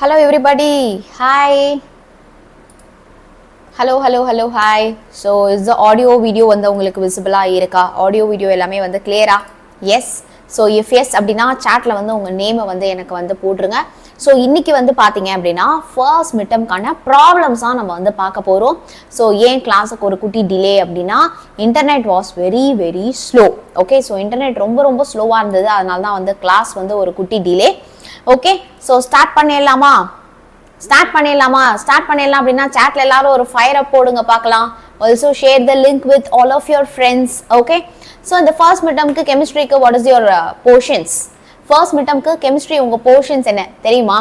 Hello everybody. Hi. Hello. Hi. So is the audio video வந்து உங்களுக்கு விசிபிளா இருக்கா? Audio video எல்லாமே வந்து கிளியரா? எஸ். ஸோ இஃப் எஸ் அப்படின்னா சாட்ல வந்து உங்க நேமை வந்து எனக்கு வந்து போட்டுருங்க. ஸோ இன்னைக்கு வந்து பார்த்தீங்க அப்படின்னா ஃபர்ஸ்ட் மிட்டம்கான ப்ராப்ளம்ஸாக நம்ம வந்து பார்க்க போகிறோம். ஸோ ஏன் கிளாஸுக்கு ஒரு குட்டி டிலே அப்படின்னா internet was very slow. Okay, so internet ரொம்ப ஸ்லோவாக இருந்தது, அதனால தான் வந்து கிளாஸ் வந்து ஒரு குட்டி டிலே. ஓகே, ஸோ ஸ்டார்ட் பண்ணிடலாம் அப்படின்னா சாட்ல எல்லாரும் ஒரு ஃபயர் அப் போடுங்க பார்க்கலாம். Also share the link with all of your friends. Okay, so in the first midterm ku chemistry ku what is your portions? First midterm ku chemistry unga portions என்ன தெரியுமா?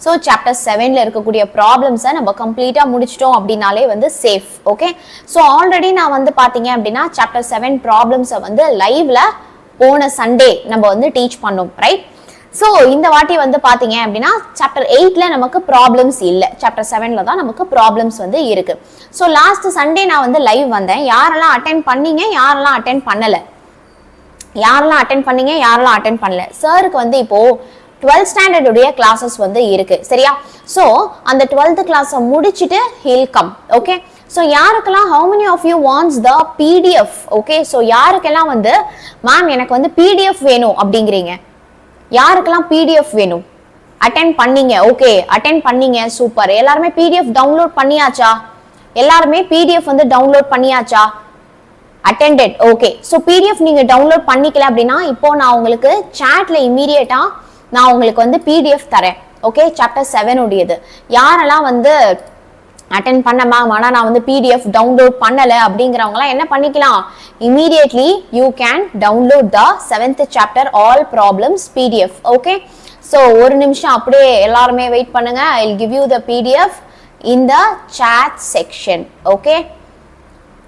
So chapter 7 ல இருக்கக்கூடிய problems நம்ம கம்ப்ளீட்டா முடிச்சிட்டோம் அப்படினாலே வந்து safe. Okay, so already நான் வந்து பாத்தீங்க அப்படின்னா chapter 7 problems வந்து லைவ்ல போன சண்டே நம்ம வந்து டீச் பண்ணோம், ரைட்? ஸோ இந்த வாட்டி வந்து பார்த்தீங்க அப்படின்னா சாப்டர் 8ல நமக்கு ப்ராப்ளம்ஸ் இல்லை, சாப்டர் 7ல தான் நமக்கு ப்ராப்ளம்ஸ் வந்து இருக்கு. ஸோ லாஸ்ட் சண்டே நான் வந்து லைவ் வந்தேன். யாரெல்லாம் அட்டென்ட் பண்ணீங்க, யாரெல்லாம் அட்டென்ட் பண்ணல? சாருக்கு வந்து இப்போ 12th ஸ்டாண்டர்ட் உடைய கிளாஸஸ் வந்து இருக்கு, சரியா? ஸோ அந்த 12th கிளாஸை முடிச்சுட்டு ஹில் கம். ஓகே, ஸோ யாருக்கெல்லாம் how many of you wants the PDF? Okay, so யாருக்கெல்லாம் வந்து மேம் எனக்கு வந்து PDF வேணும் அப்படிங்கிறீங்க, யாருக்கெல்லாம் PDF வேணும்? அட்டென்ட் பண்ணீங்க? ஓகே, அட்டென்ட் பண்ணீங்க, சூப்பர். எல்லாருமே PDF டவுன்லோட் பண்ணியாச்சா? அட்டெண்டட். ஓகே, ஸோ PDF நீங்க டவுன்லோட் பண்ணிக்கல அப்படின்னா இப்போ நான் உங்களுக்கு சாட்ல இமீடியட்டா நான் உங்களுக்கு வந்து PDF தரேன். ஓகே, சாப்டர் 7 உடையது. யாரெல்லாம் வந்து அட்டென்ட் பண்ண மேம் ஆனால் நான் வந்து PDF டவுன்லோட் பண்ணலை அப்படிங்கிறவங்களாம் என்ன பண்ணிக்கலாம்? Immediately you can download the 7th chapter all problems PDF. Okay, so ஒரு நிமிஷம் அப்படியே எல்லாருமே வெயிட் பண்ணுங்க. I will give you the PDF in the chat section. Okay,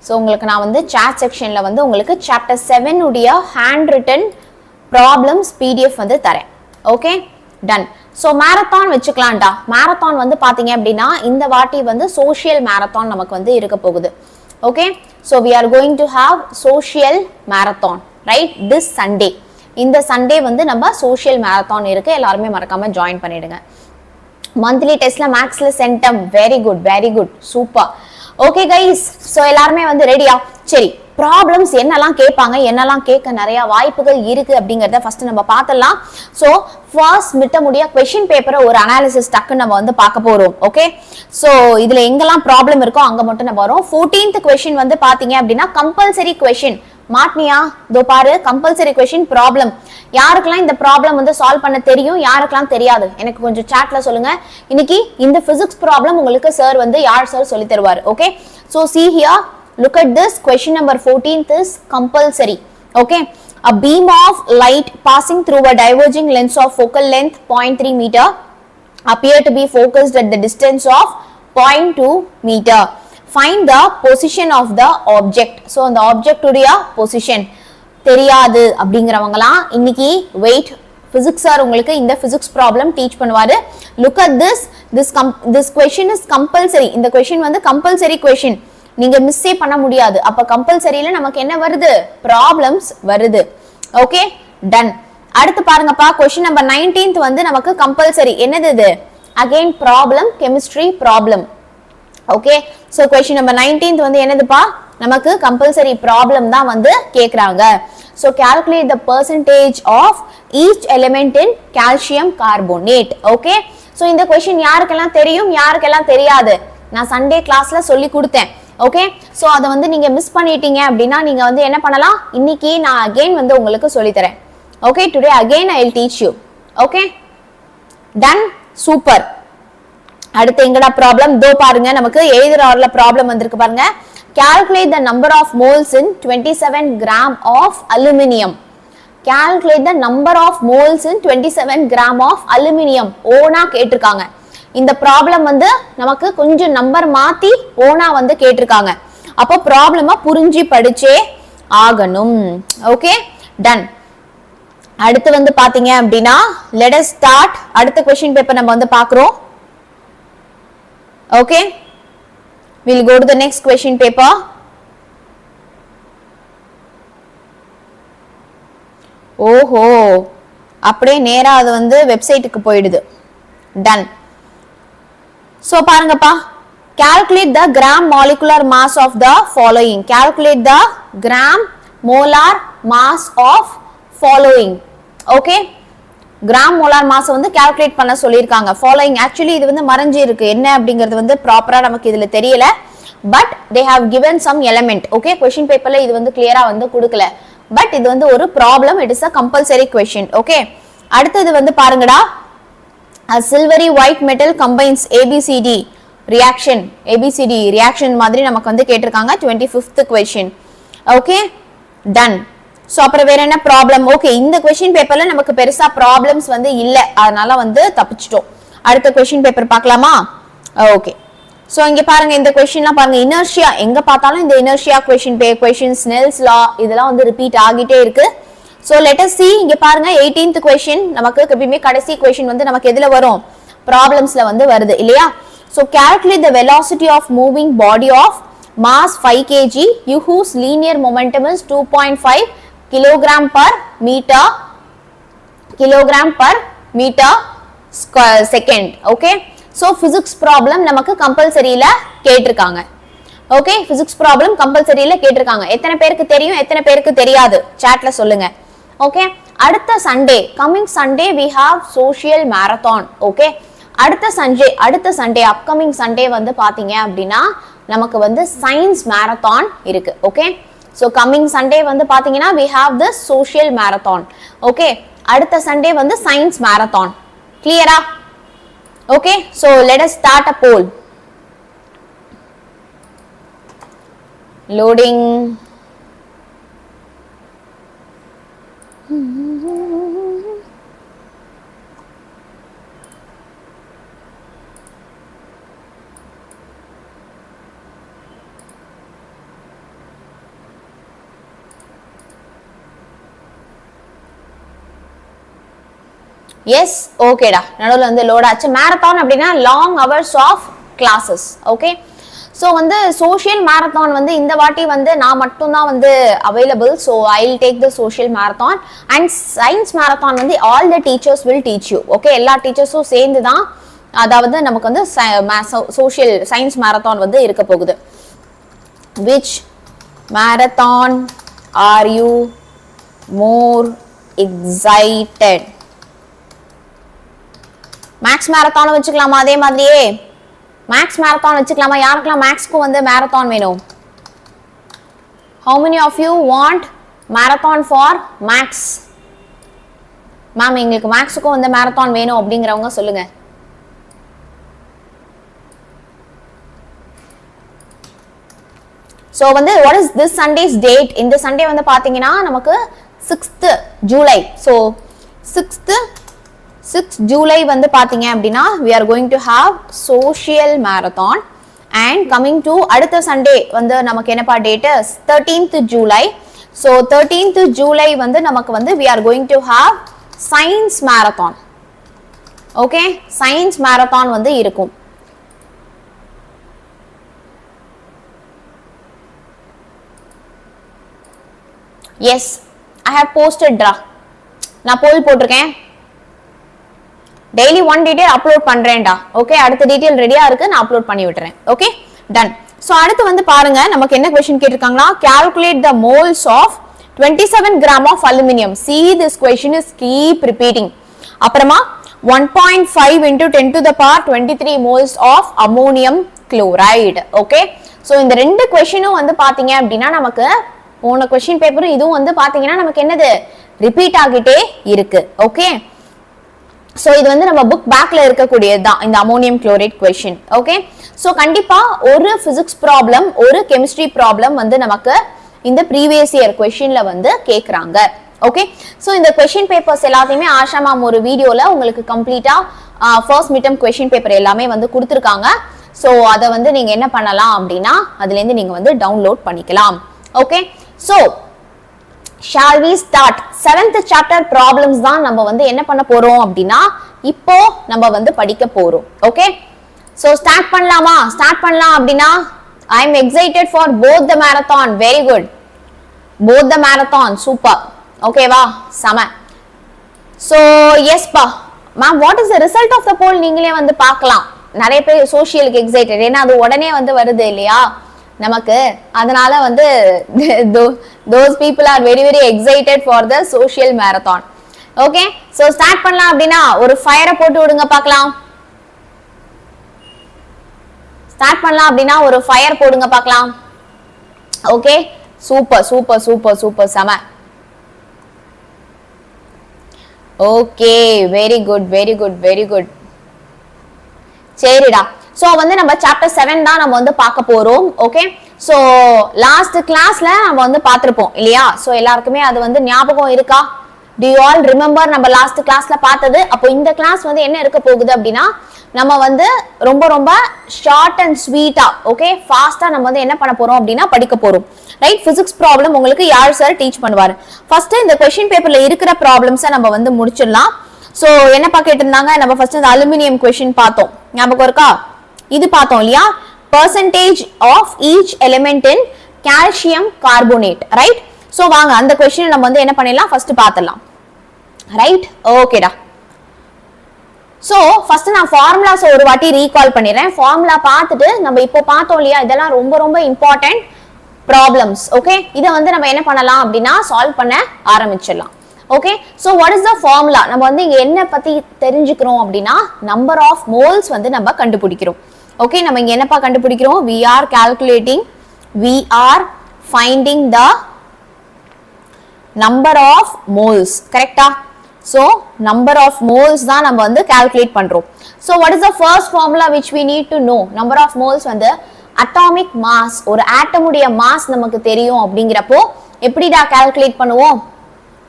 so உங்களுக்கு நான் வந்து சாட் செக்ஷனில் வந்து உங்களுக்கு சாப்டர் 7 உடைய ஹேண்ட் ரிட்டன் ப்ராப்ளம்ஸ் PDF வந்து தரேன். Okay, done. ஸோ மேரத்தான் வச்சுக்கலாம்டா. மேரத்தான் வந்து பார்த்தீங்க அப்படின்னா இந்த வாட்டி வந்து சோஷியல் மேரத்தான் நமக்கு வந்து இருக்க போகுது. Okay, so we are going to have social marathon, right? This Sunday, இந்த சண்டே வந்து நம்ம சோஷியல் மேரத்தான் இருக்கு, எல்லாருமே மறக்காம ஜாயின் பண்ணிடுங்க. மந்த்லி டெஸ்ட்ல மேக்ஸ்ல centum, very good, super. Okay guys, so எல்லாருமே வந்து ரெடியா? சரி, ப்ராப்ளம்ஸ் என்னெல்லாம் கேட்பாங்க, என்னெல்லாம் கேட்க நிறைய வாய்ப்புகள் இருக்கு அப்படிங்கிறத ஃபர்ஸ்ட் நம்ம பார்த்துடலாம். ஸோ ஃபர்ஸ்ட் மிட்டம் உடைய கொஸ்டின் பேப்பரை ஒரு அனாலிசிஸ் டக்குன்னு நம்ம வந்து பார்க்க போறோம். ஓகே, ஸோ இதுல எங்கெல்லாம் ப்ராப்ளம் இருக்கோ அங்க மட்டும் நம்ம வரும். 14th கொஸ்டின் வந்து பாத்தீங்க அப்படின்னா கம்பல்சரி கொஸ்டின். மாட்னியா? இதோ பாரு, கம்பல்சரி கொஸ்டின் ப்ராப்ளம். யாருக்கெல்லாம் இந்த ப்ராப்ளம் வந்து சால்வ் பண்ண தெரியும், யாருக்கெல்லாம் தெரியாது எனக்கு கொஞ்சம் சாட்ல சொல்லுங்க. இன்னைக்கு இந்த பிசிக்ஸ் ப்ராப்ளம் உங்களுக்கு சார் வந்து யார் சார் சொல்லி தருவார்? Okay, so see here, look at this. Question number 14th is compulsory. Okay, a beam of light passing through a diverging lens of focal length 0.3 meter appear to be focused at the distance of 0.2 meter. Find the position of the object. So அந்த object உடைய position தெரியாது அப்படிங்கிறவங்களாம் இன்னைக்கு wait physics sir உங்களுக்கு இந்த physics problem teach பண்ணுவாரு. Look at this question is compulsory. இந்த question வந்து compulsory question, நீங்க மிஸ்ஸே பண்ண முடியாது. அப்ப கம்பல்சரியில நமக்கு என்ன வருது? ப்ராப்ளம்ஸ் வருது. Okay, done. அடுத்து பாருங்கப்பா, கொஸ்டின் நம்பர் 19th வந்து நமக்கு கம்பல்சரி. என்னது இது? Again problem, chemistry problem. Okay, so question number 19th வந்து என்னதுப்பா? நமக்கு கம்பல்சரி ப்ராப்ளம் தான் வந்து கேக்குறாங்க. So calculate the percentage of each element in calcium carbonate. Okay, so இந்த கொஸ்டின் யாருக்கெல்லாம் தெரியும், யாருக்கெல்லாம் தெரியாது? நான் சண்டே கிளாஸ்ல சொல்லி கொடுத்தேன். ஓகே, சோ அதை வந்து நீங்க மிஸ் பண்ணிட்டீங்க அப்படின்னா நீங்க வந்து என்ன பண்ணலாம், இன்னைக்கு நான் அகைன் வந்து உங்களுக்கு சொல்லி தரேன். Okay, today again I will teach you. Okay, done, super. அடுத்து எங்கடா ப்ராப்ளம்? தோ பாருங்க, நமக்கு எய்தர் ஆர்ல ப்ராப்ளம் வந்திருக்கு பாருங்க. Calculate the number of moles in 27 gram of aluminium. Calculate the number of moles in 27 gram of aluminium. ஓனா கேட்டிருக்காங்க. இந்த ப்ராப்ளம் வந்து நமக்கு கொஞ்சம் நம்பர் மாத்தி ஓனா வந்து கேட்டிருக்காங்க. அப்போ ப்ராப்ளமா புரிஞ்சு படிச்சே ஆகணும். Okay, done. அடுத்து வந்து பாத்தீங்க அப்படின்னா let us start. அடுத்த கொஸ்டின் பேப்பர் நம்ம வந்து பாக்குறோம். Okay, we'll go to the next question paper. ஓஹோ, அப்படியே நேரா அது வந்து வெப்சைட்டுக்கு போயிடுது. டன். So பாருங்கப்பா, calculate the gram molecular mass of the following. Calculate the gram molar mass of following. Okay, gram molar mass வந்து calculate பண்ண சொல்லிருக்காங்க. Following actually இது வந்து மறைஞ்சு இருக்கு, என்ன அப்படிங்கிறது வந்து ப்ராப்பரா நமக்கு இதுல தெரியல. But they have given some element. Okay, question paperல இது வந்து clear-ஆ வந்து கொடுக்கல. But இது வந்து ஒரு problem, it is a compulsory question. Okay, அடுத்தது வந்து பாருங்கடா, a silvery white metal combines ABCD reaction மாதிரி நமக்கு வந்து கேட்டிருக்காங்க 25th question. Okay, done. So அப்புறம் வேற என்ன ப்ராப்ளம்? ஓகே, இந்த क्वेश्चन பேப்பர்ல நமக்கு பெருசா ப்ராப்ளம்ஸ் வந்து இல்ல, அதனால வந்து தப்பிச்சிட்டோம். அடுத்த क्वेश्चन பேப்பர் பார்க்கலாமா? ஓகே, சோ இங்க பாருங்க, இந்த क्वेश्चनலாம் பாருங்க, இனர்ஷியா எங்க பார்த்தாலும் இந்த இனர்ஷியா क्वेश्चन ஸ்னெல்ஸ் லா இதெல்லாம் வந்து ரிப்பீட் ஆகிட்டே இருக்கு. சோ லெட் அஸ் see, இங்க பாருங்க 18th question நமக்கு எப்பவுமே கடைசி question வந்து நமக்கு எதுல வரும்? ப்ராப்ளம்ஸ்ல வந்து வருது இல்லையா? So calculate the velocity of moving body of mass 5 kg whose linear momentum is 2.5 kilogram per meter second. Okay, so physics problem நமக்கு கம்பல்சரியில கேட்டிருக்காங்க. ஓகே, physics problem கம்பல்சரியில கேட்டிருக்காங்க. எத்தனை பேருக்கு தெரியும், எத்தனை பேருக்கு தெரியாது, சாட்ல சொல்லுங்க. ஓகே, அடுத்த Sunday, coming Sunday we have social marathon. Okay, அடுத்த சண்டே அப்கமிங் சண்டே வந்து பாத்தீங்க அப்படின்னா நமக்கு வந்து சயின்ஸ் மேரத்தான் இருக்கு. ஓகே, so coming Sunday வந்து பாத்தீங்கன்னா we have the social marathon. Okay, அடுத்த சண்டே வந்து science marathon. Clear-ஆ? Okay, so let us start a poll. Loading. Yes, okay டா, நடுவுல வந்து லோட் ஆச்சு. மேரத்தான் அப்படின்னா long hours of classes. Okay, so வந்து சோஷியல் மேரத்தான் வந்து இந்த வாட்டி வந்து நான் மட்டும் தான் வந்து available. So I will take the social marathon. And science marathon வந்து all the teachers will teach you. Okay, எல்லா டீச்சர்ஸும் சேர்ந்து தான், அதாவது நமக்கு வந்து சோஷியல் சயின்ஸ் மேரத்தான் வந்து இருக்க போகுது. Which marathon are you more excited? Maths marathon வச்சுக்கலாமா? அதே மாதிரியே மேக்ஸ் மேரத்தான் வச்சுக்கலாமா? யாருக்கெல்லாம் மேக்ஸ்க்கு வந்து மேரத்தான் வேணும்? How many of you want marathon for maths? Ma'am, எங்களுக்கு மேக்ஸுக்கும் வந்து மேரத்தான் வேணும் அப்படிங்கிறவங்க சொல்லுங்க. ஸோ வந்து what is this Sunday's date? இந்த சண்டே வந்து பார்த்தீங்கன்னா நமக்கு 6th July. So 6th July வந்து பாத்தீங்க அப்படின்னா we are going to have social marathon. and coming to அடுத்த சண்டே வந்து நமக்கு என்னப்பா date? 13th July. so 13th July வந்து நமக்கு வந்து we are going to have science marathon. okay, science marathon வந்து இருக்கும். yes, I have posted dra. நான் போல் போட்டிருக்கேன். டெய்லி ஒன் டீடைல் அப்லோட் பண்றேன்டா. ஓகே, அடுத்த டீடைல் ரெடியா இருக்கு, நான் அப்லோட் பண்ணி விட்டுறேன். Okay, done. சோ அடுத்து வந்து பாருங்க, நமக்கு என்ன question கேட்டிருக்காங்களா? calculate the moles of 27 gram of aluminum. see, this question is keep repeating. அப்புறமா 1.5 into 10 to the power 23 moles of ammonium chloride. Okay, so இந்த ரெண்டு क्वेश्चनும் வந்து பாத்தீங்க அப்படின்னா நமக்கு போன क्वेश्चन பேப்பரும் இதுவும் வந்து பாத்தீங்கன்னா நமக்கு என்னது ரிப்பீட் ஆகிட்டே இருக்கு. ஓகே, சோ இது வந்து நம்ம புக் பேக்ல இருக்கக்கூடியது தான் இந்த ammonium chloride question. Okay, so கண்டிப்பா ஒரு பிசிக்ஸ் ப்ராப்ளம், ஒரு கெமிஸ்ட்ரி ப்ராப்ளம் வந்து நமக்கு இந்த ப்ரீவியஸ் இயர் क्वेश्चनல வந்து கேக்குறாங்க. ஓகே, சோ இந்த क्वेश्चन பேப்பர்ஸ் எல்லாத்தையுமே ஆஷா மேம் ஒரு வீடியோல உங்களுக்கு கம்ப்ளீட்டா first mid term question paper எல்லாமே வந்து கொடுத்திருக்காங்க. சோ அத வந்து நீங்க என்ன பண்ணலாம் அப்படினா அதில இருந்து நீங்க வந்து டவுன்லோட் பண்ணிக்கலாம். Okay, so shall we start? 7th chapter problems தான் நம்ம வந்து என்ன பண்ண போறோம் அப்படினா இப்போ நம்ம வந்து படிக்க போறோம். ஓகே, so start பண்ணலாமா? ஸ்டார்ட் பண்ணலாம் அப்படினா I am excited for both the marathon. very good, both the marathon, super. okay வா, சம. so yes பா ma'am, what is the result of the poll? நீங்களே வந்து பார்க்கலாம். நிறைய பேர் சோஷியலுக்கு எக்ஸைட்டட், ஏன்னா அது உடனே வந்து வருது இல்லையா நமக்கு, அதனால வந்து those people are very very excited for the social marathon. Okay, so start பண்ணலாம். அப்படின்னா ஒரு ஃபயரை போட்டு விடுங்க பார்க்கலாம். ஸ்டார்ட் பண்ணலாம் அப்படின்னா ஒரு ஃபயர் போடுங்க பார்க்கலாம். Okay, super super super super, செம. Okay, very good very good very good. சரிடா, சோ வந்து நம்ம சாப்டர் 7 தான் நம்ம வந்து பார்க்க போறோம். ஓகே, சோ லாஸ்ட் கிளாஸ்ல நம்ம வந்து பார்த்திருப்போம் இல்லையா? சோ எல்லாருக்குமே அது வந்து ஞாபகம் இருக்கா? Do you all remember நம்ம லாஸ்ட் கிளாஸ்ல பார்த்தது? அப்போ இந்த கிளாஸ் வந்து என்ன இருக்க போகுது அப்படின்னா, நம்ம வந்து ரொம்ப ரொம்ப ஷார்ட் அண்ட் ஸ்வீட்டா, ஓகே, ஃபாஸ்டா நம்ம வந்து என்ன பண்ண போறோம் அப்படின்னா படிக்க போறோம். ரைட், பிசிக்ஸ் ப்ராப்ளம் உங்களுக்கு யார் சார் டீச் பண்ணுவாரு. ஃபர்ஸ்ட் இந்த क्वेश्चन பேப்பர்ல இருக்கிற ப்ராப்ளம்ஸை நம்ம வந்து முடிச்சிடலாம். சோ என்ன பார்த்துட்டு இருந்தாங்க, நம்ம ஃபர்ஸ்ட் இந்த அலுமினியம் क्वेश्चन பார்த்தோம், ஞாபகம் இருக்கா? இது பார்த்தோம் இல்லையா? percentage of each element in calcium carbonate, right? So வாங்க அந்த क्वेश्चन நம்ம வந்து என்ன பண்ணிடலாம், ஃபர்ஸ்ட் பார்த்துடலாம். ரைட், ஓகேடா. சோ ஃபர்ஸ்ட் நான் ஃபார்முலாஸ் ஒரு வாட்டி ரீகால் பண்ணிடுறேன். ஃபார்முலா பார்த்துட்டு நம்ம இப்போ பார்த்தோம் இல்லையா, இதெல்லாம் ரொம்ப ரொம்ப இம்பார்ட்டன்ட் ப்ராப்ளம்ஸ். ஓகே, இதை வந்து நம்ம என்ன பண்ணலாம் அப்படின்னா சால்வ் பண்ண ஆரம்பிச்சிடலாம். Okay, so what is the formula? நம்ம வந்து இங்க என்ன பத்தி தெரிஞ்சுக்கிறோம் அப்படின்னா, நம்பர் ஆஃப் மோல்ஸ் வந்து நம்ம கண்டுபிடிக்கிறோம். ஓகே, நம்ம இங்க என்னப்பா கண்டுபிடிக்கிறோம்? we are calculating, we are finding the number of moles, கரெக்ட்டா? so number of moles தான் நம்ம வந்து calculate பண்றோம். so what is the first formula which we need to know? number of moles வந்து atomic mass, ஒரு atom உடைய mass நமக்கு தெரியும் அப்படிங்கறப்போ எப்படிடா calculate பண்ணுவோம்?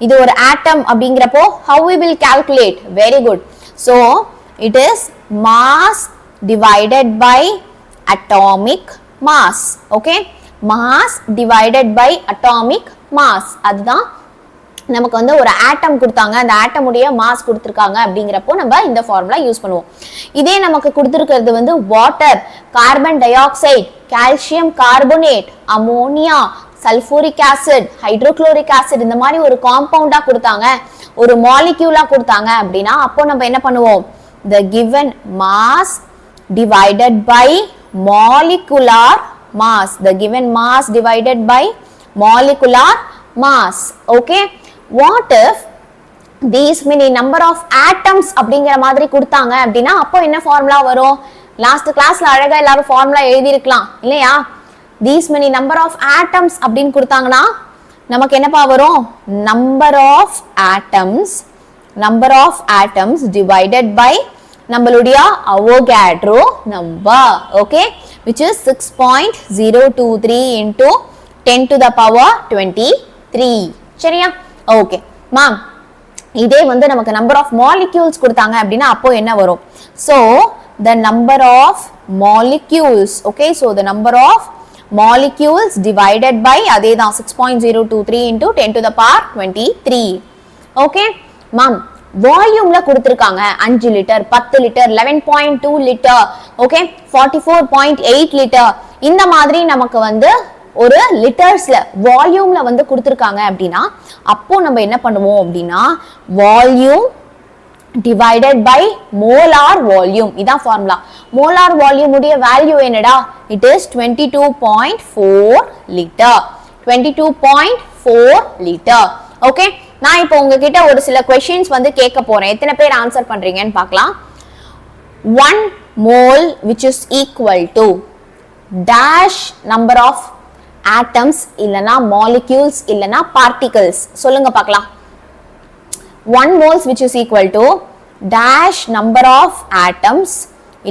இது ஒரு atom அப்படிங்கறப்போ how we will calculate? very good, so it is mass divided by atomic mass. okay, mass divided by atomic mass, அதுதான் நமக்கு வந்து ஒரு ஆட்டம் கொடுத்தாங்க, அந்த ஆட்டம் உடைய மாஸ் கொடுத்திருக்காங்க அப்படிங்கறப்போ நம்ம இந்த ஃபார்முலா யூஸ் பண்ணுவோம். இதே நமக்கு கொடுத்திருக்கிறது வந்து water, carbon di oxide, calcium carbonate, ammonia, sulphuric acid, hydrochloric acid, இந்த மாதிரி ஒரு காம்பவுண்டா கொடுத்தாங்க, ஒரு மாலிக்யூலா கொடுத்தாங்க அப்படின்னா அப்போ நம்ம என்ன பண்ணுவோம்? the given mass divided by molecular mass, the given mass divided by molecular mass. okay, what if these many number of atoms அப்படிங்கிற மாதிரி கொடுத்தாங்க அப்படின்னா அப்போ என்ன ஃபார்முலா வரும்? லாஸ்ட் கிளாஸ்ல அழகா எல்லாரும் ஃபார்முலா எழுதி இருக்கலாம் இல்லையா? these many number of atoms அப்படின்னு கொடுத்தாங்கன்னா நமக்கு என்னப்பா வரும்? number of atoms divided by நம்மளுடைய Avogadro number, okay, which is 6.023 into 10 to the power 23. சரியா? ஓகே மேம், இதே வந்து நமக்கு நம்பர் ஆஃப் மாலிக்யூல்ஸ் கொடுத்தாங்க அப்படின்னா அப்போ என்ன வரும்? so the number of molecules, okay, so the number of molecules divided by அதேதான் 6.023 into 10 to the power 23. okay ma'am, வால்யூம்ல கொடுத்திருக்காங்க 5 litre, 10 litre, 11.2 litre, okay, 44.8 litre, இந்த மாதிரி நமக்கு வந்து ஒரு லிட்டர்ஸ்ல வால்யூம்ல வந்து கொடுத்திருக்காங்க அப்படின்னா அப்போ நம்ம என்ன பண்ணுவோம் அப்படின்னா volume divided by molar volume, இதான் ஃபார்முலா. மோலார் வால்யூம் உடைய வேல்யூ என்னடா? It is 22.4 litre, 22.4 litre. Okay, நான் இப்போ உங்ககிட்ட ஒரு சில क्वेश्चंस வந்து கேட்க போறேன், எத்தனை பேர் ஆன்சர் பண்றீங்கன்னு பார்க்கலாம். 1 mole which is equal to dash number of atoms இல்லனா molecules இல்லனா particles, சொல்லுங்க பார்க்கலாம். 1 moles which is equal to dash number of atoms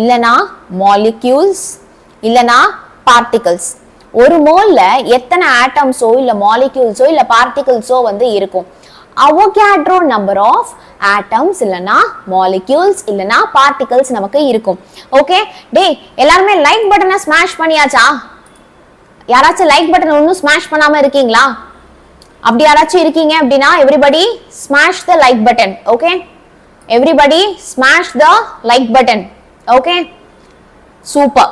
இல்லனா molecules இல்லனா particles. ஒரு மோல்ல எத்தனை ஆட்டம்ஸோ இல்ல மாலிக்யூல்ஸோ இல்ல பார்ட்டிகிள்ஸோ வந்து இருக்கும்? Avogadro number of atoms இல்லனா molecules இல்லனா particles நமக்கு இருக்கும். ஓகே, டேய் எல்லாரும் லைக் பட்டனை ஸ்மாஷ் பண்ணியாச்சா? யாராச்சும் லைக் பட்டன் ஒன்னும் ஸ்மாஷ் பண்ணாம இருக்கீங்களா? அப்படி யாராச்சும் இருக்கீங்க அப்படின்னா everybody smash the like button. okay, everybody smash the like button. okay, super,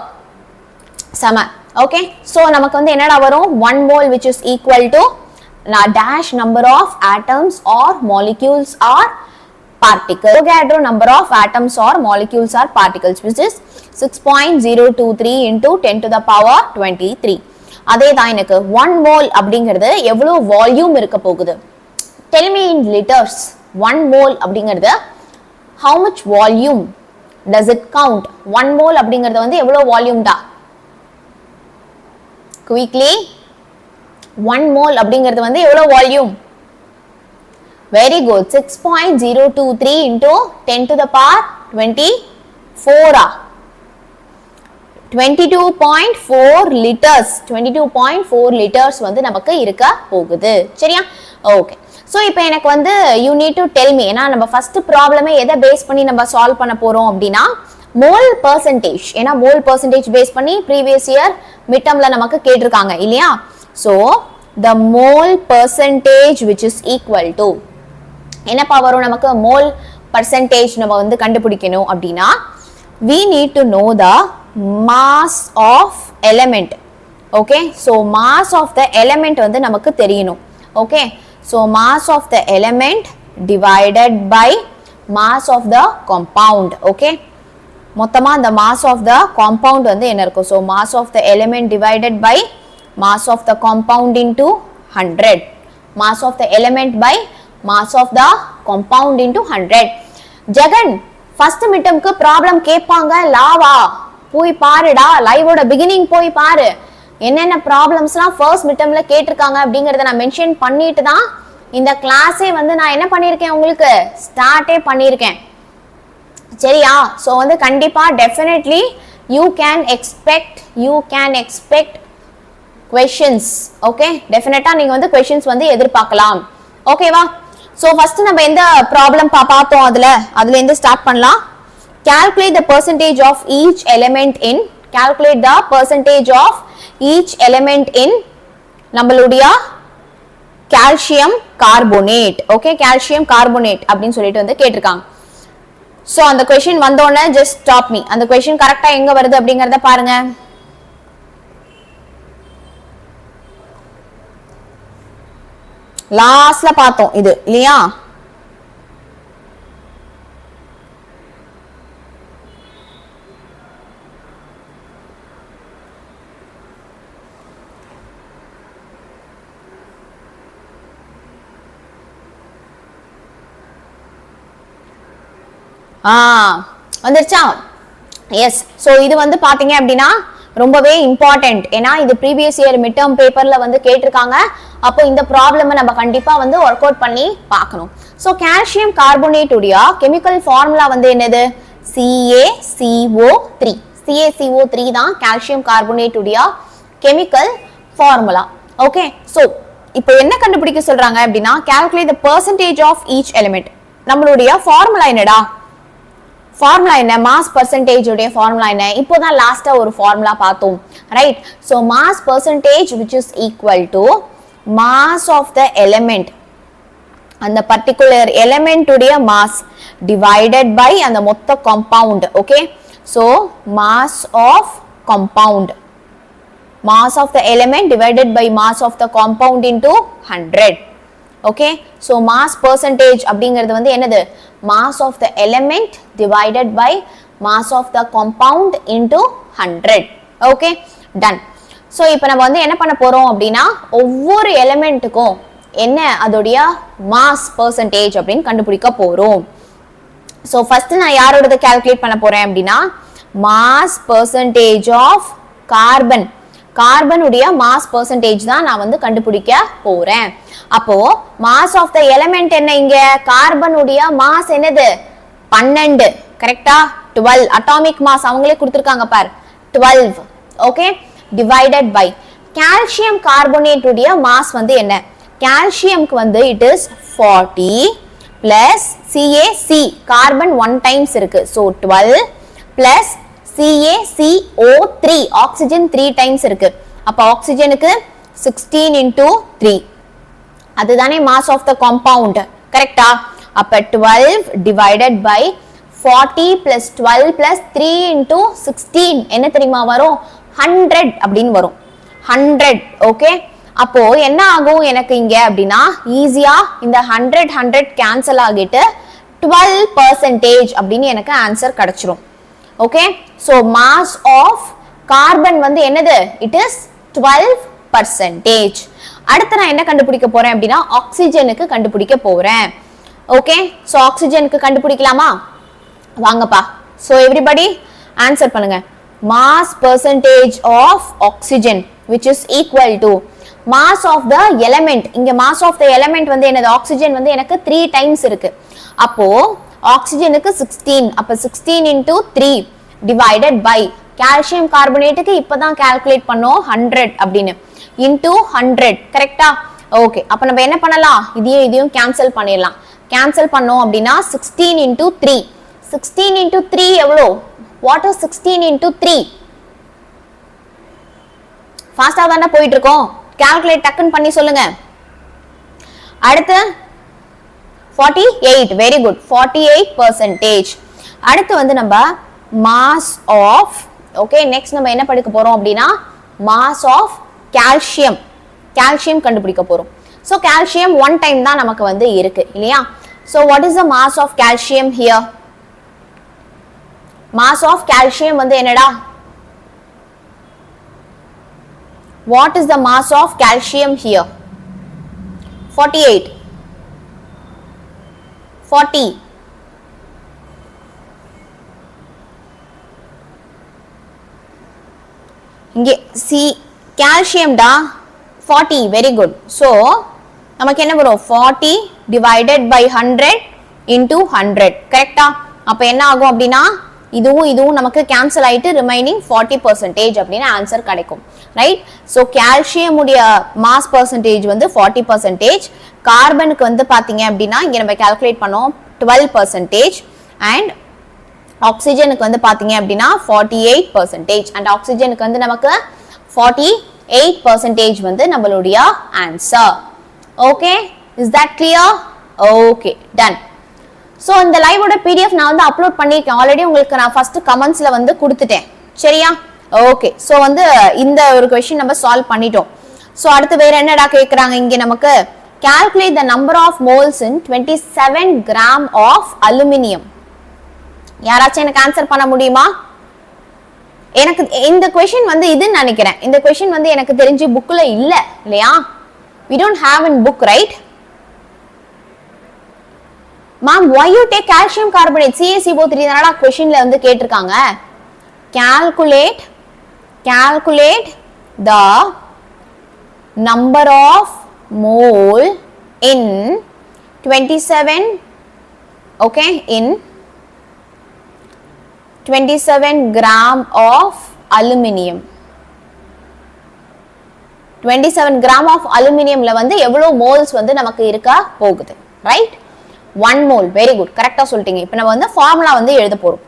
சம. okay, so நமக்கு வந்து என்னடா வரும்? 1 mole which is equal to dash number of atoms or molecules or particle. Avogadro number of atoms or molecules or particles, which is 6.023 into 10 to the power 23. அதே தான் எனக்கு 1 mole அப்படிங்கிறது எவ்வளவு வால்யூம் இருக்க போகுது? Tell me in liters. 1 mole அப்படிங்கிறது how much volume does it count? 1 mole அப்படிங்கிறது வந்து எவ்வளவு வால்யூம் டா? Quickly. 1 mole அப்படிங்கிறது வந்து எவ்வளவு volume? Very good. 6.023 into 10 to the power 24. 22.4 liters. 22.4 liters வந்து நமக்கு இருக்க போகுது. சரியா? Okay. So இப்போ எனக்கு வந்து you need to tell me. ஏன்னா நம்ம first problem எதை பேஸ் பண்ணி நம்ம சால்வ் பண்ண போறோம் அப்படின்னா mole percentage. ஏன்னா mole percentage பேஸ் பண்ணி previous year midtermல நமக்கு கேட்டிருக்காங்க இல்லையா? So the mole percentage which is equal to என்னப்பா வரும் நமக்கு mole percentage நம்ம வந்து கண்டுபிடிக்கணும் அப்படின்னா we need to know the mass of element. Okay, so mass of the element வந்து நமக்கு தெரியணும். Okay, so mass of the element divided by mass of the compound. Okay, மொத்தமா அந்த mass of the compound வந்து என்ன இருக்கும்? So mass of the element divided by mass of the compound into 100. Mass of the element by mass of the compound into 100. Jegan first midtermக்கு problem கேட்பாங்க லாவா போய் பாருடா, லைவோட பிகினிங் போய் பாரு, என்னென்ன ப்ராப்ளம்ஸ்லாம் ஃபர்ஸ்ட் மிட்டம்ல கேட்டிருக்காங்க அப்படிங்கறத நான் மென்ஷன் பண்ணிட்டு தான் இந்த கிளாஸே வந்து நான் என்ன பண்ணியிருக்கேன் உங்களுக்கு ஸ்டார்ட்டே பண்ணியிருக்கேன். சரியா? ஸோ வந்து கண்டிப்பா definitely you can expect questions. Okay, டெஃபினட்டா நீங்க வந்து கொஷின்ஸ் வந்து எதிர்பார்க்கலாம். ஓகேவா? ஸோ ஃபர்ஸ்ட் நம்ம எந்த ப்ராப்ளம் பார்த்தோம் அதுல இருந்து ஸ்டார்ட் பண்ணலாம். Calculate the percentage of each element in. Calculate the percentage of each element in நம்மளுடைய calcium carbonate. Okay, calcium carbonate அப்படின்னு சொல்லிட்டு வந்து கேட்டிருக்காங்க. So அந்த question வந்தோடனே just stop me. அந்த question கரெக்டா எங்க வருது அப்படிங்கறத பாருங்க. லாஸ்ட்ல பார்த்தோம் இது இல்லையா? வந்துருச்சா? எஸ். ஸோ இது வந்து பாத்தீங்க அப்படின்னா ரொம்பவே இம்பார்ட்டன்ட். ஏன்னா இது ப்ரீவியஸ் இயர் மிட் டேர்ம் பேப்பர்ல வந்து கேட்டிருக்காங்க. அப்போ இந்த ப்ராப்ளம் நம்ம கண்டிப்பா வந்து ஒர்க் அவுட் பண்ணி பார்க்கணும். ஸோ கால்சியம் கார்போனேட் உடைய கெமிக்கல் ஃபார்முலா வந்து என்னது? CaCO3. CaCO3 தான் கால்சியம் கார்போனேட் உடைய கெமிக்கல் ஃபார்முலா. ஓகே, ஸோ இப்போ என்ன கண்டுபிடிக்க சொல்றாங்க அப்படின்னா calculate the percentage of each element. நம்மளுடைய ஃபார்முலா என்னடா? ஃபார்முலா என்ன? மாஸ் பர்சன்டேஜ் உடைய ஃபார்முலா என்ன? இப்போதான் லாஸ்டா ஒரு ஃபார்முலா பார்த்தோம், right? So mass percentage which is equal to mass of the element, அந்த பர்టిక్యులர் எலிமெண்ட் உடைய மாஸ் divided by அந்த மொத்த compound. Okay, so mass of compound, mass of the element divided by mass of the compound into 100. Okay, so mass percentage அப்படிங்கிறது வந்து என்னது? mass of the element divided by mass of the compound into 100. Okay, done. so இப்போ நம்ம வந்து என்ன பண்ண போறோம் அப்படின்னா ஒவ்வொரு எலிமெண்ட்டுக்கும் என்ன அதோடைய mass percentage அப்படின்னு கண்டுபிடிக்க போறோம். so first நான் யாரோடது கால்குலேட் பண்ண போறேன் அப்படின்னா mass percentage of carbon. Carbon உடைய மாஸ் பெர்சன்டேஜ் தான் நான் வந்து கண்டுபிடிக்க போறேன். அப்போ மாஸ் ஆஃப் த எலிமெண்ட் என்ன? இங்க கார்பன் உடைய மாஸ் என்னது? 12. கரெக்டா? 12 அட்டாமிக் மாஸ் அவங்களே கொடுத்திருக்காங்க பார், 12. Okay, divided by calcium carbonate உடைய மாஸ் வந்து என்ன? கால்சியம்க்கு வந்து it is 40 plus CaC, carbon 1 times இருக்கு, so 12 plus CaCO3, oxygen 3 times இருக்கு. அப்ப ஆக்சிஜனுக்கு 16 into 3. அதுதானே மாஸ் ஆஃப் த காம்பவுண்ட். கரெக்டா? அப்ப 12 divided by 40 plus 12 plus 3 into 16 என்ன தெரியுமா வரும்? 100 அப்படின்னு வரும். 100. ஓகே, அப்போ என்ன ஆகும் எனக்கு இங்க அப்படின்னா ஈஸியா இந்த 100 கேன்சல் ஆகிட்டு 12% அப்படின்னு எனக்கு ஆன்சர் கிடைச்சிரும். Okay, so mass of carbon வந்து என்னது? It is 12%. அடுத்து நான் என்ன கண்டுபிடிக்க போறேன் அப்படின்னா ஆக்சிஜனுக்கு கண்டுபிடிக்க போறேன். ஓகே, சோ ஆக்சிஜனுக்கு கண்டுபிடிக்கலாமா? வாங்கப்பா. சோ எவ்ரிபடி ஆன்சர் பண்ணுங்க. Mass percentage of oxygen which is equal to mass of the element. இங்க mass of the element வந்து என்னது? ஆக்சிஜன் வந்து எனக்கு 3 டைம்ஸ் இருக்கு. அப்போ ஆக்சிஜனுக்கு 16, அப்ப 16 into 3 divided by கால்சியம் கார்பனேட்டுக்கு இப்பதான் கால்குலேட் பண்ணோம் 100 அப்படின்னு into 100. கரெக்டா? ஓகே, அப்ப நம்ம என்ன பண்ணலாம்? இதையும் கேன்சல் பண்ணிடலாம். கேன்சல் பண்ணோம் அப்படின்னா 16 into 3. 16 into 3 எவ்வளோ? What is 16 into 3? ஃபாஸ்டா தானே போயிட்டு இருக்கோம். கால்குலேட் டக்குன்னு பண்ணி சொல்லுங்க. அடுத்து 48. Very good, 48%. அடுத்து வந்து நம்ம மாஸ் ஆஃப், ஓகே, நெக்ஸ்ட் நம்ம என்ன படிக்க போறோம் அப்படின்னா மாஸ் ஆஃப் கால்சியம். கால்சியம் கண்டுபிடிக்க போறோம். சோ கால்சியம் 1 டைம் தான் நமக்கு வந்து இருக்கு இல்லையா? So what is the mass of calcium here? Mass of calcium வந்து என்னடா? What is the mass of calcium here? 48. 40. இங்கே சி calcium டா 40. Very good. So நமக்கு என்ன வரும்? 40 divided by 100 into 100. கரெக்டா? அப்ப என்ன ஆகும் அப்படின்னா இதுவும் நமக்கு கேன்சல் ஆயிட்டு ரிமைனிங் 40% அப்படின்னு ஆன்சர் கிடைக்கும். ரைட்? சோ கால்சியம் உடைய மாஸ் பெர்சன்டேஜ் வந்து 40%. கார்பனுக்கு வந்து பாத்தீங்க அப்படின்னா இங்க நம்ம கால்குலேட் பண்ணோம் 12%. அண்ட் ஆக்சிஜனுக்கு வந்து பாத்தீங்க அப்படின்னா 48%. அண்ட் ஆக்சிஜனுக்கு வந்து நமக்கு 48% வந்து நம்மளுடைய answer. Okay, is that clear? Okay, done. So இந்த லைவோட PDF நான் வந்து அப்லோட் பண்ணிருக்கேன் ஆல்ரெடி. உங்களுக்கு நான் ஃபர்ஸ்ட் கமெண்ட்ஸ்ல வந்து கொடுத்துட்டேன். சரியா? ஓகே, சோ வந்து இந்த ஒரு क्वेश्चन நம்ம சால்வ் பண்ணிட்டோம். சோ அடுத்து வேற என்னடா கேக்குறாங்க இங்க நமக்கு? calculate the number of moles in 27 gram of aluminum. யாராச்சும் எனக்கு ஆன்சர் பண்ண முடியுமா? எனக்கு இந்த क्वेश्चन வந்து இதுன்னு நினைக்கிறேன். இந்த क्वेश्चन வந்து எனக்கு தெரிஞ்சு புக்ல இல்ல இல்லையா? we don't have in book, right? Ma'am, why you take calcium carbonate? CaCO3 தானடா क्वेश्चनல வந்து கேட்டிருக்காங்க. Calculate the number of mole in 27, okay, in 27 gram of aluminium. 27 gram of aluminiumல வந்து எவ்வளவு moles வந்து நமக்கு இருக்க போகுது, right? 1 mole. வெரி குட், கரெக்டா சொல்லிட்டீங்க. இப்போ நம்ம வந்து ஃபார்முலா வந்து எழுத போறோம்.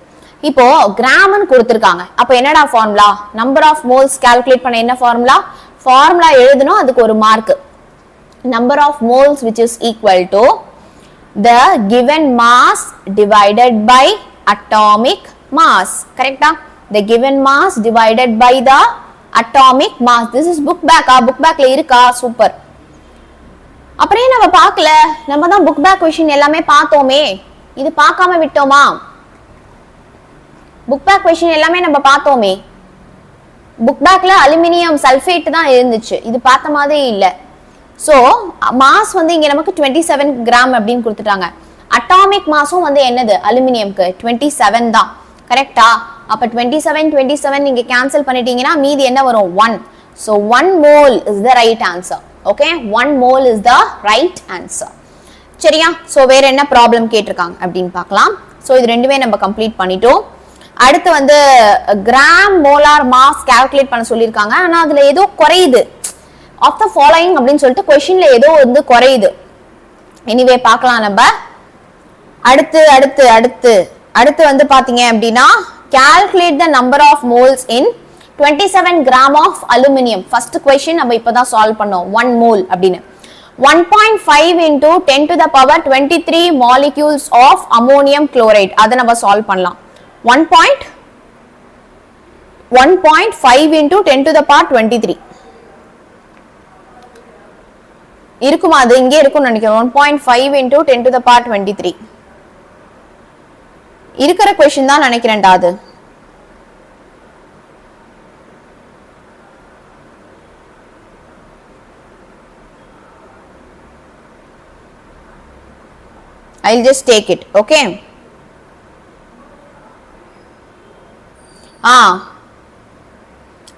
இப்போ கிராம்னு கொடுத்திருக்காங்க. அப்ப என்னடா formula? Number of moles calculate பண்ண என்ன ஃபார்முலா? ஃபார்முலா எழுதணும், அதுக்கு ஒரு mark. Number of moles which is equal to the given mass divided by atomic mass. கரெக்ட்டா? the given mass divided by the atomic mass. this is book back. book backல இருக்கா? Super. அப்படியே நம்ம பார்க்கல, நம்ம தான் புக் பேக் क्वेश्चन எல்லாமே பார்த்தோமே, இது பார்க்காம விட்டோமா? புக் பேக் क्वेश्चन எல்லாமே நம்ம பார்த்தோமே. புக் பேக்ல அலுமினியம் சல்ஃபேட் தான் இருந்துச்சு, இது பார்த்த மாதிரி இல்ல. சோ மாஸ் வந்து இங்க நமக்கு 27 கிராம் அப்படின்னு கொடுத்துட்டாங்க. அட்டாமிக் மாஸும் வந்து என்னது? அலுமினியம்க்கு 27 தான். கரெக்ட்டா? அப்ப 27 நீங்க கேன்சல் பண்ணிட்டீங்கன்னா மீதி என்ன வரும்? 1. so 1 mole is the right answer. okay, 1 mole is the right answer. சரியா? சோ வேற என்ன ப்ராப்ளம் கேட்டிருக்காங்க அப்படின்னு பார்க்கலாம். சோ இது ரெண்டுமே நம்ம கம்ப்ளீட் பண்ணிட்டோம். அடுத்து வந்து கிராம் மோலார் மாஸ் கால்குலேட் பண்ண சொல்லியிருக்காங்க. ஆனா அதுல ஏதோ குறையுது. ஆஃப் த ஃபாலோயிங் அப்படின்னு சொல்லிட்டு क्वेश्चनல ஏதோ வந்து குறையுது. எனிவே பார்க்கலாம் நம்ம. அடுத்து வந்து பாத்தீங்க அப்படின்னா calculate the number of moles in 27 gram of aluminum. first question நம்ம இப்பதான் சால்வ் பண்ணோம். 1 mole அப்படின்னு 1.5 into 10 to the power 23 molecules of ammonium chloride. அதை நம்ம சால்வ் பண்ணலாம். 1.5 into 10 to the power 23 இருக்குமா? அது இங்கே இருக்கும்னு நினைக்கிறேன். 1.5 into 10 to the power 23 இருக்கிற क्वेश्चन தான் நினைக்கிறேன்டா அது. I'll just take it. Okay.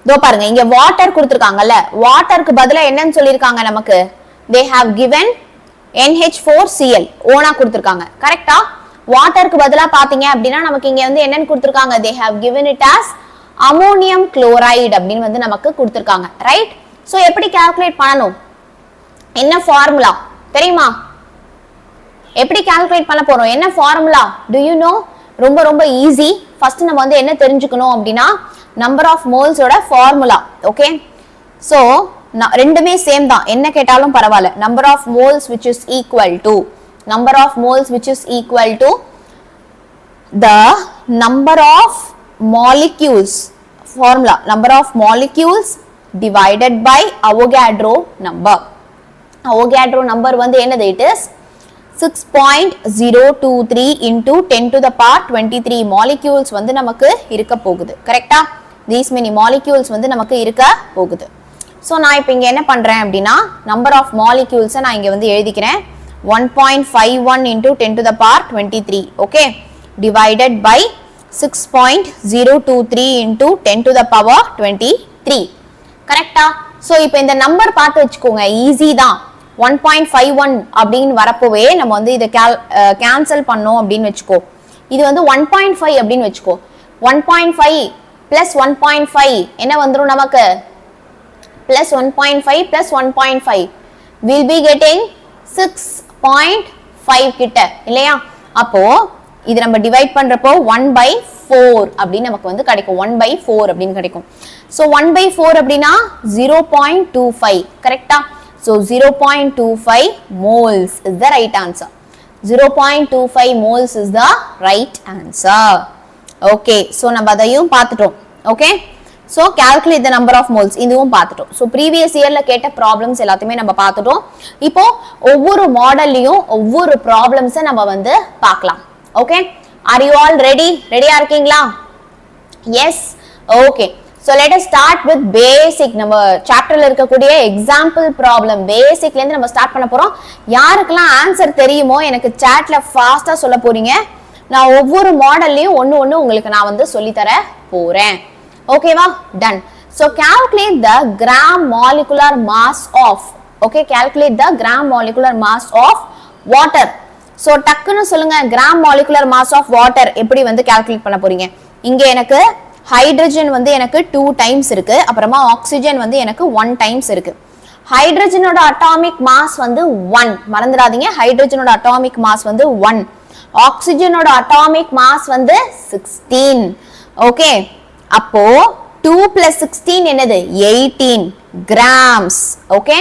தோ பாருங்க இங்க வாட்டர் கொடுத்திருக்காங்கல்ல, வாட்டருக்கு பதிலா என்னன்னு சொல்லிருக்காங்க நமக்கு, they have given NH4Cl ஓனா கொடுத்திருக்காங்க. கரெக்ட்டா? வாட்டருக்கு பதிலா பாத்தீங்க அப்படினா நமக்கு இங்க வந்து என்னன்னு கொடுத்திருக்காங்க, they have given it as ammonium chloride அப்படினு வந்து நமக்கு கொடுத்திருக்காங்க. ரைட்? சோ எப்படி கால்குலேட் பண்ணனும், என்ன ஃபார்முலா தெரியுமா, எப்படி கால்குலேட் பண்ண போறோம், என்ன ஃபார்முலா, do you know? ரொம்ப ரொம்ப ஈஸி. ஃபர்ஸ்ட் நம்ம வந்து என்ன தெரிஞ்சுக்கணும் அப்படினா நம்பர் ஆஃப் மோல்ஸ் ஓட ஃபார்முலா. ஓகே, சோ ரெண்டுமே சேம் தான், என்ன கேட்டாலும் பரவாயில்ல. Number of moles which is equal to number of moles which is equal to the number of molecules, formula number of molecules divided by Avogadro number. Avogadro number வந்து என்னது, it is 6.023 into 10 to the power 23 molecules வந்து நமக்கு இருக்க போகுது. கரெக்ட்டா? these many molecules வந்து நமக்கு இருக்க போகுது. சோ நான் இப்போ இங்க என்ன பண்றேன் அப்படினா நம்பர் ஆஃப் மாலிக்யூல்ஸ் நான் இங்க வந்து எழுதிக்கிறேன் 1.51 into 10 to the power 23. okay, divided by 6.023 into 10 to the power 23. கரெக்ட்டா? சோ இப்போ இந்த நம்பர் பார்த்து வெச்சுக்கோங்க, ஈஸி தான். 1.51 அப்படினு வரப்போவே நம்ம வந்து இத கேன்சல் பண்ணோம் அப்படினு வெச்சுக்கோ. இது வந்து 1.5 அப்படினு வெச்சுக்கோ. 1.5 plus 1.5 என்ன வந்துரும் நமக்கு, plus 1.5 plus 1.5 will be getting 6.5 கிட்ட இல்லையா. அப்போ இது நம்ம டிவைட் பண்றப்போ 1/4 அப்படி நமக்கு வந்து கிடைக்கும். 1/4 அப்படினு கிடைக்கும். சோ 1/4 அப்படினா 0.25. கரெக்ட்டா? So 0.25 moles is the right answer. 0.25 moles is the right answer. Okay, so நம்ம அதையும் பார்த்துட்டோம். Okay, so calculate the number of moles இதுவும் பார்த்துட்டோம். So previous yearல கேட்ட problems எல்லாத்தையுமே நம்ம பார்த்துட்டோம். இப்போ ஒவ்வொரு மாடல்லையும் ஒவ்வொரு problems நம்ம வந்து பார்க்கலாம். Okay, are you all ready? ரெடியா இருக்கீங்களா? Yes. Okay, so let us start with basic. நம்ம சாப்டர்ல இருக்கக்கூடிய எக்ஸாம்பிள் ப்ராப்ளம் பேசிக்ல இருந்து நம்ம ஸ்டார்ட் பண்ண போறோம். யாருக்கெல்லாம் ஆன்சர் தெரியுமோ எனக்கு சாட்ல ஃபாஸ்டா சொல்ல போறீங்க. நான் ஒவ்வொரு மாடல்லையும் ஒன்னு உங்களுக்கு நான் வந்து சொல்லி தர போறேன். ஓகேவா? Ton. So calculate the gram molecular mass of, okay, calculate the gram molecular mass of water. So டக்குன்னு சொல்லுங்க, gram molecular mass of water எப்படி வந்து கால்குலேட் பண்ண போறீங்க. இங்க எனக்கு ஹைட்ரஜன் வந்து எனக்கு 2 டைம்ஸ் இருக்கு, அப்புறமா ஆக்சிஜன் வந்து எனக்கு 1 டைம்ஸ் இருக்கு. ஹைட்ரஜனோட அட்டாமிக் மாஸ் வந்து 1, மறந்துடாதீங்க. ஹைட்ரஜனோட அட்டாமிக் மாஸ் வந்து 1, ஆக்சிஜனோட அட்டாமிக் மாஸ் வந்து 16. ஓகே, அப்போ 2 plus 16 என்னது, 18 grams. Okay,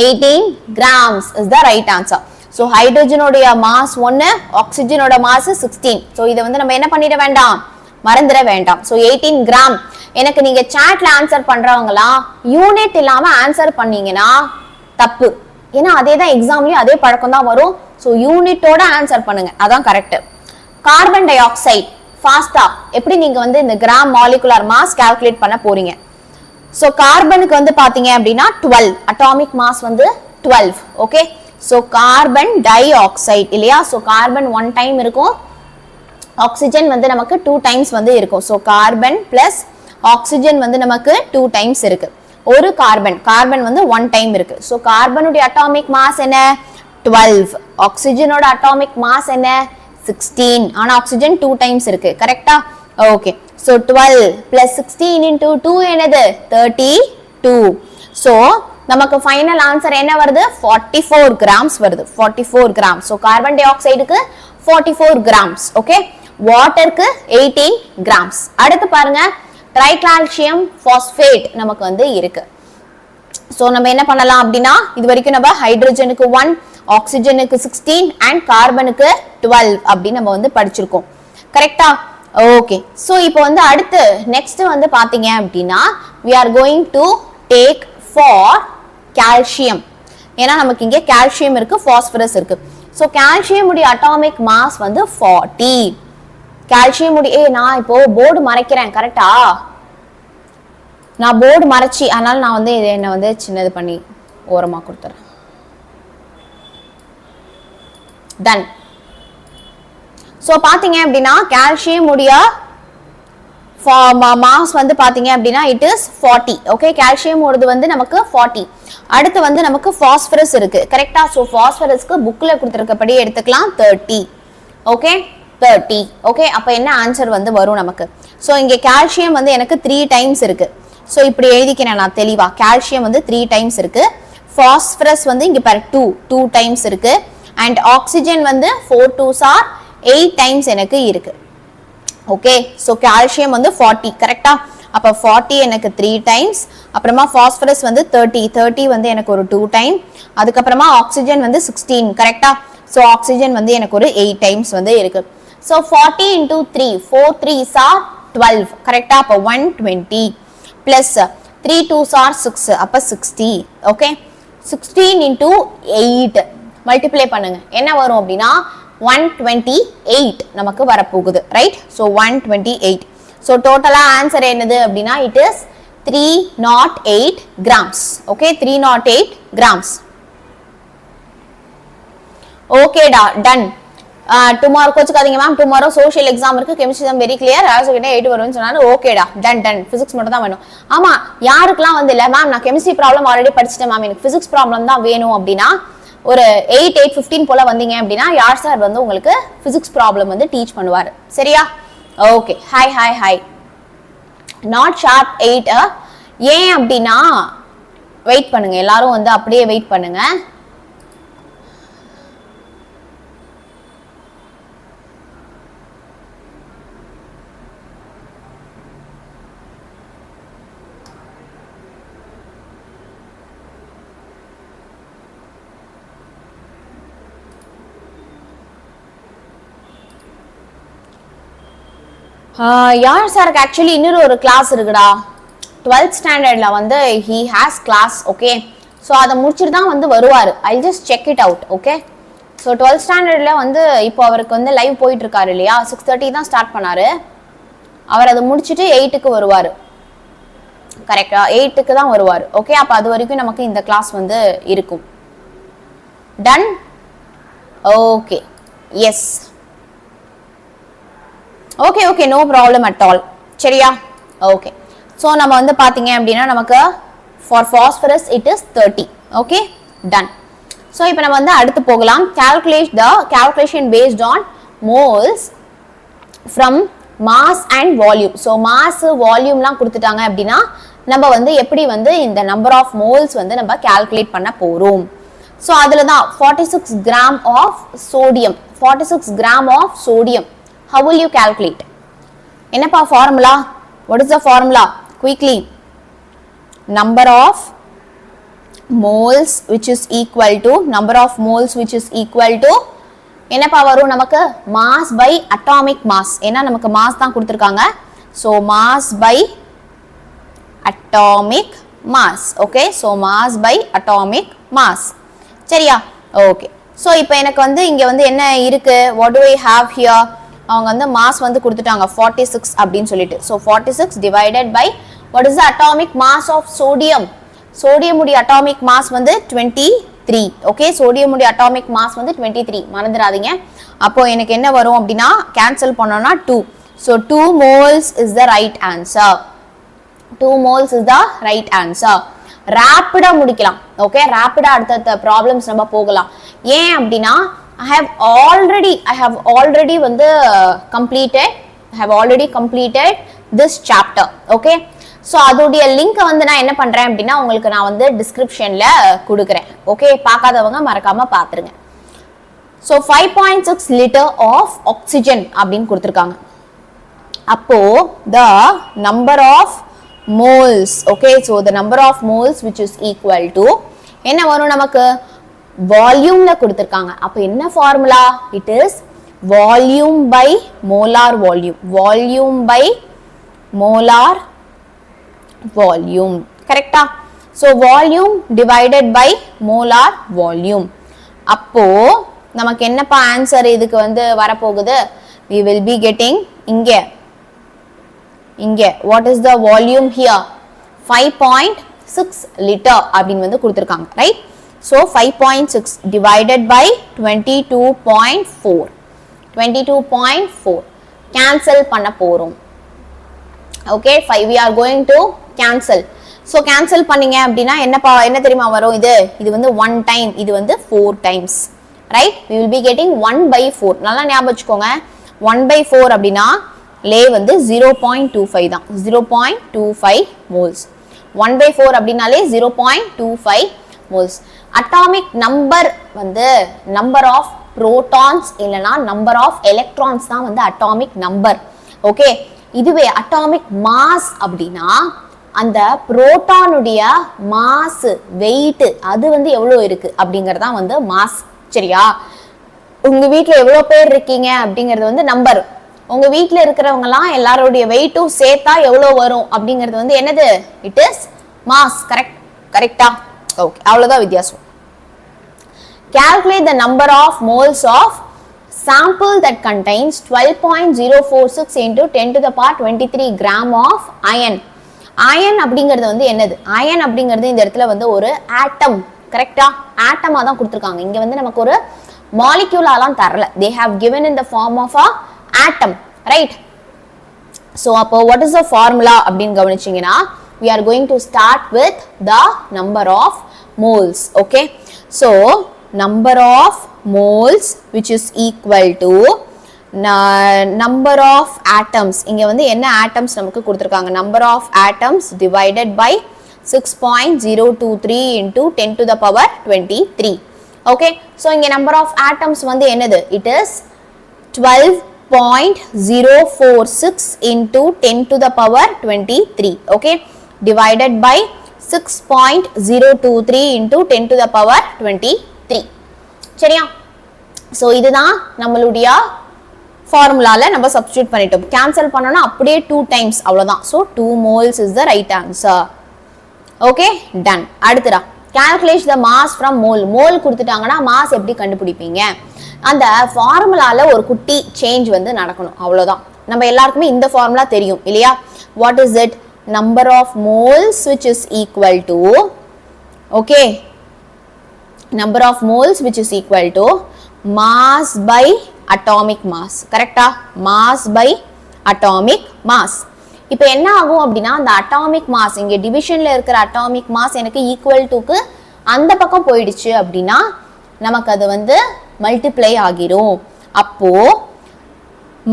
18 grams is the right answer. So ஹைட்ரஜனோட மாஸ் 1, ஆக்சிஜனோட மாஸ் 16. So இத வந்து நம்ம என்ன பண்ணிட வேண்டாம், மறந்துட வேண்டாம். So 18 gram. எனக்கு நீங்க சாட்ல ஆன்சர் பண்றவங்களா யூனிட் இல்லாம ஆன்சர் பண்ணீங்கன்னா தப்பு. ஏன்னா அதே தான் எக்ஸாம்லயும் அதே பழக்கம் தான் வரும். சோ யூனிட்டோட ஆன்சர் பண்ணுங்க, அதான் கரெக்ட். கார்பன் டை ஆக்சைடு ஃபாஸ்டா எப்படி நீங்க வந்து இந்த கிராம் மாலிகுலர் மாஸ் கால்குலேட் பண்ண போறீங்க. சோ கார்பனுக்கு வந்து பாத்தீங்க அப்படின்னா 12, அட்டாமிக் மாஸ் வந்து 12. Okay, so carbon di oxide இல்லையா. சோ கார்பன் 1 டைம் இருக்கும், ஆக்சிஜன் வந்து நமக்கு 2 டைம்ஸ் வந்து இருக்கும். சோ கார்பன் பிளஸ் ஆக்சிஜன் வந்து நமக்கு 2 டைம்ஸ் இருக்கு. ஒரு கார்பன் வந்து 1 டைம் இருக்கு. சோ கார்பனுடைய அட்டாமிக் மாஸ் என்ன, 12. ஆக்சிஜனோட அட்டாமிக் மாஸ் என்ன, 16. ஆனா ஆக்சிஜன் 2 டைம்ஸ் இருக்கு. கரெக்ட்டா? ஓகே, சோ 12 plus 16 into 2 என்னது, 32. சோ நமக்கு ஃபைனல் ஆன்சர் என்ன வருது, 44 கிராம்ஸ் வருது. 44 கிராம். சோ கார்பன் டை ஆக்சைடுக்கு 44 கிராம்ஸ். ஓகே, வாட்டருக்கு 18 கிராம்ஸ். அடுத்து பாருங்க, ட்ரைகால்சியம் பாஸ்பேட் நமக்கு வந்து இருக்கு. சோ நம்ம என்ன பண்ணலாம் அப்படின்னா, இது வரைக்கும் நம்ம ஹைட்ரஜனுக்கு 1, ஆக்சிஜனுக்கு 16 அண்ட் கார்பனுக்கு 12 அப்படி நம்ம வந்து படிச்சிருக்கோம். கரெக்ட்டா? ஓகே, சோ இப்போ வந்து அடுத்து நெக்ஸ்ட் வந்து பாத்தீங்க அப்படின்னா we are going to take for calcium. ஏன்னா நமக்கு இங்க கால்சியம் இருக்கு, பாஸ்பரஸ் இருக்கு. சோ கால்சியம் உடைய அட்டாமிக் மாஸ் வந்து 40. கால்சியம் உடைய நான் இப்போ போர்டு மறைக்கிறேன் கரெக்டா, நான் போர்டு மறைச்சி அதனால நான் வந்து இதை என்ன வந்து சின்னது பண்ணி ஓரமா கொடுத்துறேன். டன். சோ பாத்தீங்க அப்படின்னா கால்சியம் உடைய மாஸ் வந்து பாத்தீங்க அப்படின்னா இட் இஸ் 40. ஓகே, கால்சியம் ஓடுது வந்து நமக்கு 40. அடுத்து வந்து நமக்கு பாஸ்பரஸ் இருக்கு கரெக்டா. சோ பாஸ்பரஸ்க்கு புக்ல கொடுத்திருக்கபடி எடுத்துக்கலாம் 30. ஓகே 30. ஓகே, அப்ப என்ன ஆன்சர் வந்து வரும் நமக்கு. சோ இங்க கால்சியம் வந்து எனக்கு 3 டைம்ஸ் இருக்கு. சோ இப்படி எழுதிக்கிறேன் நான் தெளிவா. கால்சியம் வந்து 3 டைம்ஸ் இருக்கு. பாஸ்பரஸ் வந்து இங்க பாரு 2 டைம்ஸ் இருக்கு. அண்ட் ஆக்சிஜன் வந்து 4 2s are 8 டைம்ஸ் எனக்கு இருக்கு. ஓகே, சோ கால்சியம் வந்து 40 கரெக்டா. அப்ப 40 எனக்கு 3 டைம்ஸ், அப்புறமா பாஸ்பரஸ் வந்து 30 வந்து எனக்கு ஒரு 2 டைம், அதுக்கு அப்புறமா ஆக்சிஜன் வந்து 16 கரெக்டா. சோ ஆக்சிஜன் வந்து எனக்கு ஒரு 8 டைம்ஸ் வந்து இருக்கு. சோ 40 into 3 4 3s are 12 கரெக்டா. அப்ப 120 plus 3 2s are 6 அப்ப 60. ஓகே, 16 into 8 மல்டிப்ளை பண்ணுங்க என்ன வரும் அப்படின்னா 128 நமக்கு வரப்போகுது ரைட். சோ 128. சோ டோட்டலா ஆன்சர் என்னது அப்படின்னா it is 308 grams. Okay 308 grams. ஓகேடா டன். டுமாரோ கோச்சுக்காதீங்க மேம், டுமாரோ சோஷியல் எக்ஸாம் இருக்கு, கெமிஸ்ட்ரி தான் வெரி கிளியர். ஆல்சோ கிட்ட 8 வரும்னு சொன்னாரு. ஓகேடா டன் டன். பிசிக்ஸ் மட்டும் தான் வேணும். ஆமா, யாருக்கெல்லாம் வந்து இல்ல மேம் நான் கெமிஸ்ட்ரி ப்ராப்ளம் ஆல்ரெடி படிச்சிட்டேன் மேம் எனக்கு பிசிக்ஸ் ப்ராப்ளம் தான் வேணும் அப்படின்னா ஒரு 8:15 போல வந்தீங்க அப்படின்னா யார் சார் வந்து உங்களுக்கு பிசிக்ஸ் ப்ராப்ளம் வந்து டீச் பண்ணுவாரு சரியா. Okay hi hi hi. Not sharp 8 ஏன் அப்படின்னா வெயிட் பண்ணுங்க, எல்லாரும் வந்து அப்படியே வெயிட் பண்ணுங்க. யார் சாருக்கு ஆக்சுவலி இன்னொரு ஒரு கிளாஸ் இருக்குடா 12th ஸ்டாண்டர்ட்ல வந்து he has class. Okay, so அதை முடிச்சுட்டு தான் வந்து வருவார். I just check it out. Okay, so 12th ஸ்டாண்டர்ட்ல வந்து இப்போ அவருக்கு வந்து லைவ் போயிட்டு இருக்காரு இல்லையா, 6:30 தான் ஸ்டார்ட் பண்ணாரு. அவர் அதை முடிச்சுட்டு 8க்கு வருவார் கரெக்டா, 8க்கு தான் வருவார். ஓகே, அப்போ அது வரைக்கும் நமக்கு இந்த கிளாஸ் வந்து இருக்கும். Done. Okay yes okay okay no problem at all சரியா. ஓகே, ஸோ நம்ம வந்து பார்த்தீங்க அப்படின்னா நமக்கு for phosphorus it is 30. Okay done. So இப்போ நம்ம வந்து அடுத்து போகலாம். Calculate the calculation based on moles from mass and volume. So mass வால்யூம்லாம் கொடுத்துட்டாங்க அப்படின்னா நம்ம வந்து எப்படி வந்து இந்த நம்பர் ஆஃப் மோல்ஸ் வந்து நம்ம கால்குலேட் பண்ண போகிறோம். ஸோ அதில் தான் 46 gram of sodium, 46 gram of sodium. How will you calculate? என்னப்பா formula? What is the formula? Quickly. Number of moles which is equal to number of moles which is equal to என்னப்பா வரும் நமக்கு mass by atomic mass. ஏன்னா நமக்கு mass தான் கொடுத்திருக்காங்க. So mass by atomic mass. Okay, so mass by atomic mass. சரியா? Okay. So இப்போ எனக்கு வந்து இங்க வந்து என்ன இருக்கு? What do I have here? அவங்க வந்து மாஸ் வந்து கொடுத்துட்டாங்க 46 அப்படின்னு சொல்லிட்டு. So 46 divided by what is the atomic mass of sodium? Sodium உடைய அட்டாமிக் மாஸ் வந்து 23. ஓகே, சோடியம் உடைய அட்டாமிக் மாஸ் வந்து 23 மறந்துடாதீங்க. அப்போ எனக்கு என்ன வரும் அப்படின்னா கேன்சல் பண்ணோம்னா 2. So 2 moles is the right answer. 2 moles is the right answer. ரேப்பிடா முடிக்கலாம். ஓகே, ரேப்பிடா அடுத்த ப்ராப்ளம்ஸ் நம்ம போகலாம். ஏன் அப்படின்னா I have already வந்து completed this chapter. Okay, so அதோடைய லிங்க் வந்து நான் என்ன பண்றேன் அப்படின்னா உங்களுக்கு நான் வந்து டிஸ்கிரிப்ஷன்ல கொடுக்குறேன். ஓகே, பார்க்காதவங்க மறக்காம பாத்துருங்க. So 5.6 liter of oxygen அப்படின்னு கொடுத்திருக்காங்க. அப்போ the number of moles. Okay, so the number of moles which is equal to என்ன வரும் நமக்கு வால்யூம்ல கொடுத்திருக்காங்க. அப்ப என்ன formula? It is volume by molar volume. Volume by molar volume கரெக்டா. So volume divided by molar volume. அப்போ நமக்கு என்னப்பா ஆன்சர் இதுக்கு வந்து வரப்போகுது? we will be getting இங்க what is the volume here 5.6 liter அப்படினு வந்து கொடுத்திருக்காங்க right so 5.6 divided by 22.4 cancel பண்ண போறோம் okay 5 we are going to cancel so cancel பண்ணீங்க அப்படினா என்ன தெரியுமா வரும் இது வந்து 1 time இது வந்து 4 times right we will be getting 1/4 நல்லா ஞாபகம் வச்சுக்கோங்க 1/4 அப்படினா லே வந்து 0.25 தான் 0.25 moles 1/4 அப்படினாலே 0.25 moles atomic number வந்து number of protons இல்லனா number of electrons தான் வந்து atomic number okay இதுவே atomic mass அப்படினா அந்த புரோட்டான் உடைய மாஸ் weight அது வந்து எவ்வளவு இருக்கு அப்படிங்கறது தான் வந்து mass சரியா உங்க வீட்ல எவ்வளவு பேர் இருக்கீங்க அப்படிங்கிறது வந்து நம்பர் உங்க வீட்ல இருக்குறவங்கலாம் எல்லாரோட வெயிட்டும் சேர்த்தா எவ்வளவு வரும் அப்படிங்கிறது வந்து என்னது இட் இஸ் mass கரெக்ட்டா ஓகே அவ்வளவுதான் வித்தியாசம் calculate the number of moles of sample that contains 12.046 into 10 to the power 23 gram of iron அப்படிங்கிறது வந்து என்னது iron அப்படிங்கிறது இந்த இடத்துல வந்து ஒரு atom கரெக்ட்டா ஆட்டமா தான் கொடுத்திருக்காங்க இங்க வந்து நமக்கு ஒரு மாலிக்யூலாலாம் தரல they have given in the form of a atom right so அப்போ what is the formula அப்படினு கவனிச்சீங்கனா we are going to start with the number of moles okay so number of moles which is equal to number of atoms இங்க வந்து என்ன atoms நமக்கு கொடுத்திருக்காங்க number of atoms divided by 6.023 into 10 to the power 23 okay so இங்க number of atoms வந்து என்னது it is 12.046 into 10 to the power 23 okay divided by 6.023 into 10 to the power 23 சரியா so இதுதான் நம்மளுடைய ஃபார்முலால நம்ம சப்ஸ்டிட்யூட் பண்ணிட்டோம் கேன்சல் பண்ணனும் அப்படியே 2 times அவ்வளவுதான் so 2 moles is the right answer okay done அடுத்துடா calculate the mass from mole கொடுத்துட்டாங்கன்னா mass எப்படி கண்டுபிடிப்பீங்க அந்த ஃபார்முலால ஒரு குட்டி சேஞ்ச் வந்து நடக்கணும் அவ்வளவுதான் நம்ம எல்லாருக்குமே இந்த ஃபார்முலா தெரியும் இல்லையா what is it number of moles which is equal to okay number of moles which is equal to mass by atomic mass கரெக்ட்டா mass by atomic mass இப்போ என்ன ஆகும் அப்படினா அந்த atomic mass இங்க டிவிஷன்ல இருக்கிற atomic mass எனக்கு equal to க்கு அந்த பக்கம் போயிடுச்சு அப்படினா நமக்கு அது வந்து மல்டிப்ளை ஆகிரும் அப்போ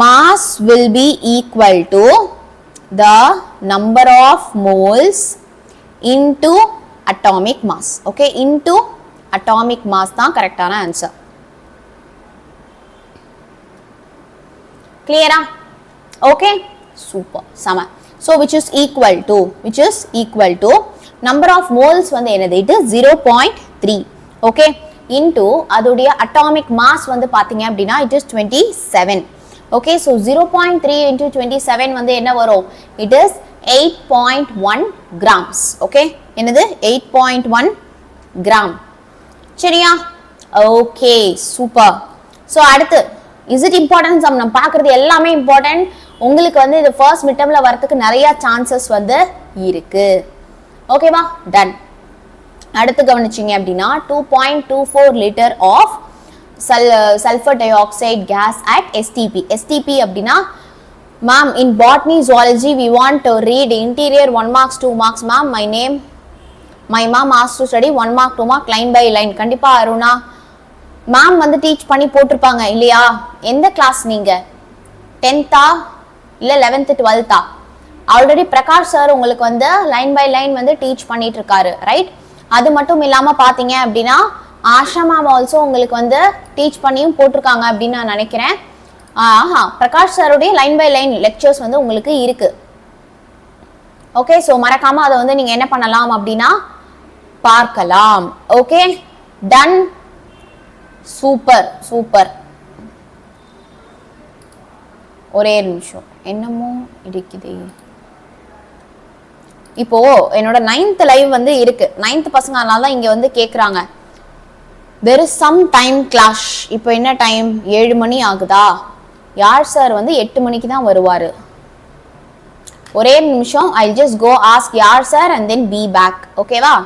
mass will be equal to the number of moles into atomic mass okay into atomic mass தான் கரெக்ட்டான answer clear okay super sama so which is equal to number of moles வந்து என்னது it is 0.3 okay into அதோட atomic mass வந்து பாத்தீங்க அப்படினா it is 27 okay so 0.3 into 27 வந்து என்ன வரும் it is 8.1 grams okay என்னது 8.1 gram சரியா okay super so அடுத்து is it important sum நம்ம பார்க்கிறது எல்லாமே important உங்களுக்கு வந்து இது first midtermல வரதுக்கு நிறைய chances வந்து இருக்கு ஓகேவா done அடுத்து கவனிச்சீங்க அப்படினா 2.24 liter of sulfur dioxide gas at STP அப்படினா ma'am in botany zoology we want to read interior 1 marks 2 marks ma'am my mom asked to study 1 mark 2 mark line by line கண்டிப்பா Aruna ma'am வந்து teach பண்ணி போட்டுருப்பாங்க இல்லையா எந்த class நீங்க 10th இல்ல 11th 12th already Prakash sir உங்களுக்கு வந்து லைன் பை லைன் வந்து டீச் பண்ணிட்டு இருக்காரு ரைட் அது மட்டும் இல்லாம பாத்தீங்க அப்படினா ஆஷா மேம் ஆல்சோ உங்களுக்கு வந்து டீச் பண்ணியும் போட்டுருக்காங்க அப்படின்னு நான் நினைக்கிறேன் பிரகாஷ் சாருடைய லைன் பை லைன் லெக்சர்ஸ் வந்து உங்களுக்கு இருக்கு ஓகே சோ மறக்காம அதை வந்து நீங்க என்ன பண்ணலாம் அப்படினா பார்க்கலாம் ஓகே டன் சூப்பர் ஒரே நிமிஷம் என்னமோ இருக்குது இப்போ என்னோட 9th லைவ் வந்து இருக்கு 9th பசங்க அதனால தான் இங்க வந்து கேக்குறாங்க there is some time clash இப்போ என்ன டைம் 7 மணி ஆகுதா யார் சார் வந்து 8 மணிக்கு தான் வருவாரு. ஒரே நிமிஷம், I just go ask Yazh sir and then be back. ஓகேவா?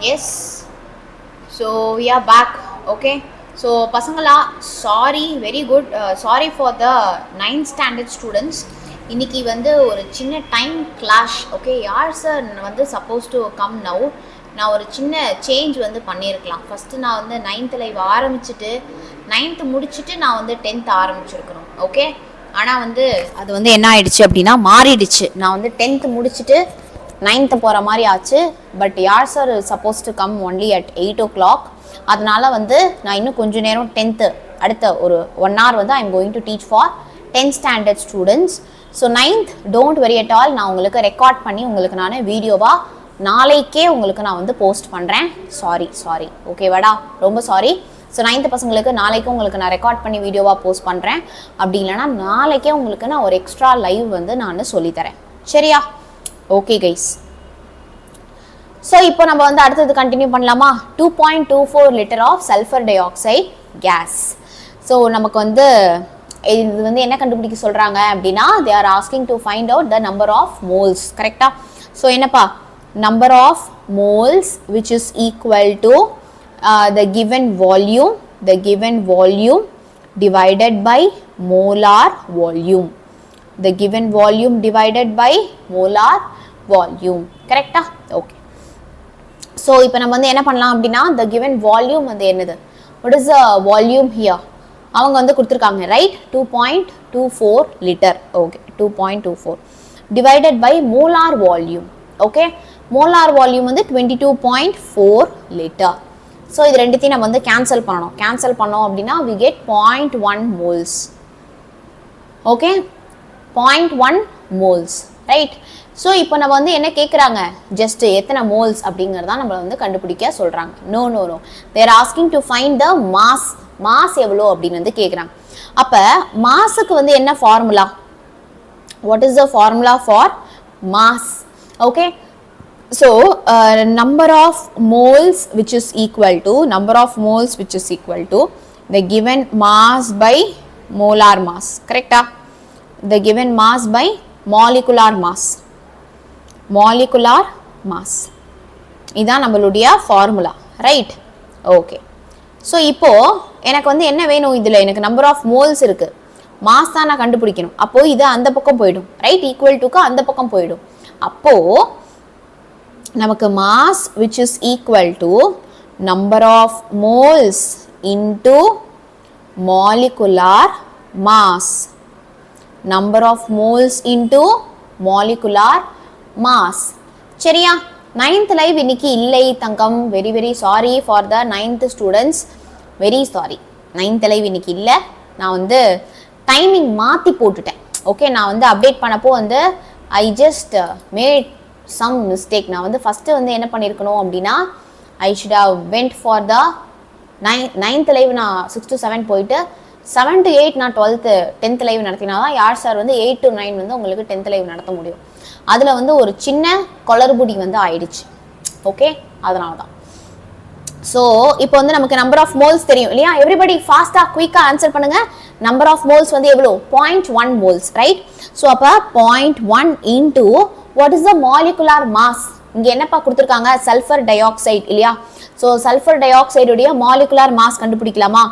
Yes, so we are back. Okay, so pasangala, sorry, very good, sorry for the 9th standard students. இன்னைக்கு வந்து ஒரு சின்ன டைம் கிளாஷ். ஓகே, யார் சார் வந்து சப்போஸ் டு கம் நவ். நான் ஒரு சின்ன சேஞ்ச் வந்து பண்ணியிருக்கலாம். ஃபஸ்ட்டு நான் வந்து 9th லைவ் ஆரம்பிச்சுட்டு 9th முடிச்சுட்டு நான் வந்து 10th ஆரம்பிச்சிருக்கணும். ஓகே, ஆனால் வந்து அது வந்து என்ன ஆயிடுச்சு அப்படின்னா மாறிடுச்சு. நான் வந்து 10th முடிச்சுட்டு 9th போகிற மாதிரி ஆச்சு. பட் யார் sir suppose to come only at 8 o'clock. அதனால வந்து நான் இன்னும் கொஞ்சம் நேரம் 10th அடுத்த ஒரு 1 hour வந்து I am going to teach for 10th standard students. So 9th don't worry at all. நான் உங்களுக்கு ரெக்கார்ட் பண்ணி உங்களுக்கு நான் வீடியோவாக நாளைக்கே உங்களுக்கு நான் வந்து போஸ்ட் பண்ணுறேன். சாரி ஓகேவாடா, ரொம்ப சாரி. ஸோ 9th பசங்களுக்கு நாளைக்கு உங்களுக்கு நான் ரெக்கார்ட் பண்ணி வீடியோவாக போஸ்ட் பண்ணுறேன். அப்படி இல்லைனா நாளைக்கே உங்களுக்கு நான் ஒரு எக்ஸ்ட்ரா லைவ் வந்து நான் சொல்லித்தரேன். சரியா? ஓகே கைஸ், ஸோ இப்போ நம்ம வந்து அடுத்தது கண்டினியூ பண்ணலாமா? 2.24 liter of sulphur dioxide gas. So நமக்கு வந்து இது வந்து என்ன கண்டுபிடிக்க சொல்கிறாங்க அப்படின்னா, they are asking to find out the number of moles. கரெக்டாக? ஸோ என்னப்பா, number of moles which is equal to the given volume divided by molar volume. The given volume divided by molar volume. Correct? Okay. So இப்போ நம்ம வந்து என்ன பண்ணலாம் அப்படின்னா, the given volume வந்து என்னது? What is the volume here? அவங்க வந்து கொடுத்துருக்காங்க right 2.24 litre okay 2.24 divided by molar volume okay molar volume வந்து 22.4 லிட்டர் ஸோ இது ரெண்டுத்தையும் நம்ம வந்து கேன்சல் பண்ணோம் அப்படின்னா we get 0.1 moles okay 0.1 moles right so இப்போ நம்ம வந்து என்ன கேட்குறாங்க ஜஸ்ட் எத்தனை மோல்ஸ் அப்படிங்கிறதான் நம்மளை வந்து கண்டுபிடிக்க சொல்கிறாங்க no they're asking to find the mass எவ்வளோ அப்படின்னு வந்து கேட்குறாங்க அப்போ மாஸுக்கு வந்து என்ன formula what is the formula for mass okay so number of moles which is equal to the given mass by molar mass correct the given mass by molecular mass இதான் நம்மளுடைய ஃபார்முலா ரைட் ஓகே ஸோ இப்போ எனக்கு வந்து என்ன வேணும் இதில் எனக்கு number of moles இருக்கு மாஸ் தான் நான் கண்டுபிடிக்கணும் அப்போ இது அந்த பக்கம் போயிடும் ரைட் ஈக்குவல் டுக்கு அந்த பக்கம் போயிடும் அப்போ நமக்கு mass which is equal to number of moles into molecular mass number of moles into molecular mass சரியா 9th live இன்னைக்கு இல்லை தங்கம் very sorry for the 9th students very sorry 9th live இன்னைக்கு இல்லை நான் வந்து டைமிங் மாற்றி போட்டுட்டேன் ஓகே நான் வந்து அப்டேட் பண்ணப்போ வந்து I just made some mistake நான் வந்து ஃபர்ஸ்ட் வந்து என்ன பண்ணிருக்கணும் அப்படினா I should have went for the 9th live நான் 6 to 7 போயிட்டு 7 to 8 நான் 12th 10th live நடத்தினாதான் யார் சார் வந்து 8 to 9 வந்து உங்களுக்கு 10th live நடத்த முடியும் அதுல வந்து ஒரு சின்ன கொளறுபடி வந்து ஆயிடுச்சு ஓகே அதனால தான் சோ இப்போ வந்து நமக்கு நம்பர் ஆஃப் மோல்ஸ் தெரியும் இல்லையா எவரிபடி ஃபாஸ்டா குயிக்கா ஆன்சர் பண்ணுங்க நம்பர் ஆஃப் மோல்ஸ் வந்து எவ்வளவு 0.1 மோல்ஸ் ரைட் சோ அப்ப 0.1 into what is the molecular mass இங்க என்னப்பா கொடுத்திருக்காங்க சல்ஃபர் டை ஆக்சைடு இல்லையா சோ சல்ஃபர் டை ஆக்சைடு உடைய molecular mass கண்டுபிடிக்கலாமா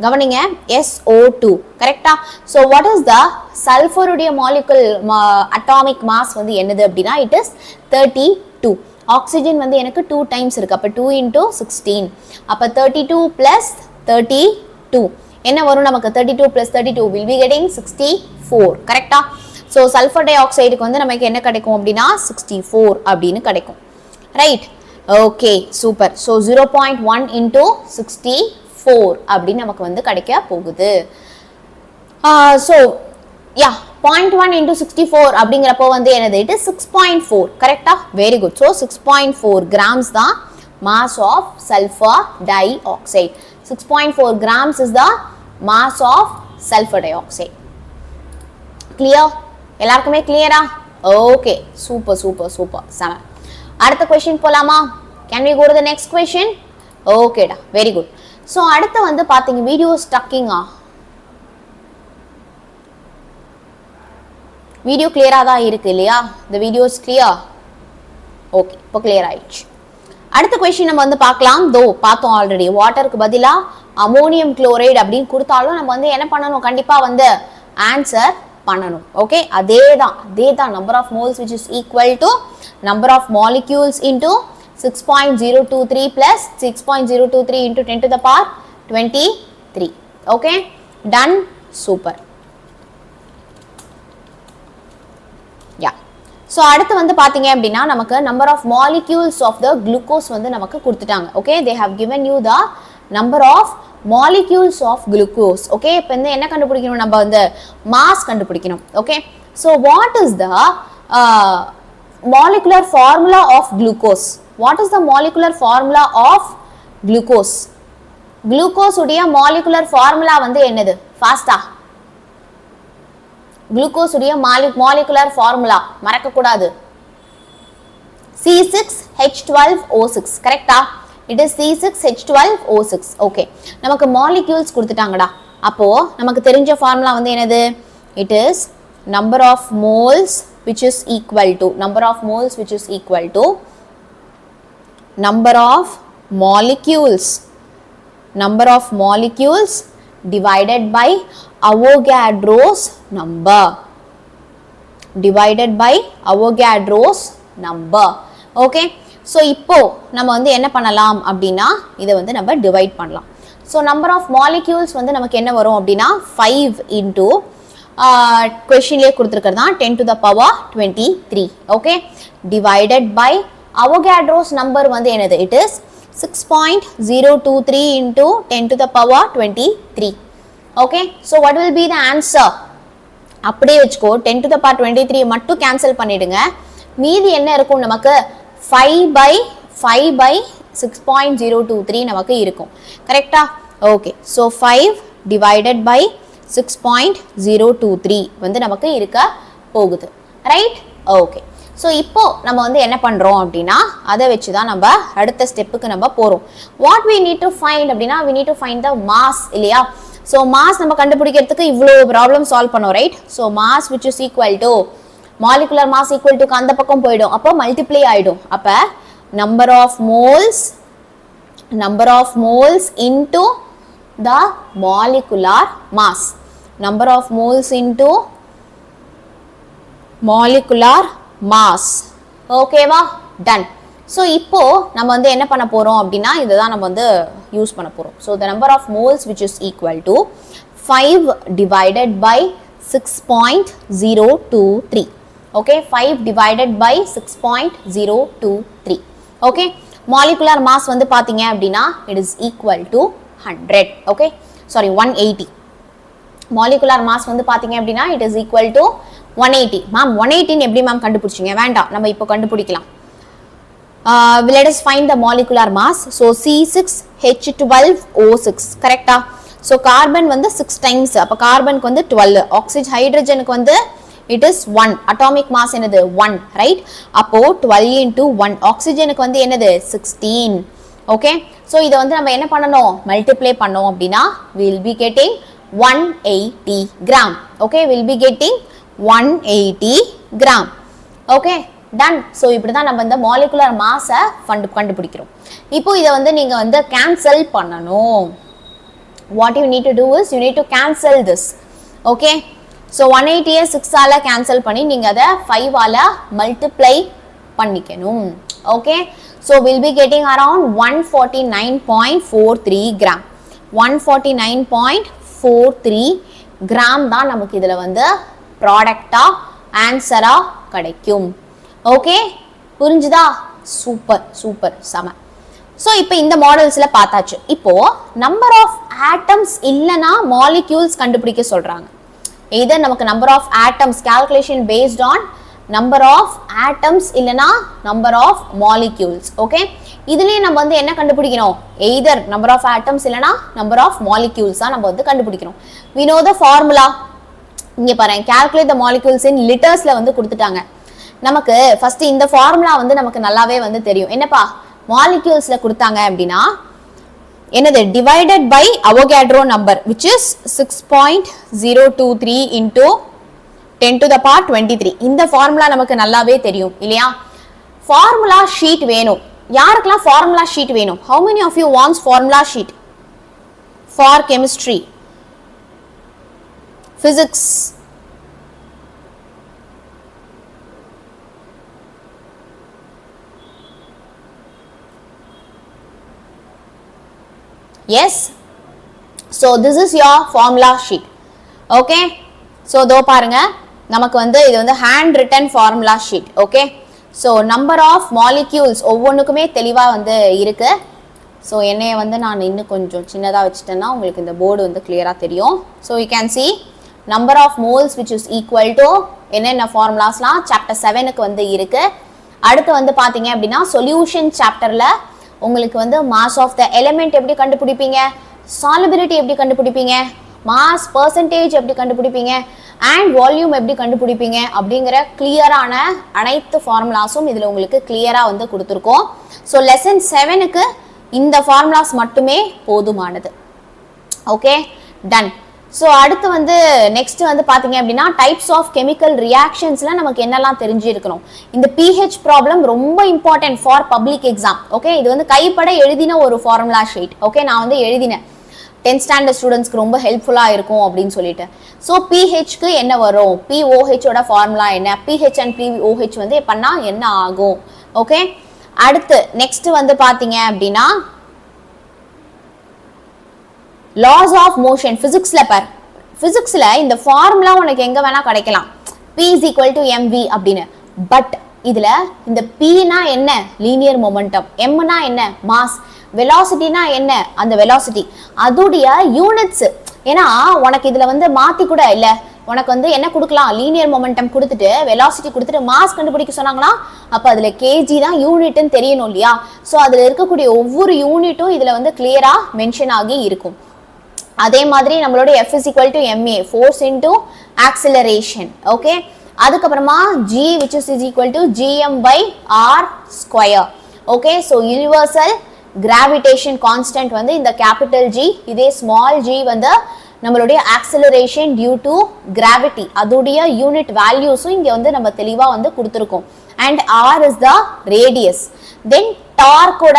கவனிங்க SO2 கரெக்ட்டா so what is the sulfur உடைய molecule atomic mass வந்து என்னது அப்படினா it is 32 oxygen வந்து எனக்கு 2 times இருக்கு அப்ப 2 into 16 அப்ப 32 plus 32 என்ன வரும் நமக்கு 32 plus 32 will be getting 64 கரெக்ட்டா சோ சல்ஃபர் டை ஆக்சைடுக்கு வந்து நமக்கு என்ன கிடைக்கும் அப்படினா 64 அப்படினு கிடைக்கும் right okay super so 0.1 into 64 அப்படி நமக்கு வந்து கிடைக்க போகுது சோ யா 0.1 into 64 அப்படிங்கறப்போ வந்து என்னது it is 6.4 கரெக்ட்டா வெரி குட் சோ 6.4 grams தான் mass of sulfur dioxide 6.4 grams is the mass of sulfur dioxide clear எல்லாருக்குமே clear-ஆ ஓகே சூப்பர் செம அடுத்த क्वेश्चन போலாமா can we go to the next question ஓகேடா very good so அடுத்து வந்து பாத்தீங்க வீடியோ ஸ்டக்கிங்கா வீடியோ கிளியரா தான் இருக்கு இல்லையா the video is clear okay இப்போ கிளியர் ஆயிடுச்சு அடுத்த क्वेश्चन நம்ம வந்து பார்க்கலாம் பார்த்தோம் ஆல்ரெடி வாட்டருக்கு பதிலா அம்மோனியம் குளோரைடு அப்படினு கொடுத்தாலும் நம்ம வந்து என்ன பண்ணனும் கண்டிப்பா வந்து ஆன்சர் பண்ணனும் ஓகே அதேதான் number of moles which is equal to number of molecules into 6.023 plus 6.023 into 10 to the power 23 okay done super yeah so அடுத்து வந்து பாத்தீங்க அப்படினா நமக்கு number of molecules of the glucose வந்து நமக்கு கொடுத்துட்டாங்க okay they have given you the number of molecules of glucose okay இப்போ வந்து என்ன கண்டுபிடிக்கணும் நம்ம வந்து mass கண்டுபிடிக்கணும் okay so what is the molecular formula of glucose what is the molecular formula of glucose glucose உடைய molecular formula வந்து என்னது ஃபாஸ்டா glucose உடைய molecular formula மறக்க கூடாது C6H12O6 கரெக்ட்டா it is C6H12O6 okay நமக்கு molecules கொடுத்துட்டாங்கடா அப்போ நமக்கு தெரிஞ்ச ஃபார்முலா வந்து என்னது it is number of moles which is equal to number of molecules divided by Avogadro's number okay so இப்போ நம்ம வந்து என்ன பண்ணலாம் அப்படினா இத வந்து நம்ம டிவைட் பண்ணலாம் ஸோ நம்பர் ஆஃப் மாலிக்யூல்ஸ் வந்து நமக்கு என்ன வரும் அப்படின்னா 5 இன்டூ கொஸ்டின்லேயே கொடுத்துருக்கிறது தான் 10 to the power 23. Okay, divided by Avogadro's number வந்து என்னது, it is 6.023 into 10 to the power 23. Okay, so what will be the answer? அப்படியே வெச்சுக்கோ, 10 to the power 23 மட்டும் கேன்சல் பண்ணிடுங்க. மீதி என்ன இருக்கும் நமக்கு, 5 by 6.023 நமக்கு இருக்கும். கரெக்டா? ஓகே, so 5 divided by 6.023 வந்து நமக்கு இருக்க போகுது. ரைட்? ஓகே, ஸோ இப்போ நம்ம வந்து என்ன பண்ணுறோம் அப்படின்னா அதை வச்சு தான் நம்ம அடுத்த ஸ்டெப்புக்கு நம்ம போகிறோம். What we need to find அப்படின்னா we need to find the mass இல்லையா. ஸோ மாஸ் நம்ம கண்டுபிடிக்கிறதுக்கு இவ்வளோ ப்ராப்ளம் சால்வ் பண்ணோம். Right? So mass which is equal to molecular mass equal to அந்த பக்கம் போயிடும், அப்போ மல்டிப்ளை ஆகிடும். அப்போ number of moles into the molecular mass, number of moles into molecular mass. ஓகேவா? டன். ஸோ இப்போ நம்ம வந்து என்ன பண்ண போறோம் அப்படின்னா இதுதான் நம்ம வந்து யூஸ் பண்ண போறோம். So the number of moles which is equal to 5 divided by 6.023. Okay, 5 divided by 6.023. Okay, molecular mass வந்து பாத்தீங்க அப்படின்னா it is equal to 100. Okay, sorry 180. Molecular mass வந்து பாத்தீங்க அப்படின்னா it is equal to 180. Ma'am 180 எப்படி ma'am கண்டுபிடிச்சிங்க? வேண்டாம், நம்ம இப்போ கண்டுபிடிக்கலாம். Let us find the molecular mass. So C6H12O6 கரெக்டா? ஸோ கார்பன் வந்து 6 டைம்ஸ், அப்போ கார்பனுக்கு வந்து 12, ஆக்சிஜன் ஹைட்ரஜனுக்கு வந்து இட் இஸ் 1, அட்டாமிக் மாஸ் என்னது 1, ரைட்? அப்போ 12 into 1, ஆக்சிஜனுக்கு வந்து என்னது 16. ஓகே, ஸோ இதை வந்து நம்ம என்ன பண்ணணும், மல்டிப்ளை பண்ணோம் அப்படின்னா we'll be getting 180 gram. Okay, we'll be getting 180 gram. Okay, done. So இப்படி தான் நம்ம இந்த மாலிகுலர் மாஸை கண்டுபிடிக்கிறோம். இப்போ இதை வந்து நீங்கள் வந்து கேன்சல் பண்ணணும். What you need to do is you need to cancel this. Okay, so 180 6ஆல் கேன்சல் பண்ணி நீங்கள் அதை 5ஆல் மல்டிப்ளை பண்ணிக்கணும். Okay, so will be getting around 149.43 gram. 149.43 gram தான் நமக்கு இதில் வந்து ப்ராடக்டா ஆன்சரா கிடைக்கும். ஓகே, புரிஞ்சுதா? சூப்பர் சூப்பர், செம. ஸோ இப்போ இந்த மாடல்ஸ்ல பார்த்தாச்சு. இப்போ நம்பர் ஆஃப் ஆட்டம்ஸ் இல்லைன்னா மாலிக்யூல்ஸ் கண்டுபிடிக்க சொல்றாங்க. either நமக்கு number of atoms calculation based on number of atoms இல்லைன்னா நம்பர் ஆஃப் மாலிக்யூல்ஸ். ஓகே, இதுலயே நம்ம வந்து என்ன கண்டுபிடிக்கணும், either நம்பர் ஆஃப் ஆட்டம்ஸ் இல்லைன்னா நம்பர் ஆஃப் மாலிக்யூல்ஸ் தான் நம்ம வந்து கண்டுபிடிக்கணும். we know the formula. இங்க பாருங்க, calculate the molecules in liters வந்து கொடுத்துட்டாங்க. நமக்கு ஃபர்ஸ்ட் இந்த ஃபார்முலா வந்து நமக்கு நல்லாவே வந்து தெரியும். என்னப்பா மாலிக்யூல்ஸ்ல கொடுத்தாங்க அப்படின்னா என்னது, divided by Avogadro number which is 6.023 into 10 to the power 23. இந்த ஃபார்முலா நமக்கு நல்லாவே தெரியும் இல்லையா. ஃபார்முலா ஷீட் வேணும். யாருக்கெல்லாம் ஃபார்முலா ஷீட் வேணும்? how many of you wants formula sheet for chemistry, physics? Yes, so this is your formula sheet. Okay, so தோ பாருங்க, நமக்கு வந்து இது வந்து hand written formula sheet. Okay, so number of molecules ஒவ்வொன்றுக்குமே தெளிவா வந்து இருக்கு. ஸோ என்னைய வந்து நான் இன்னும் கொஞ்சம் சின்னதாக வச்சுட்டேன்னா உங்களுக்கு இந்த போர்டு வந்து கிளியராக தெரியும். So you can see number of moles which is equal to என்னென்ன ஃபார்முலாஸ்லாம் சாப்டர் 7க்கு வந்து இருக்கு. அடுத்து வந்து பார்த்தீங்க அப்படின்னா சொல்யூஷன் சாப்டரில் உங்களுக்கு வந்து மாஸ் ஆஃப் த எலிமெண்ட் எப்படி கண்டுபிடிப்பீங்க, சாலிபிலிட்டி எப்படி கண்டுபிடிப்பீங்க, மாஸ் பர்சன்டேஜ் எப்படி கண்டுபிடிப்பீங்க, அண்ட் வால்யூம் எப்படி கண்டுபிடிப்பீங்க அப்படிங்கிற கிளியரான அனைத்து ஃபார்முலாஸும் இதில் உங்களுக்கு கிளியராக வந்து கொடுத்துருக்கோம். ஸோ லெசன் 7க்கு இந்த ஃபார்முலாஸ் மட்டுமே போதுமானது. Okay, done. ஸோ அடுத்து வந்து நெக்ஸ்ட் வந்து பார்த்தீங்க அப்படின்னா டைப்ஸ் ஆஃப் கெமிக்கல் ரியாக்ஷன்ஸ்ல நமக்கு என்னெல்லாம் தெரிஞ்சிருக்கணும். இந்த பிஹெச் ப்ராப்ளம் ரொம்ப important for public exam. Okay, இது வந்து கைப்பட எழுதின ஒரு ஃபார்முலா ஷீட். ஓகே, நான் வந்து எழுதினேன் 10th ஸ்டாண்டர்ட் ஸ்டூடெண்ட்ஸ்க்கு ரொம்ப ஹெல்ப்ஃபுல்லாக இருக்கும் அப்படின்னு சொல்லிட்டு. ஸோ பிஹெச்க்கு என்ன வரும், பிஓஹெச்சோட ஃபார்முலா என்ன, பிஹெச் அண்ட் பிஓஹெச் வந்து எப்படின்னா என்ன ஆகும். ஓகே, அடுத்து நெக்ஸ்ட் வந்து பார்த்தீங்க அப்படின்னா லாஸ் ஆஃப் மோஷன் பிசிக்ஸ்ல பார், பிசிக்ஸ்ல இந்த ஃபார்முலா உனக்கு எங்க வேணா கிடைக்கலாம், P is equal to mv அப்படின்னு. பட் இதுல இந்த Pனா என்ன, லீனியர் மொமெண்டம், Mனா என்ன, மாஸ், வெலாசிட்டினா என்ன, அந்த வெலாசிட்டி, அதுடைய யூனிட்ஸ். ஏன்னா உனக்கு இதுல வந்து மாத்தி கூட இல்ல, உனக்கு வந்து என்ன கொடுக்கலாம், லீனியர் மொமெண்டம் கொடுத்துட்டு வெலாசிட்டி கொடுத்துட்டு மாஸ் கண்டுபிடிக்க சொன்னாங்கன்னா அப்ப அதுல கேஜி தான் யூனிட்னு தெரியணும் இல்லையா. ஸோ அதுல இருக்கக்கூடிய ஒவ்வொரு யூனிட்டும் இதுல வந்து கிளியரா மென்ஷன் ஆகி இருக்கும். அதே மாதிரி நம்மளோட F is equal to ma, force into acceleration. Okay, அதுக்கப்புறமா G which is equal to gm by r square. Okay, so universal gravitation constant வந்து இந்த கேபிட்டல் G, இதே ஸ்மால் g வந்து நம்மளுடைய ஆக்சிலரேஷன் டியூ டு கிராவிட்டி, அதோடைய unit வேல்யூஸும் இங்க வந்து நம்ம தெளிவா வந்து கொடுத்துருக்கோம். And r is the radius. Then டார்க்கோட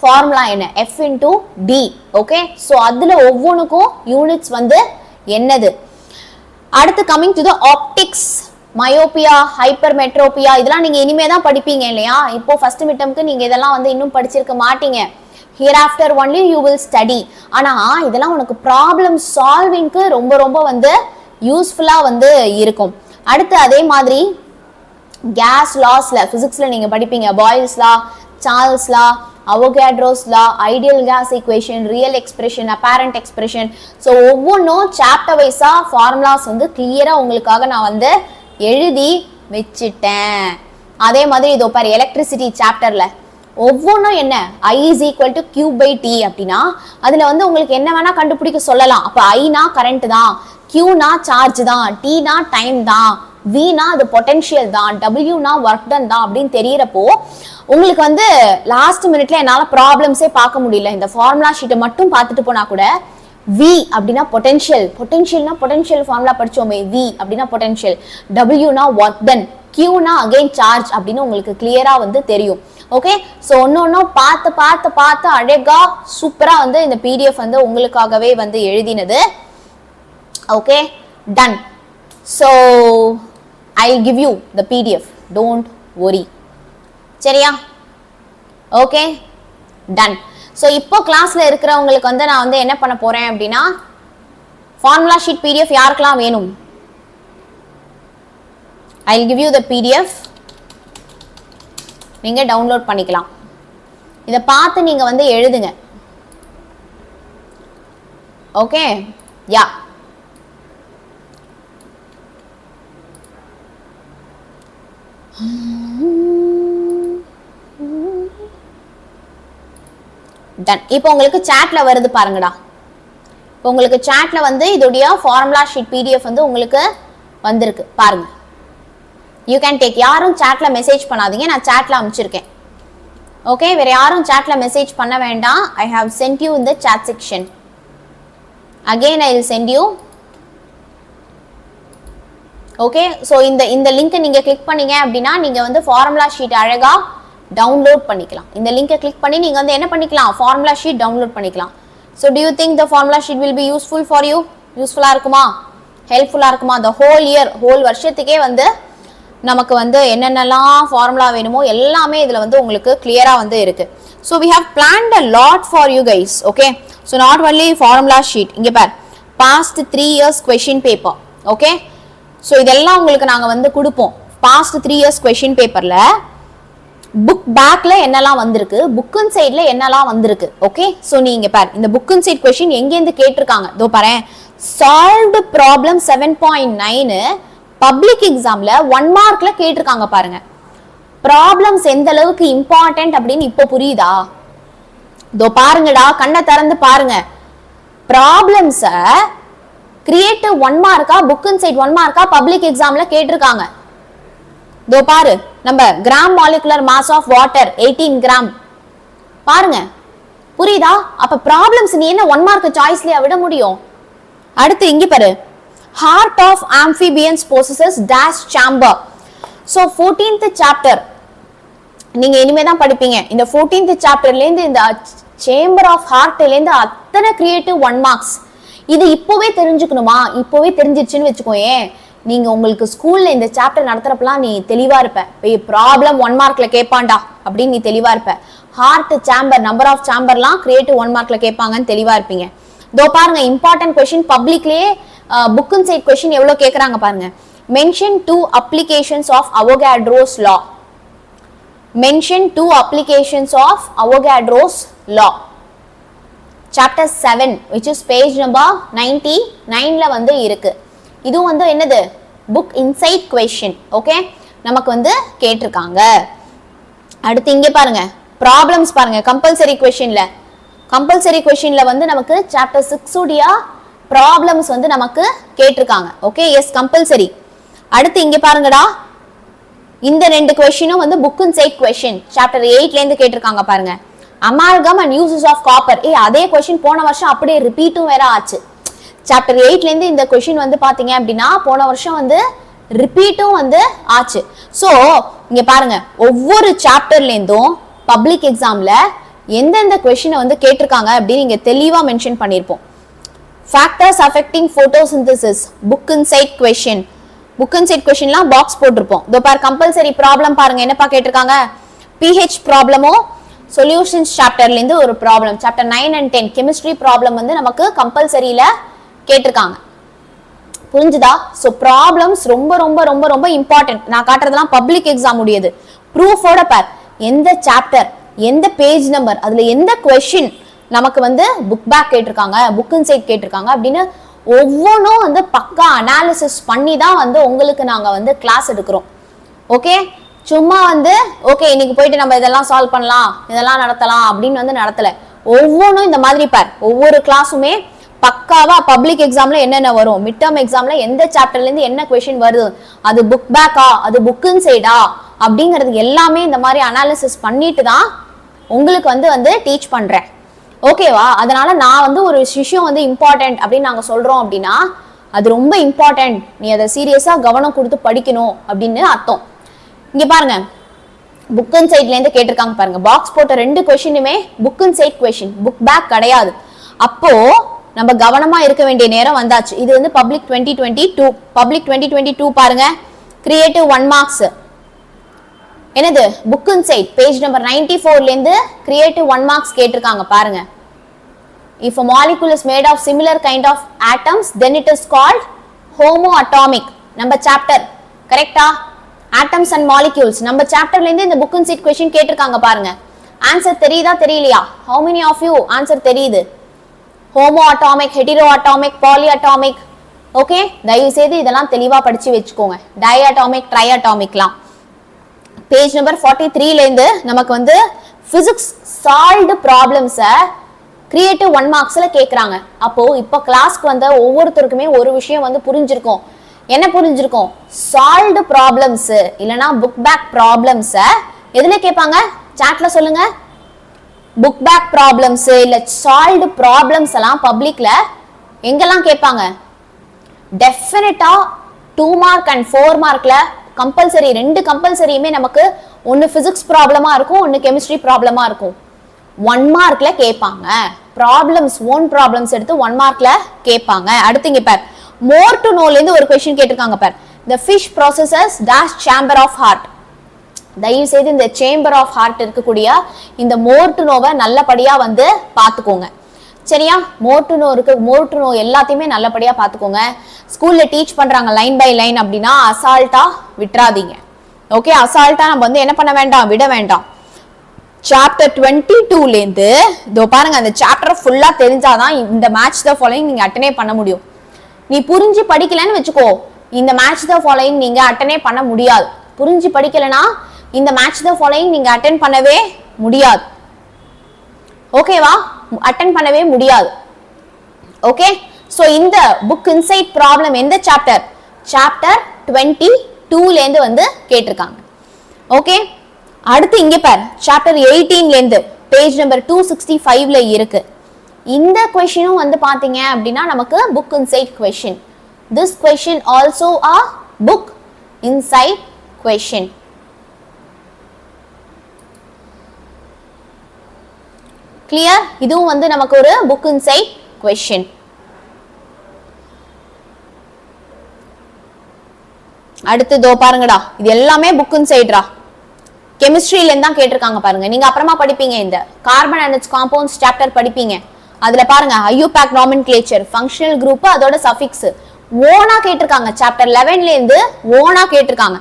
ஃபார்முலா என்ன, F into D. Okay, so அதுல ஒவ்வொன்றுக்கும் யூனிட்ஸ் வந்து என்னது. அடுத்து coming to the optics, myopia, hypermetropia, இதெல்லாம் நீங்க இனிமே தான் படிப்பீங்க இல்லையா. இப்போ ஃபர்ஸ்ட் மிட்டம்க்கு நீங்க இதெல்லாம் வந்து இன்னும் படிச்சிருக்க மாட்டீங்க. Hereafter only you will study. ஆனா இதெல்லாம் உனக்கு ப்ராப்ளம் சால்விங்க்கு ரொம்ப ரொம்ப வந்து யூஸ்ஃபுல்லா வந்து இருக்கும். அடுத்து அதே மாதிரி கேஸ் லாஸ்ல பிசிக்ஸ்ல நீங்க படிப்பீங்க, Boyle's law, Charles' law, Avogadro's law, ideal gas equation, real expression, apparent expression. So ஒவ்வொன்றும் சாப்டர் வைஸா ஃபார்முலாஸ் வந்து கிளியரா உங்களுக்காக நான் வந்து எழுதி வச்சுட்டேன். அதே மாதிரி இதோ பாரு எலக்ட்ரிசிட்டி சாப்டர்ல ஒவ்வொன்றும் என்ன, I is equal to Q by T அப்படின்னா அதுல வந்து உங்களுக்கு என்ன வேணா கண்டுபிடிக்க சொல்லலாம். அப்ப ஐனா கரண்ட் தான், Qனா சார்ஜ் தான், Tனா டைம் தான், Vனா அது பொட்டன்ஷியல் தான், Wனா ஒர்க் டன் தான் அப்படின்னு தெரியறப்போ உங்களுக்கு வந்து லாஸ்ட் மினிட்ல என்னால ப்ராப்ளம்ஸே பார்க்க முடியல. இந்த ஃபார்முலா ஷீட்டை மட்டும் பார்த்துட்டு போனா கூட V அப்படின்னா பொட்டன்ஷியல், பொட்டன்ஷியல்னா பொட்டன்ஷியல் ஃபார்முலா படிச்சோமே, V அப்படின்னா பொட்டன்ஷியல், Wனா ஒர்க் டன், Qனா அகைன் சார்ஜ் அப்படின்னு உங்களுக்கு கிளியரா வந்து தெரியும். ஓகே, ஸோ ஒன்னொன்னும் பார்த்து பார்த்து பார்த்து அழகா சூப்பரா வந்து இந்த PDF வந்து உங்களுக்காகவே வந்து எழுதினது. Okay, done. So I give you the PDF, don't worry. சரியா? Okay, done. ஸோ இப்போ கிளாஸ்ல இருக்கிறவங்களுக்கு வந்து நான் வந்து என்ன பண்ண போறேன் அப்படின்னா, ஃபார்முலா ஷீட் PDF யாருக்கெல்லாம் வேணும், ஐ will give you the PDF, நீங்க டவுன்லோட் பண்ணிக்கலாம். இதை பார்த்து நீங்க வந்து எழுதுங்க. ஓகே, யா டன். இப்போ உங்களுக்கு சாட்ல வருது பாருங்கடா. இப்போ உங்களுக்கு சாட்ல வந்து இதோடைய ஃபார்முலா ஷீட் PDF வந்து உங்களுக்கு வந்திருக்கு பாருங்க. You can take. யாரும் சாட்ல மெசேஜ் பண்ணாதீங்க, நான் சாட்ல அனுப்பிச்சிருக்கேன். ஓகே, வேற யாரும் சாட்ல மெசேஜ் பண்ண வேண்டாம். I have sent you in the chat section. Again I will send you. Okay, so இந்த லிங்கை நீங்க கிளிக் பண்ணீங்க அப்படின்னா நீங்க வந்து ஃபார்முலா ஷீட் அழகா டவுன்லோட் பண்ணிக்கலாம். இந்த லிங்கை கிளிக் பண்ணி நீங்க வந்து என்ன பண்ணிக்கலாம், ஃபார்முலா ஷீட் டவுன்லோட் பண்ணிக்கலாம். So to you think the formula sheet will be useful for you? யூஸ்ஃபுல்லா இருக்குமா, ஹெல்ப்ஃபுல்லா இருக்குமா? த ஹோல் இயர், ஹோல் வருஷத்துக்கே வந்து நமக்கு வந்து என்னென்னலாம் ஃபார்முலா வேணுமோ எல்லாமே இதுல வந்து உங்களுக்கு கிளியரா வந்து இருக்கு. So we have planned a lot for you guys. Okay, so not only formula sheet, இங்க பார் past 3 years question paper. Okay, so இதெல்லாம் உங்களுக்கு நாங்கள் வந்து கொடுப்போம். பாஸ்ட் 3 years கொஸ்டின் பேப்பர்ல புக் பேக்ல என்னெல்லாம் வந்திருக்கு, புக் அண்ட் சைட்ல என்னெல்லாம் வந்திருக்கு. ஓகே, ஸோ நீங்க பார் இந்த புக் அண்ட் சைட் கொஸ்டின் எங்கேருந்து கேட்டிருக்காங்க. இதோ பாரு, சால்வ்டு ப்ராப்ளம் 7.9 பப்ளிக் எக்ஸாம்ல 1 மார்க்ல கேட்டிருக்காங்க பாருங்க. ப்ராப்ளம்ஸ் எந்த அளவுக்கு இம்பார்ட்டன்ட் அப்படின்னு இப்போ புரியுதா? இதோ பாருங்கடா, கண்ணை திறந்து பாருங்க. ப்ராப்ளம்ஸ கிரியேட்டிவ் 1 மார்க்கா, புக் அண்ட் சைட் 1 மார்க்கா பப்ளிக் எக்ஸாம்ல கேட்டிருக்காங்க. இதோ பாரு, நம்ம gram molecular mass of water 18 gram பாருங்க, புரியுதா? அப்ப ப்ராப்ளம்ஸ் நீ என்ன 1 மார்க் சாய்ஸ்லயா விட முடியும்? அடுத்து இங்க பாரு, heart of amphibians possesses dash chamber. So 14th chapter நீங்க இனிமே தான் படிப்பீங்க. இந்த 14th chapterல இருந்து இந்த chamber of heartல இருந்து அத்தனை கிரியேட்டிவ் 1 மார்க்ஸ். இது இப்போவே தெரிஞ்சுக்கணுமா? இப்போவே தெரிஞ்சிருச்சுன்னு வச்சுக்கோயே, நீங்க உங்களுக்கு ஸ்கூல்ல இந்த சாப்டர் நடத்துறப்பலாம் நீ தெளிவா இருப்ப. ப்ராப்ளம் 1 மார்க்ல கேட்பான்டா அப்படின்னு நீ தெளிவா இருப்ப. ஹார்ட் சாம்பர், நம்பர் ஆஃப் சாம்பர்லாம் கிரியேட்டிவ் 1 மார்க்ல கேட்பாங்கன்னு தெளிவா இருப்பீங்க. தோ பாருங்க இம்பார்ட்டன்ட் கொஸ்டின் பப்ளிக்லயே புக் இன்சைட் கொஸ்டின் எவ்வளவு கேக்குறாங்க பாருங்க. Mention 2 applications of Avogadro's law. Mention 2 applications of Avogadro's law. Chapter 7 which is page number 99ல வந்து இருக்கு. இது வந்து என்னது book insight question. ஓகே நமக்கு வந்து கேட்டிருக்காங்க. அடுத்து இங்க பாருங்க ப்ராப்ளம்ஸ் பாருங்க கம்பல்சரி கொஸ்டின்ல வந்து நமக்கு சாப்டர் 6 உடைய ப்ராப்ளம்ஸ் வந்து நமக்கு கேட்டிருக்காங்க. Okay yes compulsory. அடுத்து இங்க பாருங்கடா இந்த ரெண்டு கொஸ்டினும் வந்து புக் இன்சைட் கொஸ்டின் சாப்டர் 8ல இருந்து கேட்டிருக்காங்க பாருங்க. Amalgam and uses of copper. அதே கொஸ்டின் போன வருஷம் அப்படியே ரிப்பீட்டும் வேற ஆச்சு. சாப்டர் 8ல இருந்து இந்த கொஸ்டின் வந்து பாத்தீங்க அப்படின்னா போன வருஷம் வந்து ரிப்பீட்டும் வந்து ஆச்சு. சோ இங்க பாருங்க ஒவ்வொரு சாப்டர்ல இருந்தும் பப்ளிக் எக்ஸாம்ல எந்தெந்த கொஸ்டினை வந்து கேட்டிருக்காங்க அப்படின்னு இங்க தெளிவா மென்ஷன் பண்ணிருப்போம். Factors affecting photosynthesis book inside question. Book inside கொஸ்டின்லாம் பாக்ஸ் போட்டிருப்போம். இதோ பாரு கம்பல்சரி ப்ராப்ளம் பாருங்க என்னப்பா கேட்டிருக்காங்க. pH ப்ராப்ளமோ சொல்யூஷன்ஸ் சாப்டர்ல இருந்து ஒரு problem chapter 9 and 10 chemistry problem வந்து நமக்கு கம்பல்சரியில கேட்டிருக்காங்க. புரிஞ்சுதா? சோ ப்ராப்ளம்ஸ் ரொம்ப ரொம்ப ரொம்ப ரொம்ப இம்பார்ட்டன்ட். நான் காட்டுறதெல்லாம் பப்ளிக் எக்ஸாம் உடையது. ப்ரூஃபோட பார் எந்த சாப்டர் எந்த பேஜ் நம்பர் அதுல எந்த கொஸ்டின் நமக்கு வந்து புக் பேக் கேட்டிருக்காங்க புக் இன்சைட் கேட்டிருக்காங்க அப்படின்னு ஒவ்வொன்றும் வந்து பக்கா அனாலிசிஸ் பண்ணி தான் வந்து உங்களுக்கு நாங்க வந்து கிளாஸ் எடுக்கிறோம். ஓகே சும்மா வந்து ஓகே இன்னைக்கு போயிட்டு நம்ம இதெல்லாம் சால்வ் பண்ணலாம் இதெல்லாம் நடத்தலாம் அப்படின்னு வந்து நடத்தல. ஒவ்வொன்றும் இந்த மாதிரி பார் ஒவ்வொரு கிளாஸுமே பக்காவா பப்ளிக் எக்ஸாம்ல என்னென்ன வரும் மிட் டர்ம் எக்ஸாம்ல எந்த சாப்டர்ல இருந்து என்ன கொஸ்டின் வருது அது புக் பேக்கா அது புக் இன்சைடா அப்படிங்கிறது எல்லாமே இந்த மாதிரி அனாலிசிஸ் பண்ணிட்டு தான் உங்களுக்கு வந்து டீச் பண்றேன். ஓகேவா? அதனால நான் வந்து ஒரு விஷயம் வந்து இம்பார்ட்டன்ட் அப்படின்னு நாங்க சொல்றோம் அப்படின்னா அது ரொம்ப இம்பார்ட்டன்ட் நீ அதை சீரியஸா கவனம் கொடுத்து படிக்கணும் அப்படின்னு அர்த்தம். இங்க பாருங்க புக் இன்சைட்ல இருந்து கேட்டிருக்காங்க பாருங்க. பாக்ஸ் போட்ட ரெண்டு கொஸ்டினுமே book inside question book back கிடையாது. அப்போ நம்ம கவனமா இருக்க வேண்டிய நேரம் வந்தாச்சு. இது வந்து பப்ளிக் 2022 பாருங்க கிரியேட்டிவ் 1 மார்க்ஸ் என்னது புக் இன்சைட் பேஜ் நம்பர் 94ல இருந்து கிரியேட்டிவ் 1 மார்க்ஸ் கேட்டிருக்காங்க பாருங்க. If a molecule is made of similar kind of atoms then it is called homoatomic. நம்ம சாப்டர் கரெக்ட்டா atoms and molecules நம்ம சாப்டர்ல இருந்து இந்த புக் இன்சைட் क्वेश्चन கேட்டிருக்காங்க பாருங்க. ஆன்சர் தெரியுதா தெரியலையா? how many of you answer தெரியுது? homoatomic heteroatomic polyatomic. ஓகே தயவு செய்து இதெல்லாம் தெளிவா படிச்சு வெச்சுக்கோங்க. diatomic triatomicலாம் பேஜ் நம்பர் 43ல இருந்து நமக்கு வந்து physics solved problems கிரியேட்டிவ் 1 மார்க்ஸ்ல கேக்குறாங்க. அப்போ இப்ப கிளாஸ்க்கு வந்த ஒவ்வொருத்தருக்குமே ஒரு விஷயம் வந்து புரிஞ்சிருக்கும். என்ன புரிஞ்சிருக்கும்? சால்வ்டு ப்ராப்ளம்ஸ் இல்லனா புக் பேக் ப்ராப்ளம்ஸ் எதுல கேட்பாங்க? சாட்ல சொல்லுங்க. புக் பேக் ப்ராப்ளம்ஸ் இல்ல சால்வ்டு ப்ராப்ளம்ஸ் எல்லாம் பப்ளிக்ல எங்கெல்லாம் கேட்பாங்க? டெஃபினட்டா 2 மார்க் அண்ட் 4 மார்க்ல கம்பல்சரி ரெண்டு கம்பல்சரியுமே நமக்கு ஒன்னு பிசிக்ஸ் ப்ராப்ளமா இருக்கும் ஒன்னு கெமிஸ்ட்ரி ப்ராப்ளமா இருக்கும். 1 மார்க்ல கேட்பாங்க. ப்ராப்ளம்ஸ் ஓன் ப்ராப்ளம்ஸ் எடுத்து 1 மார்க்ல கேட்பாங்க. அடுத்து இங்க பார் more to know ல இருந்து ஒரு क्वेश्चन கேட்டிருக்காங்க பார். the fish processes dash chamber of heart. தயவு செய்து இந்த சேம்பர் ஆஃப் ஹார்ட் இருக்கக்கூடிய இந்த more to know நல்லபடியா வந்து பாத்துக்கோங்க. சரியா? more to know எல்லாத்தையுமே நல்லபடியா பாத்துக்கோங்க. ஸ்கூல்ல டீச் பண்றாங்க லைன் பை லைன் அப்படினா அசால்ட்டா விட்றாதீங்க. ஓகே அசால்ட்டா நம்ம வந்து என்ன பண்ண வேண்டாம் விட வேண்டாம். சாப்டர் 22ல இருந்து இதோ பாருங்க அந்த சாப்டர் ஃபுல்லா தெரிஞ்சாதான் இந்த மேட்ச் தி ஃபாலோயிங் நீங்க அட்டெண்டே பண்ண முடியும். நீ புரிஞ்சு படிக்கலன்னு வெச்சுக்கோ இந்த மேட்ச் தி ஃபாலோயிங் நீங்க அட்டெண்டே பண்ண முடியாது. புரிஞ்சு படிக்கலனா இந்த மேட்ச் தி ஃபாலோயிங் நீங்க அட்டெண்ட் பண்ணவே முடியாது. ஓகேவா? அட்டெண்ட் பண்ணவே முடியாது. ஓகே சோ இந்த புக் இன்சைட் ப்ராப்ளம் எந்த சாப்டர்? சாப்டர் 22ல இருந்து வந்து கேட்டிருக்காங்க. ஓகே அடுத்து இங்க பார் சாப்டர் 18ல இருந்து பேஜ் நம்பர் 265ல இருக்கு. இந்த क्वेश्चनும் வந்து பாத்தீங்க அப்படினா நமக்கு book inside question. this question also a book inside question. clear? இதுவும் வந்து நமக்கு ஒரு புக் இன்சைட் क्वेश्चन. அடுத்து இதோ பாருங்கடா இது எல்லாமே புக் இன்சைட்ரா. கெமிஸ்ட்ரியில இருந்தா கேட்டிருக்காங்க பாருங்க. நீங்க அப்புறமா படிப்பீங்க இந்த carbon and it's compounds chapter படிப்பீங்க. அதுல பாருங்க ஐயூபேக் நாமென்க்ளேச்சர், ஃபங்க்ஷனல் குரூப், அதோட சஃபிக்ஸ் ஓனா கேட்டிருக்காங்க. சாப்டர் 11ல இருந்து ஓனா கேட்டிருக்காங்க.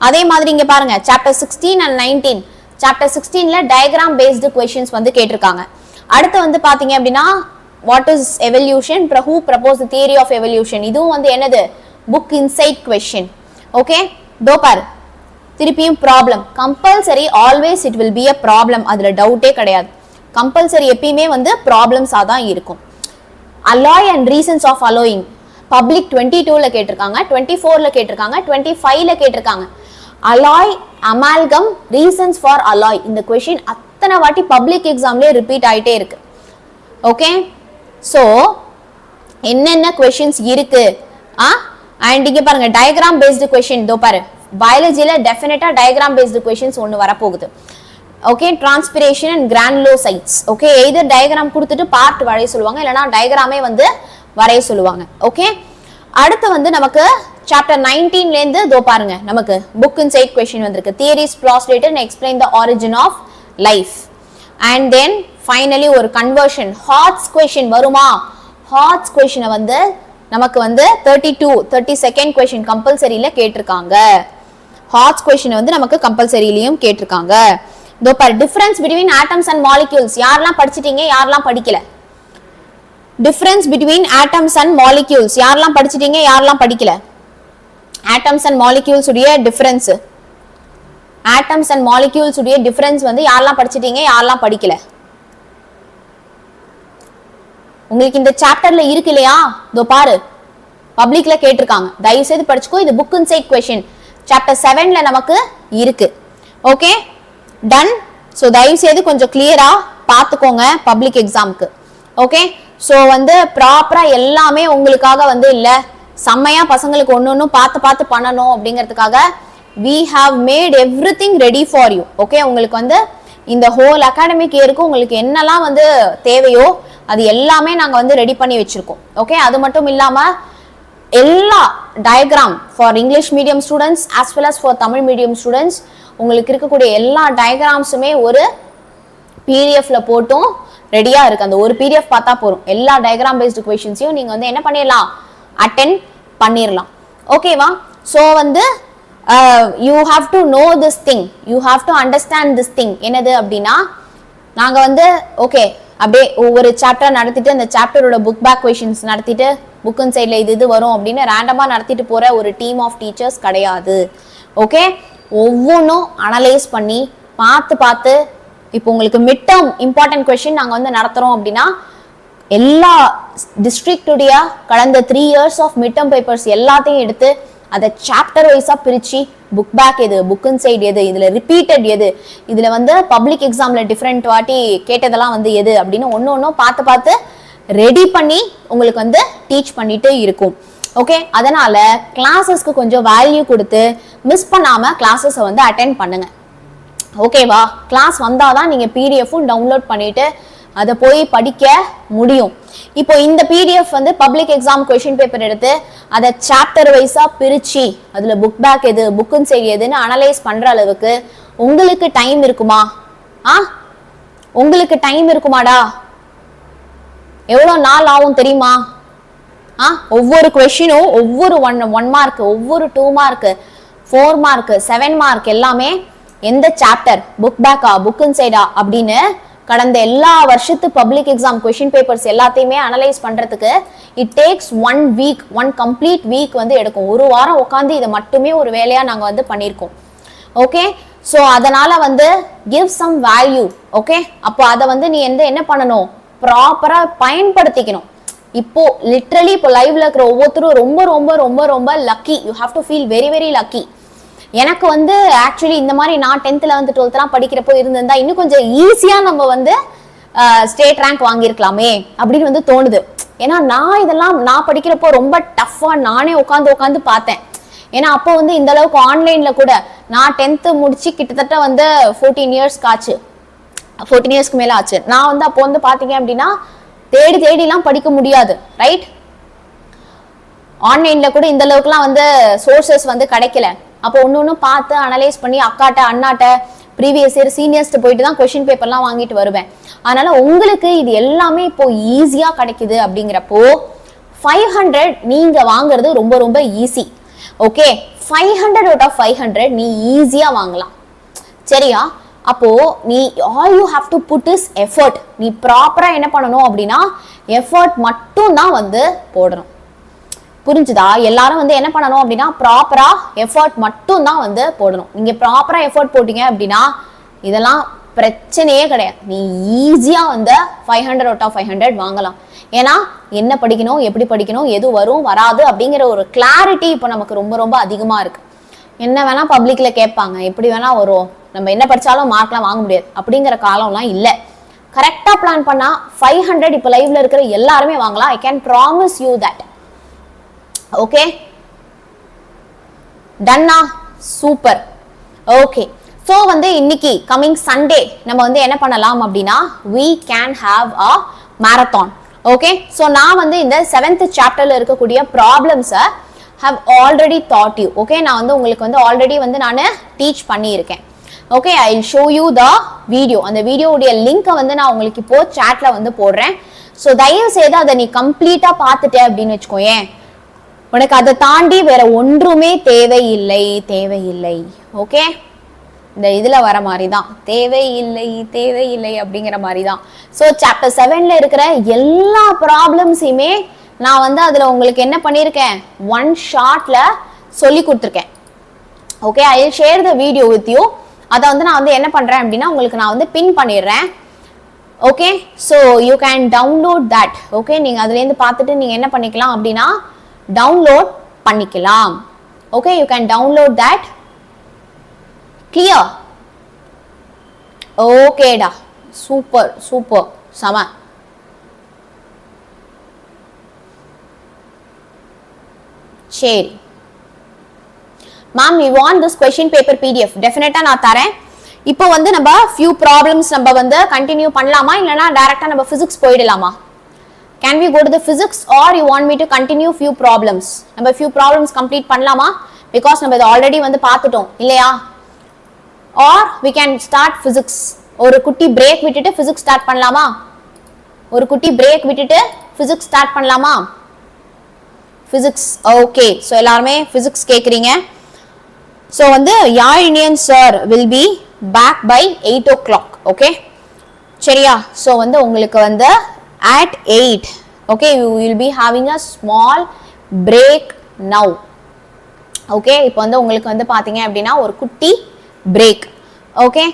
அதே மாதிரி இங்க பாருங்க சாப்டர் 16 and 19. சாப்டர் 16ல டயக்ராம் பேஸ்டு क्वेश्चंस வந்து கேட்டிருக்காங்க. அடுத்து வந்து பாத்தீங்க அப்படின்னா what is evolution, who proposed the theory of evolution, இதுவும் வந்து என்னது புக் இன்சைட் क्वेश्चन. ஓகே, தோ பாரு திருப்பியும் problem. Compulsory always it will be a problem, அதுல டவுட்டே கிடையாது. கம்பல்சரி எப்பயுமே வந்து ப்ராப்ளம்ஸா தான் இருக்கும். Alloy and reasons of alloying public 22ல கேட்டிருக்காங்க, 24ல கேட்டிருக்காங்க, 25ல கேட்டிருக்காங்க. Alloy, amalgam, reasons for alloy, இந்த கொஸ்டின் அத்தனை வாட்டி பப்ளிக் எக்ஸாம்லயே ரிப்பீட் ஆயிட்டே இருக்கு. ஓகே, சோ என்னென்ன கொஸ்டின்ஸ் இருக்கு அண்ட் இங்க பாருங்க டயக்ராம் பேஸ்டு கொஸ்டின். தோ பாரு பயாலஜில டெஃபினட்டா டயக்ராம் பேஸ்டு கொஸ்டின்ஸ் ஒன்னு வரப்போகுது. Okay, transpiration and granulocytes. Okay, either diagram கொடுத்துட்டு பார்ட் வரைய சொல்லுவாங்க, இல்லனா டயக்ராமே வந்து வரைய சொல்லுவாங்க. ஓகே, அடுத்து வந்து நமக்கு சாப்டர் 19ல இருந்து தோ பாருங்க நமக்கு புக் இன்சைட் क्वेश्चन வந்திருக்கு. Theories postulated and explain the origin of life. And then finally ஒரு கன்வர்ஷன் ஹார்ட்ஸ் क्वेश्चन வருமா? ஹார்ட்ஸ் क्वेश्चन வந்து நமக்கு வந்து 32nd क्वेश्चन கம்பல்சரியில கேட்டிருக்காங்க. ஹார்ட்ஸ் क्वेश्चन வந்து நமக்கு கம்பல்சரியிலயும் கேட்டிருக்காங்க. தோ பாரு difference between atoms and molecules யாரெல்லாம் படிச்சிட்டீங்க, யாரெல்லாம் படிக்கல? Difference between atoms and molecules யாரெல்லாம் படிச்சிட்டீங்க, யாரெல்லாம் படிக்கல? ஆட்டம்ஸ் அண்ட் மாலிக்யூல்ஸ் உடைய டிஃபரன்ஸ், ஆட்டம்ஸ் அண்ட் மாலிக்யூல்ஸ் உடைய டிஃபரன்ஸ் வந்து யாரெல்லாம் படிச்சிட்டீங்க, யாரெல்லாம் படிக்கல? உங்களுக்கு இந்த சாப்டர்ல இருக்கு இல்லையா? இதோ பாரு பப்ளிக்ல கேட்டிருக்காங்க, தயவு செய்து படிச்சுக்கோ. இது புக் இன்சைட் क्वेश्चन சாப்டர் 7ல நமக்கு இருக்கு. Okay, done. சோ தயவு செய்து கொஞ்சம் கிளியரா பாத்துக்கோங்க பப்ளிக் எக்ஸாம்க்கு. ஓகே, சோ வந்து ப்ராப்பரா எல்லாமே உங்களுக்காக வந்து இல்ல செம்மையா பசங்களுக்கு ஒன்னொன்னு பார்த்து பண்ணணும் அப்படிங்கிறதுக்காக we have made everything ready for you. Okay, உங்களுக்கு வந்து இந்த ஹோல் அகாடமிக் இயருக்கு உங்களுக்கு என்னெல்லாம் வந்து தேவையோ அது எல்லாமே நாங்க வந்து ரெடி பண்ணி வச்சிருக்கோம். ஓகே, அது மட்டும் இல்லாம எல்லா diagram for English medium students as well as for Tamil medium students உங்களுக்கு இருக்கக்கூடிய எல்லா டயக்ராம்ஸுமே ஒரு பிடிஎஃப்ல போட்டும் ரெடியா இருக்கு. அந்த ஒரு பிடிஎஃப் பார்த்தா போறோம், எல்லா டயக்ராம் பேஸ்டு क्वेश्चंसையும் நீங்க வந்து என்ன பண்ணிடலாம், அட்டெண்ட் பண்ணிரலாம். ஓகேவா? சோ வந்து you have to know this thing, you have to understand this thing. என்னது அப்படின்னா நாங்க வந்து ஓகே அப்படியே ஒவ்வொரு சாப்டர் நடத்திட்டு அந்த சாப்டரோட புக் பேக் क्वेश्चंस நடத்திட்டு புக் இன்சைட்ல இது வரும் அப்படின்னு ரேண்டமா நடத்திட்டு போற ஒரு டீம் ஆஃப் டீச்சர்ஸ் கிடையாது. ஓகே, ஒவ்வொன்றும் அனலைஸ் பண்ணி பார்த்து இப்போ உங்களுக்கு மிட் டேர்ம் இம்பார்ட்டன்ட் क्वेश्चन நாங்க வந்து நடத்துறோம் அப்படின்னா எல்லா டிஸ்ட்ரிக்டுடைய கடந்த 3 years of mid term papers எல்லாத்தையும் எடுத்து அதை சாப்டர் வைஸா பிரிச்சு புக் பேக் எது, புக் இன்சைட் எது, இதுல ரிப்பீட்டட் எது, இதுல வந்து பப்ளிக் எக்ஸாம்ல டிஃப்ரெண்ட் வாட்டி கேட்டதெல்லாம் வந்து எது அப்படின்னு ஒன்னொன்னும் பார்த்து ரெடி பண்ணி உங்களுக்கு வந்து டீச் பண்ணிட்டு இருக்கும். ஓகே, அதனால கிளாஸஸ்க்கு கொஞ்சம் வேல்யூ கொடுத்து மிஸ் பண்ணாம கிளாஸஸை வந்து அட்டென்ட் பண்ணுங்க. ஓகேவா? கிளாஸ் வந்தாதான் நீங்க பிடிஎஃப்பும் டவுன்லோட் பண்ணிட்டு அதை போய் படிக்க முடியும். இப்போ இந்த பிடிஎஃப் வந்து பப்ளிக் எக்ஸாம் क्वेश्चन பேப்பர் எடுத்து அதை சாப்டர் வைஸா பிரிச்சு அதுல புக் பேக் எது, புக் இன்சைட் எதுன்னு அனலைஸ் பண்ற அளவுக்கு உங்களுக்கு டைம் இருக்குமா? உங்களுக்கு டைம் இருக்குமாடா? எவ்வளவு நாள் ஆகும் தெரியுமா? ஒவ்வொரு क्वेश्चனும் ஒவ்வொரு 1 மார்க், ஒவ்வொரு 2 மார்க், 4 மார்க், 7 மார்க் எல்லாமே எந்த சாப்டர், புக் பேக்கா, புக் இன்சைடா அப்படின்னு கடந்த எல்லா வருஷத்து பப்ளிக் எக்ஸாம் क्वेश्चन பேப்பர்ஸ் எல்லாத்தையுமே அனலைஸ் பண்றதுக்கு it takes 1 week, 1 complete week வந்து எடுக்கும். ஒரு வாரம் உட்காந்து இதை மட்டுமே ஒரு வேலையா நாங்க வந்து பண்ணியிருக்கோம். ஓகே, ஸோ அதனால வந்து கிவ் சம் வேல்யூ. ஓகே, அப்போ அதை வந்து நீ என்ன பண்ணணும், ப்ராப்பரா பயன்படுத்திக்கணும். இப்போ லிட்ரலி இப்போ லைவ்ல இருக்கிற ஒவ்வொருத்தரும் ரொம்ப ரொம்ப ரொம்ப ரொம்ப lucky. You have to feel very very lucky. எனக்கு வந்து ஆக்சுவலி இந்த மாதிரி நான் 10th 11th 12th படிக்கிறப்போ இருந்திருந்தா இன்னும் கொஞ்சம் ஈஸியா நம்ம வந்து ஸ்டேட் ரேங்க் வாங்கியிருக்கலாமே அப்படின்னு வந்து தோணுது. ஏன்னா நான் படிக்கிறப்போ ரொம்ப டஃப்பா நானே உட்காந்து பார்த்தேன். ஏன்னா அப்போ வந்து இந்த அளவுக்கு ஆன்லைன்ல கூட நான் 10th முடிச்சு கிட்டத்தட்ட வந்து 14 இயர்ஸ்க்கு ஆச்சு, 14 இயர்ஸ்க்கு மேல ஆச்சு. நான் வந்து அப்போ வந்து பாத்தீங்க அப்படின்னா தேடிலாம் படிக்க முடியாது, ரைட்? ஆன்லைன்ல கூட இந்த அளவுக்குலாம் வந்து சோர்சஸ் வந்து கிடைக்கல. அப்போ ஒன்னொன்னு பார்த்து அனலைஸ் பண்ணி அக்காட்ட அண்ணாட்ட ப்ரீவியஸ் இயர் சீனியர்ஸ்ட்டு போயிட்டு தான் கொஷின் பேப்பர்லாம் வாங்கிட்டு வருவேன். அதனால உங்களுக்கு இது எல்லாமே இப்போ ஈஸியாக கிடைக்குது. அப்படிங்கிறப்போ 500 நீங்க வாங்குறது ரொம்ப ரொம்ப ஈஸி. ஓகே, 500 அவுட் ஆஃப் 500 நீ ஈஸியா வாங்கலாம். சரியா? அப்போ நீ all you have to put is effort. நீ ப்ராப்பரா என்ன பண்ணணும் அப்படின்னா எஃபர்ட் மட்டும் தான் வந்து போடணும். புரிஞ்சுதா? எல்லாரும் வந்து என்ன பண்ணணும் அப்படின்னா ப்ராப்பரா எஃபர்ட் மட்டும் தான் வந்து போடணும். நீங்க ப்ராப்பரா எஃபர்ட் போட்டீங்க அப்படின்னா இதெல்லாம் பிரச்சனையே கிடையாது. நீ ஈஸியா வந்து 500 அவுட் ஆஃப் 500 வாங்கலாம். ஏன்னா என்ன படிக்கணும், எப்படி படிக்கணும், எது வரும் வராது அப்படிங்கிற ஒரு கிளாரிட்டி இப்போ நமக்கு ரொம்ப ரொம்ப அதிகமா இருக்கு. என்ன வேணா பப்ளிக்ல கேட்பாங்க, எப்படி வேணா வரும், நம்ம என்ன படிச்சாலும் மார்க்லாம் வாங்க முடியாது அப்படிங்கிற காலம்லாம் இல்லை. கரெக்டா பிளான் பண்ணா 500 இப்போ லைவ்ல இருக்கிற எல்லாருமே வாங்கலாம். I can promise you that. Okay, டன்னா? சூப்பர். ஓகே, ஸோ வந்து இன்னைக்கு கம்மிங் சண்டே நம்ம வந்து என்ன பண்ணலாம் அப்படின்னா we can have a marathon. Okay, so நான் வந்து இந்த 7th சாப்டர்ல இருக்கக்கூடிய ப்ராப்ளம்ஸை have already taught you. Okay, நான் வந்து உங்களுக்கு வந்து ஆல்ரெடி வந்து நான் டீச் பண்ணியிருக்கேன். Okay, I will show you the video. அந்த வீடியோவுடைய லிங்கை வந்து நான் உங்களுக்கு இப்போ சாட்ல வந்து போடுறேன். ஸோ தயவு செய்து அதை நீ கம்ப்ளீட்டா பார்த்துட்டே அப்படின்னு வச்சுக்கோயேன், உனக்கு அதை தாண்டி வேற ஒன்றுமே தேவையில்லை. தேவையில்லை. ஓகே, இந்த இதுல வர மாதிரி தான் தேவையில்லை தேவையில்லை அப்படிங்கிற மாதிரி தான். ஸோ சாப்டர் 7ல இருக்கிற எல்லா ப்ராப்ளம்ஸையுமே நான் வந்து அதுல உங்களுக்கு என்ன பண்ணியிருக்கேன், ஒன் ஷார்ட்ல சொல்லி கொடுத்துருக்கேன். Okay, I will share the video with you. அதை வந்து நான் வந்து என்ன பண்றேன் அப்படின்னா உங்களுக்கு நான் வந்து பின் பண்ணிடுறேன். Okay, so you can download that. Okay, நீங்க அதுலேருந்து பார்த்துட்டு நீங்க என்ன பண்ணிக்கலாம் அப்படின்னா டவுன்லோட் பண்ணிக்கலாம். Okay, you can download that. Clear? ஓகேடா, சூப்பர் சூப்பர், சம. சரி ma'am, we want this question paper PDF. டெஃபினட்டா நான் தரேன். இப்போ வந்து நம்ம ஃபியூ ப்ராப்ளம்ஸ் நம்ம வந்து கண்டினியூ பண்ணலாமா, இல்லைனா டைரக்டா நம்ம பிசிக்ஸ் போயிடலாமா? Can we go to the physics or you want me to continue few problems? நம்ம few problems complete பண்ணலாமா? Because நம்ம இது ஆல்ரெடி வந்து பார்த்துட்டோம் இல்லையா? Or we can start physics. ஒரு குட்டி பிரேக் விட்டுட்டு physics ஸ்டார்ட் பண்ணலாமா? ஒரு குட்டி பிரேக் விட்டுட்டு physics ஸ்டார்ட் பண்ணலாமா? physics. ஓகே, ஸோ எல்லாருமே physics கேட்குறீங்க. ஸோ வந்து Yazhiniyan sir will be back by 8 o'clock. Okay, சரியா? ஸோ வந்து உங்களுக்கு வந்து at 8. okay, you will be having a small break now. okay, இப்போ வந்து உங்களுக்கு வந்து பாத்தீங்க அப்படின்னா ஒரு குட்டி பிரேக். ஓகே,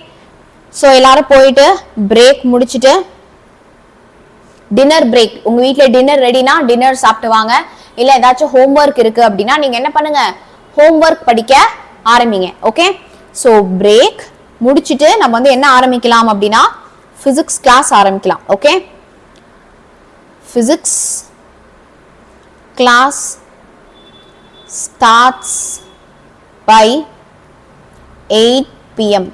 ஸோ எல்லாரும் போயிட்டு பிரேக் முடிச்சுட்டு டின்னர் பிரேக். உங்க வீட்டில் டின்னர் ரெடினா டின்னர் சாப்பிட்டு வாங்க. இல்லை ஏதாச்சும் ஹோம்ஒர்க் இருக்கு அப்படின்னா நீங்க என்ன பண்ணுங்க, ஹோம்ஒர்க் படிக்க ஆரம்பிங்க. ஓகே, ஸோ பிரேக் முடிச்சுட்டு நம்ம வந்து என்ன ஆரம்பிக்கலாம் அப்படின்னா பிசிக்ஸ் கிளாஸ் ஆரம்பிக்கலாம். Okay, physics class starts by 8 PM.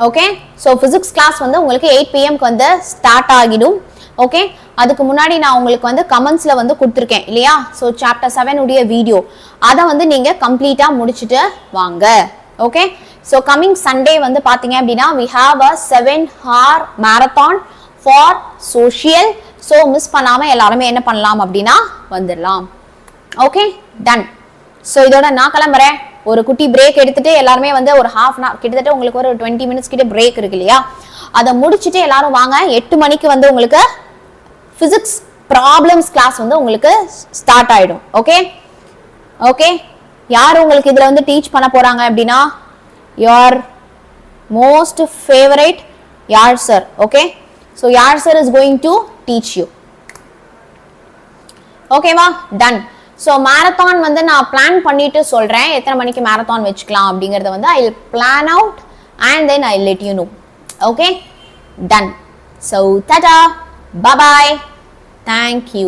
okay, so physics class வந்து உங்களுக்கு 8 PM க்கு வந்து ஸ்டார்ட் ஆகிடும். ஓகே, அதுக்கு முன்னாடி நான் உங்களுக்கு வந்து கமெண்ட்ஸ்ல வந்து கொடுத்துருக்கேன் இல்லையா? ஸோ சாப்டர் 7 உடைய வீடியோ அதை வந்து நீங்க கம்ப்ளீட்டா முடிச்சுட்டு வாங்க. ஓகே, ஸோ கம்மிங் சண்டே வந்து பாத்தீங்க அப்படின்னா we have a 7-hour marathon for social. So miss பண்ணாம எல்லாருமே என்ன பண்ணலாம் அப்படின்னா வந்துடலாம். Okay, done. ஸோ இதோட நான் கிளம்புறேன். ஒரு குட்டி பிரேக் எடுத்துட்டு எல்லாருமே வந்து ஒரு half an hour கிட்டத்தட்ட உங்களுக்கு ஒரு 20 minutes கிட்ட பிரேக் இருக்கு இல்லையா? அதை முடிச்சுட்டு எல்லாரும் வாங்க. 8 மணிக்கு வந்து உங்களுக்கு பிசிக்ஸ் ப்ராப்ளம்ஸ் கிளாஸ் வந்து உங்களுக்கு ஸ்டார்ட் ஆயிடும். ஓகே, ஓகே, யார் உங்களுக்கு இதுல வந்து டீச் பண்ண போறாங்க அப்படின்னா your most favorite Yazh sir. Okay, so 𝐻𝐿 is going to teach you. ஓகேவா? டன். ஸோ மேரத்தான் வந்து நான் பிளான் பண்ணிட்டு சொல்றேன் எத்தனை மணிக்கு மேரத்தான் வச்சுக்கலாம் அப்படிங்கறத வந்து I will plan out and then I let you know. Okay, done. So tata, bye bye, thank you.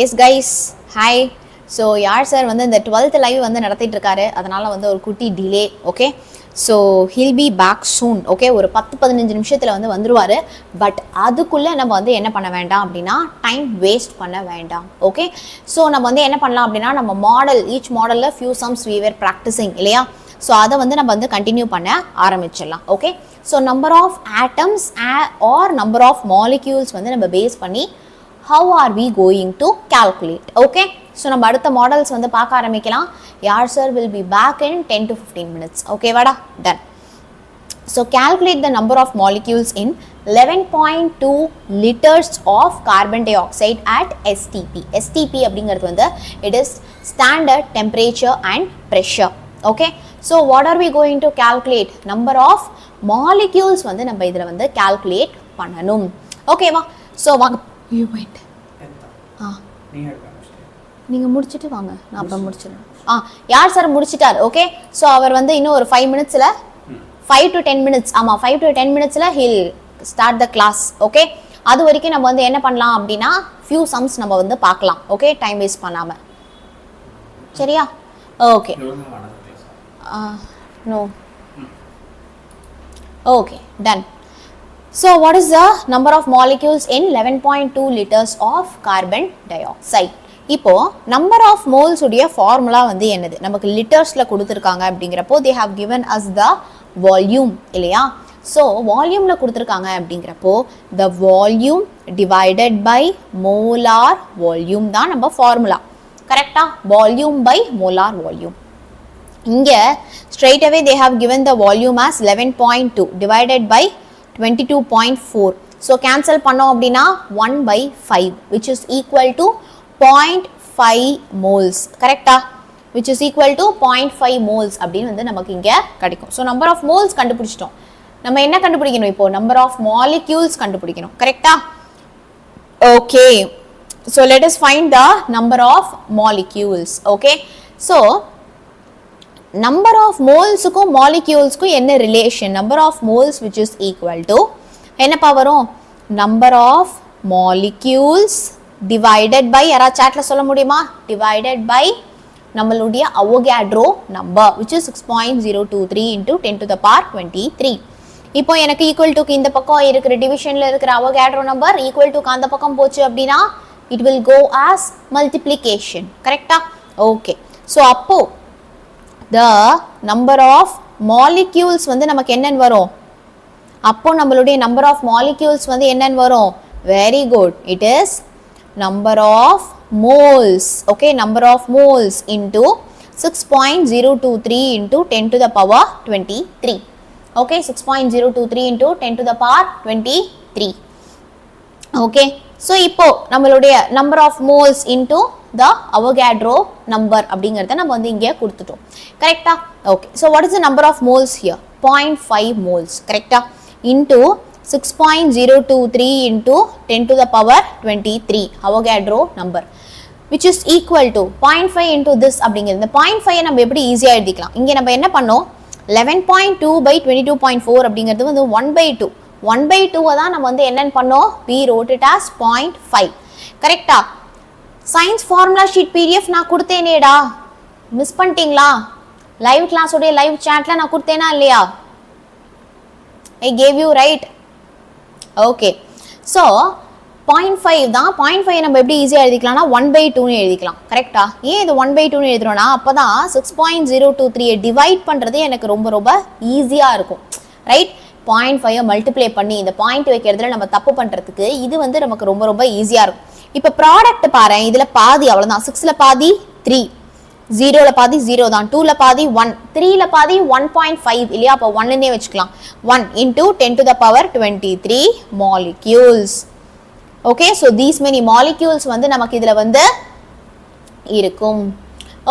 Yes guys hi. So Yazh sir வந்து இந்த 12th லைவ் வந்து நடத்திட்டு இருக்காரு, அதனால வந்து ஒரு குட்டி delay. Okay, so he'll be back soon. Okay, ஒரு 10-15 நிமிஷத்தில் வந்து வந்துருவார். பட் அதுக்குள்ளே நம்ம வந்து என்ன பண்ண வேண்டாம் அப்படின்னா டைம் வேஸ்ட் பண்ண வேண்டாம். ஓகே, ஸோ நம்ம வந்து என்ன பண்ணலாம் அப்படின்னா நம்ம மாடல் ஈச் மாடலில் few sums we were practicing இல்லையா. ஸோ அதை வந்து நம்ம வந்து கண்டினியூ பண்ண ஆரம்பிச்சிடலாம். Okay, so number of atoms or number of molecules வந்து நம்ம பேஸ் பண்ணி how are we going to calculate. Okay, so நம்ம அடுத்த மாடல்ஸ் வந்து பார்க்க ஆரம்பிக்கலாம். யார் sir will be back in 10 to 15 minutes. Okay வாடா, done. So calculate the number of molecules in 11.2 liters of carbon dioxide at STP. STP அப்படிங்கிறது வந்து it is standard temperature and pressure. Okay, so what are we going to calculate? Number of molecules வந்து நம்ம இதில் வந்து calculate பண்ணணும். ஓகேவா, ஸோ வாங்க. You wait. நீங்கள் முடிச்சுட்டு வாங்க, நான் அப்புறம் முடிச்சிடுறேன். யார் சார் முடிச்சிட்டார். ஓகே, ஸோ அவர் வந்து இன்னும் ஒரு 5 minutesல 5 to 10 minutes, ஆமாம் 5 to 10 minutesல he'll start the class. Okay, அது வரைக்கும் நம்ம வந்து என்ன பண்ணலாம் அப்படின்னா ஃபியூ சம்ஸ் நம்ம வந்து பார்க்கலாம். ஓகே, டைம் வேஸ்ட் பண்ணாமல். சரியா? Okay, no, okay, done. So what is the number of molecules in 11.2 liters of carbon dioxide? இப்போ number of moles உடைய ஃபார்முலா வந்து என்னது? நமக்கு லிட்டர்ஸ்ல கொடுத்துருக்காங்க அப்படிங்கிறப்போ they have given us the volume இல்லையா. ஸோ வால்யூமில் கொடுத்துருக்காங்க அப்படிங்கிறப்போ the volume divided by molar volume தான் நம்ம ஃபார்முலா. கரெக்டா? Volume by molar volume. இங்கே straight away they have given the volume as 11.2 divided by 22.4. So cancel பண்ணோம் அப்படின்னா 1/5 which is equal to 0.5 moles. கரெக்டா? which is equal to 0.5 moles அப்படின்னு வந்து நமக்கு இங்கே கிடைக்கும். ஸோ நம்பர் ஆஃப் மோல்ஸ் கண்டுபிடிச்சிட்டோம். நம்ம என்ன கண்டுபிடிக்கணும் இப்போ? நம்பர் ஆஃப் மாலிக்யூல்ஸ் கண்டுபிடிக்கணும். கரெக்டா? Okay, so let us find the number of molecules. Okay, so number of molesக்கும் moleculesக்கும் என்ன relation? number of moles which is equal to என்னப்பா வரும்? number of molecules divided by, யாரா சாட்ல சொல்ல முடியுமா? divided by நம்மளுடைய அவொகாட்ரோ number which is 6.023 into 10 to the power 23. இப்போ எனக்கு equal டுக்கு இந்த பக்கம் இருக்கிற டிவிஷன்ல இருக்கிற அவொகாட்ரோ நம்பர் ஈக்குவல் டுக்கு அந்த பக்கம் போச்சு அப்படின்னா it will go as multiplication. கரெக்டா? ஓகே, ஸோ அப்போ the number of molecules வந்து நமக்கு என்னன்னு வரும்? அப்போ நம்மளுடைய number of molecules வந்து என்னன்னு வரும்? very good, it is number of moles. okay, number of moles into 6.023 into 10 to the power 23. okay, 6.023 into 10 to the power 23. okay, so இப்போ நம்மளுடைய number of moles into the Avogadro number அப்படிங்கறத நம்ம வந்து இங்கே கொடுத்துட்டோம். கரெக்டா? Okay, so what is the number of moles here? 0.5 moles. கரெக்டா? into 6.023 into 10 to the power 23 Avogadro number which is equal to 0.5 into this அப்படிங்கிறது. இந்த 0.5 நம்ம எப்படி ஈஸியாக எழுதிக்கலாம்? இங்கே நம்ம என்ன பண்ணோம்? 11.2 by 22.4 அப்படிங்கிறது வந்து 1/2. 1/2 தான் நம்ம வந்து என்னன்னு பண்ணோம்? we wrote it as 0.5. கரெக்டா? சயின்ஸ் ஃபார்முலா ஷீட் பிடிஎஃப் நான் கொடுத்தேனேடா, மிஸ் பண்ணிட்டீங்களா? லைவ் கிளாஸ் உடைய லைவ் சாட்ல நான் கொடுத்தேனா இல்லையா? I gave you right. Okay, so 0.5 தான். 0.5 நம்ம எப்படி ஈஸியாக எழுதிக்கலாம்னா 1/2 எழுதிக்கலாம். கரெக்டா? ஏன் இது 1/2 எழுதுறோம்னா அப்போ தான் 6.023 டிவைட் பண்ணுறது எனக்கு ரொம்ப ரொம்ப ஈஸியாக இருக்கும். ரைட்? 0.5 மல்டிப்ளை பண்ணி இந்த பாயிண்ட் வைக்கிறதுல நம்ம தப்பு பண்ணுறதுக்கு இது வந்து நமக்கு ரொம்ப ரொம்ப ஈஸியாக இருக்கும். இப்போ ப்ராடக்ட் பாரு, இதில் பாதி அவ்வளோதான். 6ல் பாதி 3, 0ல் பாதி 0 தான், 2ல் பாதி 1, 3ல் பாதி 1.5 இல்லையா? அப்போ 1ன்னே வச்சுக்கலாம். 1 into 10 to the power 23 molecules. Okay, so these many molecules வந்து நமக்கு இதில் வந்து இருக்கும்.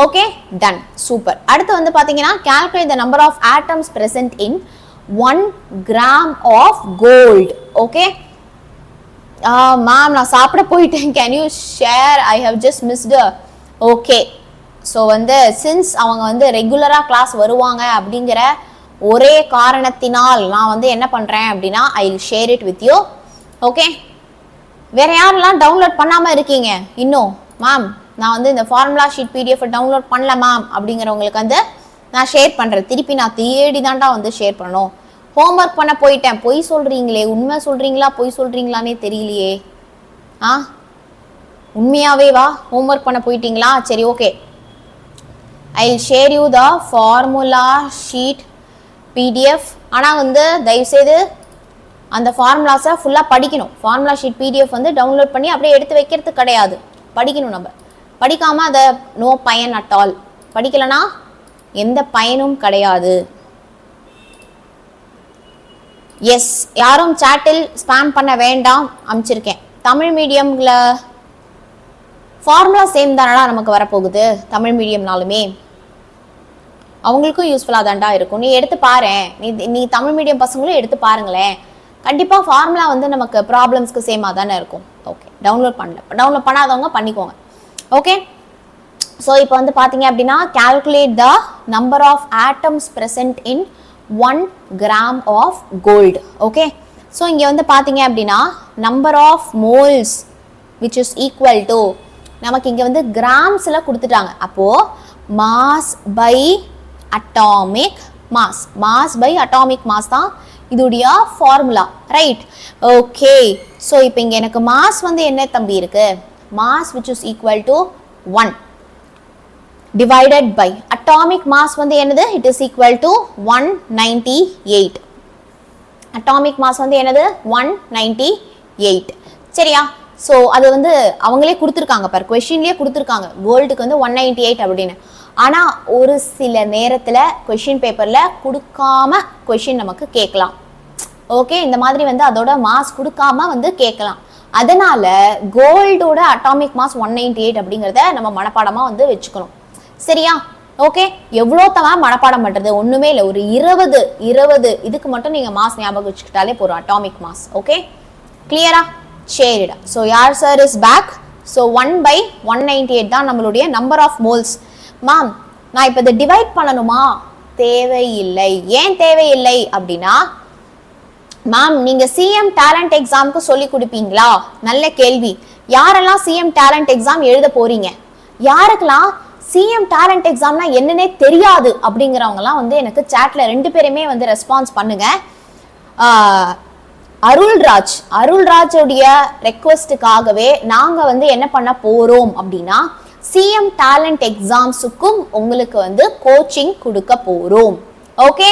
Okay, done, super. அடுத்து வந்து பார்த்தீங்கன்னா calculate the number of atoms present in 1 gram of gold. Okay, ma'am நான் சாப்பிட போயிட்டேன், can you share? I have just missed. Okay, so வந்து சின்ஸ் அவங்க வந்து ரெகுலராக கிளாஸ் வருவாங்க அப்படிங்கிற ஒரே காரணத்தினால் நான் வந்து என்ன பண்ணுறேன் அப்படின்னா I will share it with you. Okay, வேற யாரெல்லாம் டவுன்லோட் பண்ணாமல் இருக்கீங்க? இன்னும் மேம் நான் வந்து இந்த ஃபார்முலா ஷீட் பிடிஎஃப் டவுன்லோட் பண்ணல மேம் அப்படிங்கிறவங்களுக்கு வந்து நான் ஷேர் பண்ணுறேன். திருப்பி நான் தேடி தான்டா வந்து ஷேர் பண்ணணும். ஹோம்ஒர்க் பண்ண போயிட்டேன். பொய் சொல்கிறீங்களே, உண்மை சொல்கிறீங்களா பொய் சொல்கிறீங்களானே தெரியலையே. உண்மையாவே வா, ஹோம்ஒர்க் பண்ண போயிட்டீங்களா? சரி, okay. I will share you the formula sheet PDF. ஆனால் வந்து தயவுசெய்து அந்த ஃபார்முலாஸை ஃபுல்லாக படிக்கணும். ஃபார்முலா ஷீட் பிடிஎஃப் வந்து டவுன்லோட் பண்ணி அப்படியே எடுத்து வைக்கிறது கிடையாது, படிக்கணும். நம்ம படிக்காமல் அதை நோ பயன் அட் ஆல். படிக்கலைன்னா எந்த பயனும் கிடையாது. எஸ், யாரும் சாட்டில் ஸ்பேம் பண்ண வேண்டாம், அனுப்பிச்சிருக்கேன். தமிழ் மீடியமில் ஃபார்முலா சேம் தானடா நமக்கு வரப்போகுது. தமிழ் மீடியம்னாலுமே அவங்களுக்கும் யூஸ்ஃபுல்லாக தான்டா இருக்கும். நீ எடுத்து பாரு, நீ தமிழ் மீடியம் பசங்களும் எடுத்து பாருங்களேன். கண்டிப்பாக ஃபார்முலா வந்து நமக்கு ப்ராப்ளம்ஸ்க்கு சேமாக தானே இருக்கும். ஓகே, டவுன்லோட் பண்ணாதவங்க பண்ணிக்கோங்க. ஓகே, ஸோ இப்போ வந்து பார்த்தீங்க அப்படின்னா calculate the number of atoms present in 1 gram of gold. Okay, so இங்கே வந்து பார்த்தீங்க அப்படின்னா number of moles which is equal to, நமக்கு இங்கே வந்து கிராம்ஸில் கொடுத்துட்டாங்க. அப்போது mass by atomic mass, mass by atomic mass தான் இதுடைய ஃபார்முலா, ரைட்? ஓகே, ஸோ இப்போ இங்கே எனக்கு மாஸ் வந்து என்ன தம்பி இருக்கு? Mass which is equal to 1 divided by atomic mass வந்து என்னது? it is equal to 198. atomic mass வந்து என்னது? 198. சரியா? ஸோ அது வந்து அவங்களே கொடுத்துருக்காங்க, பார் கொஷின்லேயே கொடுத்துருக்காங்க கோல்டுக்கு வந்து 198 அப்படின்னு. ஆனால் ஒரு சில நேரத்தில் கொஷின் பேப்பரில் கொடுக்காம கொஷின் நமக்கு கேட்கலாம். ஓகே, இந்த மாதிரி வந்து அதோட மாஸ் கொடுக்காம வந்து கேட்கலாம். அதனால கோல்டோட அட்டாமிக் மாஸ் 198 அப்படிங்கிறத நம்ம மனப்பாடமாக வந்து வச்சுக்கணும். சரியா? ஓகே, எவ்வளோ தான் மனப்பாடம் பண்ணுறது? ஒன்றுமே இல்லை, ஒரு 20 இதுக்கு மட்டும் நீங்கள் மாஸ் ஞாபகம் வச்சுக்கிட்டாலே போகிறோம், அட்டாமிக் மாஸ். ஓகே, கிளியரா? சரிடா. So Yazh sir is back. So 1/198 தான் நம்மளுடைய நம்பர் ஆஃப் மோல்ஸ். மேம் நான் இப்போ இதை டிவைட் பண்ணணுமா? தேவையில்லை. ஏன் தேவையில்லை அப்படின்னா, மேம் நீங்க சிஎம் டேலண்ட் எக்ஸாமுக்கு சொல்லி கொடுப்பீங்களா? நல்ல கேள்வி. யாரெல்லாம் சிஎம் டேலண்ட் எக்ஸாம் எழுத போறீங்க? யாருக்கெல்லாம் சிஎம் டேலண்ட் எக்ஸாம்னா என்னன்னே தெரியாது அப்படிங்கிறவங்கலாம் வந்து எனக்கு சாட்ல 2 பேருமே வந்து ரெஸ்பான்ஸ் பண்ணுங்க. அருள்ராஜோடைய ரெக்வஸ்டுக்காகவே நாங்க வந்து என்ன பண்ண போறோம் அப்படின்னா, சிஎம் டேலண்ட் எக்ஸாம்ஸுக்கும் உங்களுக்கு வந்து கோச்சிங் கொடுக்க போறோம். ஓகே,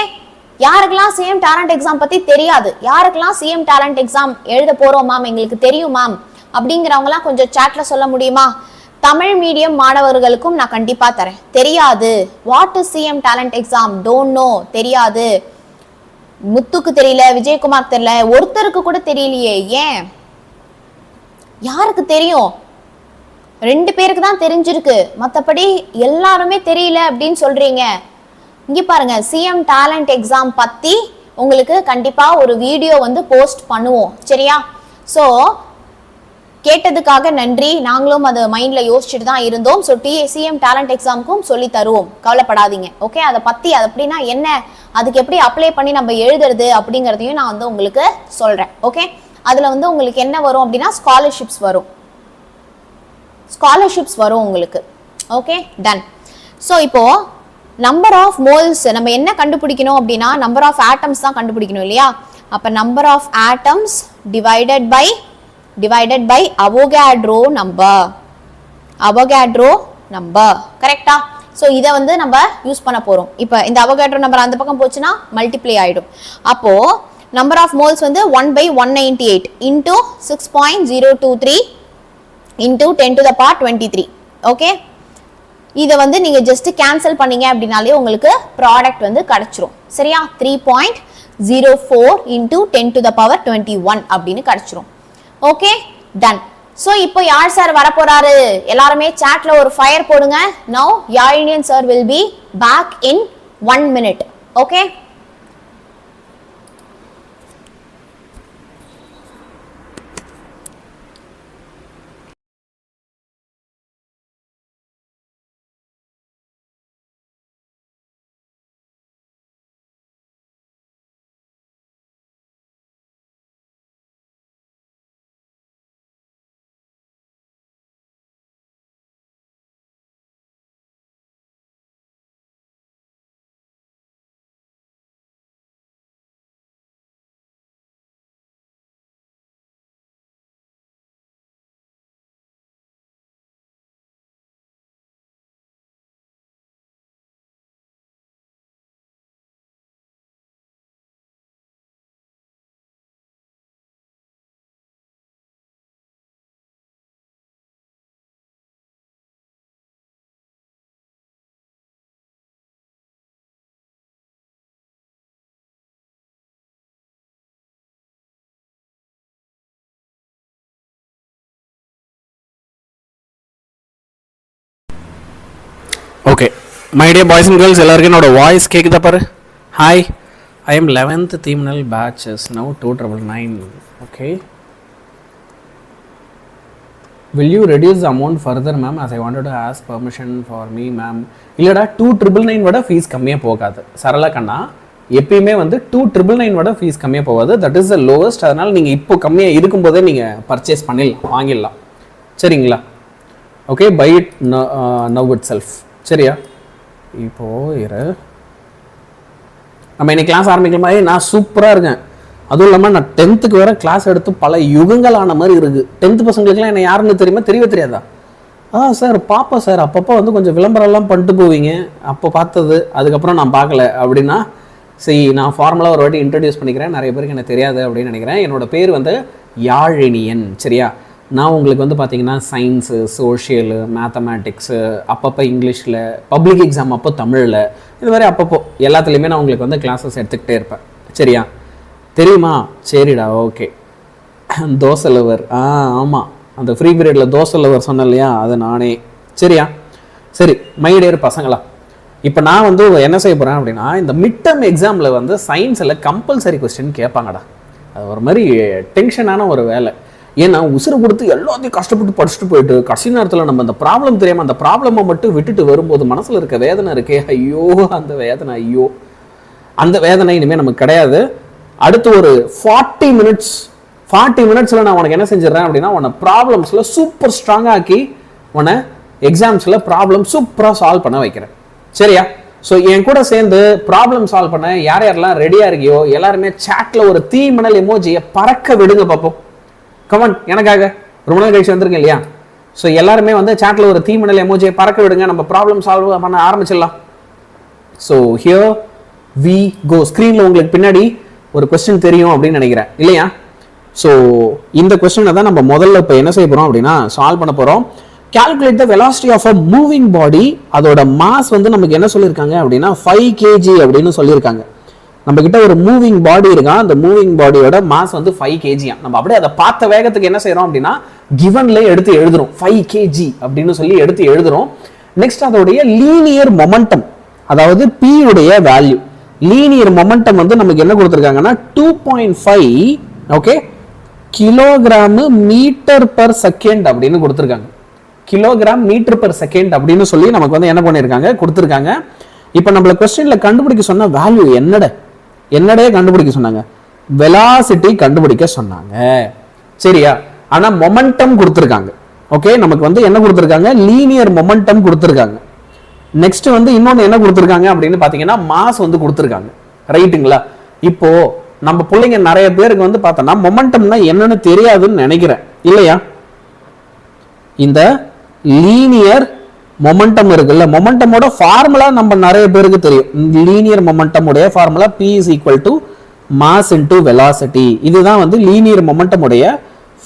யாருக்கெல்லாம் சிஎம் டேலண்ட் எக்ஸாம் பத்தி தெரியாது, யாருக்கெல்லாம் சிஎம் டேலண்ட் எக்ஸாம் எழுத போறோம் மேம் எங்களுக்கு தெரியும் மேம் அப்படிங்கிறவங்களாம் கொஞ்சம் சாட்ல சொல்ல முடியுமா? தமிழ் மீடியம் மாணவர்களுக்கும் நான் கண்டிப்பா தரேன். தெரியாது, what is CM talent exam, don't know, தெரியாது. முத்துக்கு தெரியல, விஜயகுமார் தெரியல, ஒருத்தருக்கு கூட தெரியலையே. ஏன்? யாருக்கு தெரியும்? 2 பேருக்கு தான் தெரிஞ்சிருக்கு, மற்றபடி எல்லாருமே தெரியல அப்படின்னு சொல்றீங்க. இங்க பாருங்க, சிஎம் டேலண்ட் எக்ஸாம் பத்தி உங்களுக்கு கண்டிப்பா ஒரு வீடியோ வந்து போஸ்ட் பண்ணுவோம். சரியா? ஸோ கேட்டதுக்காக நன்றி. நாங்களும் அது மைண்ட்ல யோசிச்சுட்டு தான் இருந்தோம். ஸோ சிஎம் டேலண்ட் எக்ஸாமுக்கும் சொல்லி தருவோம், கவலைப்படாதீங்க. ஓகே, அதை பத்தி அது அப்படின்னா என்ன, அதுக்கு எப்படி அப்ளை பண்ணி நம்ம எழுதுறது அப்படிங்கிறதையும் நான் வந்து உங்களுக்கு சொல்றேன். ஓகே, அதுல வந்து உங்களுக்கு என்ன வரும் அப்படின்னா ஸ்காலர்ஷிப்ஸ் வரும் உங்களுக்கு. Okay, done. ஸோ இப்போ நம்பர் ஆஃப் மோல்ஸ் நம்ம என்ன கண்டுபிடிக்கணும் அப்படின்னா, நம்பர் ஆஃப் ஆட்டம்ஸ் தான் கண்டுபிடிக்கணும் இல்லையா? அப்ப number of atoms divided by Avogadro number, கரெக்டா? ஸோ இதை வந்து நம்ம யூஸ் பண்ண போறோம். இப்போ இந்த அவொகாட்ரோ நம்பர் அந்த பக்கம் போச்சுன்னா மல்டிப்ளை ஆயிடும். அப்போ நம்பர் ஆஃப் மோல்ஸ் வந்து 1/198 இன்டூ 6.023 இன்டூ 10⁻23. ஓகே, இதை வந்து நீங்க ஜஸ்ட் கேன்சல் பண்ணீங்க அப்படின்னாலே உங்களுக்கு ப்ராடக்ட் வந்து கிடைச்சிரும். சரியா? 3.04 இன்டூ 10⁻21 அப்படின்னு கிடைச்சிரும். Okay, done. ஸோ இப்போ யார் சார் வரப்போறாரு? எல்லாருமே சாட்ல ஒரு ஃபயர் போடுங்க. Now Yazhiniyan sir will be back in 1 minute. Okay. Okay my dear boys and girls, எல்லாருக்கும் என்னோட வாய்ஸ் கேட்குதா பாரு. ஹாய், ஐ எம் 11th தீம்னல் batches now 299. Okay, will you reduce the amount further ma'am as I wanted to ask permission for me ma'am. இல்லடா 2999 விட fees கம்மியாக போகாது சரளா கண்ணா. எப்பயுமே வந்து 2999 விட ஃபீஸ் கம்மியாக போகாது. That is the lowest. அதனால் நீங்கள் இப்போ கம்மியாக இருக்கும்போதே நீங்கள் பர்ச்சேஸ் பண்ணிடலாம், வாங்கிடலாம். சரிங்களா? Okay, buy it now itself. சரியா? இப்போது நம்ம இன்னைக்கு கிளாஸ் ஆரம்பிக்கிற மாதிரி நான் சூப்பராக இருக்கேன். அதுவும் இல்லாமல் நான் 10th வேறு கிளாஸ் எடுத்து பல யுகங்கள் ஆன மாதிரி இருக்குது. 10th பசங்களுக்குலாம் என்ன யாருன்னு தெரியுமா? தெரியவே தெரியாதா? சார் பாப்பா சார், அப்பப்போ வந்து கொஞ்சம் விளம்பரம்லாம் பண்ணிட்டு போவீங்க, அப்போ பார்த்தது, அதுக்கப்புறம் நான் பார்க்கல அப்படின்னா சரி, நான் ஃபார்மலாக ஒரு வாட்டி இன்ட்ரடியூஸ் பண்ணிக்கிறேன். நிறைய பேருக்கு எனக்கு தெரியாது அப்படின்னு நினைக்கிறேன். என்னோடய பேர் வந்து யாழினியன். சரியா? நான் உங்களுக்கு வந்து பார்த்தீங்கன்னா சயின்ஸு, சோஷியலு, மேத்தமேட்டிக்ஸு, அப்பப்போ இங்கிலீஷில், பப்ளிக் எக்ஸாம் அப்போ தமிழில், இது மாதிரி அப்பப்போ எல்லாத்துலேயுமே நான் உங்களுக்கு வந்து கிளாஸஸ் எடுத்துக்கிட்டே இருப்பேன். சரியா? தெரியுமா? சரிடா, ஓகே. தோசை லவர், ஆமாம், அந்த ஃப்ரீ பீரியடில் தோசை லவர் சொன்னேன் இல்லையா, அது நானே. சரியா? சரி, மை டியர் பசங்களா, இப்போ நான் வந்து என்ன செய்ய போகிறேன் அப்படின்னா, இந்த மிட் டர்ம் எக்ஸாமில் வந்து சயின்ஸில் கம்பல்சரி கொஸ்டின் கேட்பாங்கடா. அது ஒரு மாதிரி டென்ஷனான ஒரு வேலை. ஏன்னா உசுறு கொடுத்து எல்லாத்தையும் கஷ்டப்பட்டு படிச்சுட்டு போயிட்டு கடைசி நேரத்தில் நம்ம அந்த ப்ராப்ளம் தெரியாமல் அந்த ப்ராப்ளமை மட்டும் விட்டுட்டு வரும்போது மனசில் இருக்க வேதனை இருக்கே, ஐயோ அந்த வேதனை, ஐயோ அந்த வேதனை இனிமேல் நமக்கு கிடையாது. அடுத்து ஒரு 40 மினிட்ஸில் நான் உனக்கு என்ன செஞ்சிடறேன் அப்படின்னா, உன்னை ப்ராப்ளம்ஸில் சூப்பர் ஸ்ட்ராங்காக ஆக்கி உன்னை எக்ஸாம்ஸில் ப்ராப்ளம் சூப்பராக சால்வ் பண்ண வைக்கிறேன். சரியா? ஸோ என் கூட சேர்ந்து ப்ராப்ளம் சால்வ் பண்ண யார் யாரெல்லாம் ரெடியாக இருக்கியோ எல்லாருமே சாட்டில் ஒரு தீமினல் எமோஜியை பறக்க விடுங்க பார்ப்போம். கமெண்ட் எனக்காக ரொம்ப நாள் கழிச்சு வந்துருங்க இல்லையா? ஸோ எல்லாருமே வந்து சாட்டில் ஒரு தீமினல் எமோஜியை பறக்க விடுங்க, நம்ம ப்ராப்ளம் சால்வ் பண்ண ஆரம்பிச்சிடலாம். So here we go. ஸ்க்ரீனில் உங்களுக்கு பின்னாடி ஒரு கொஸ்டின் தெரியும் அப்படின்னு நினைக்கிறேன் இல்லையா? ஸோ இந்த கொஸ்டினை தான் நம்ம முதல்ல இப்போ என்ன செய்ய போகிறோம் அப்படின்னா சால்வ் பண்ண போகிறோம். Calculate the velocity of a moving body. அதோட மாஸ் வந்து நமக்கு என்ன சொல்லியிருக்காங்க அப்படின்னா 5 kg அப்படின்னு சொல்லியிருக்காங்க. நம்ம கிட்ட ஒரு மூவிங் பாடி இருக்கான், அந்த மூவிங் பாடியோட மாஸ் வந்து 5 kg. நம்ம அப்படியே அதை பார்த்த வேகத்துக்கு என்ன செய்யறோம் அப்படின்னா கிவன்ல எடுத்து எழுதுறோம் 5 kg அப்படின்னு சொல்லி எடுத்து எழுதுறோம். நெக்ஸ்ட் அதோடைய லீனியர் மொமெண்டம், அதாவது P உடைய வேல்யூ. லீனியர் மொமெண்டம் வந்து நமக்கு என்ன கொடுத்துருக்காங்கன்னா 2.5 okay kilogram metre per second அப்படின்னு கொடுத்துருக்காங்க. கிலோகிராம் மீட்டர் பர் செகண்ட் அப்படின்னு சொல்லி நமக்கு வந்து என்ன பண்ணியிருக்காங்க, கொடுத்துருக்காங்க. இப்போ நம்மள கொஸ்டின்ல கண்டுபிடிக்க சொன்ன வேல்யூ என்னடே கண்டுபிடிக்க சொன்னாங்க, வெலாசிட்டி கண்டுபிடிக்க சொன்னாங்க. சரியா? ஆனா மொமெண்டம் கொடுத்துருக்காங்க. ஓகே, நமக்கு வந்து என்ன கொடுத்துருக்காங்க, லீனியர் மொமெண்டம் கொடுத்துருக்காங்க. நெக்ஸ்ட் வந்து இன்னொன்று என்ன கொடுத்துருக்காங்க அப்படின்னு பார்த்தீங்கன்னா மாஸ் வந்து கொடுத்துருக்காங்க. ரைட்டுங்களா? இப்போ நம்ம பிள்ளைங்க நிறைய பேருக்கு வந்து பார்த்தோம்னா மொமெண்டம்னா என்னன்னு தெரியாதுன்னு நினைக்கிறேன் இல்லையா? இந்த லீனியர் மொமெண்டம் இருக்குல்ல, மொமெண்டமோட ஃபார்முலா நம்ம நிறைய பேருக்கு தெரியும். லீனியர் மொமெண்டம் உடைய formula P is equal to mass into velocity. இதுதான் வந்து லீனியர் மொமெண்டம் உடைய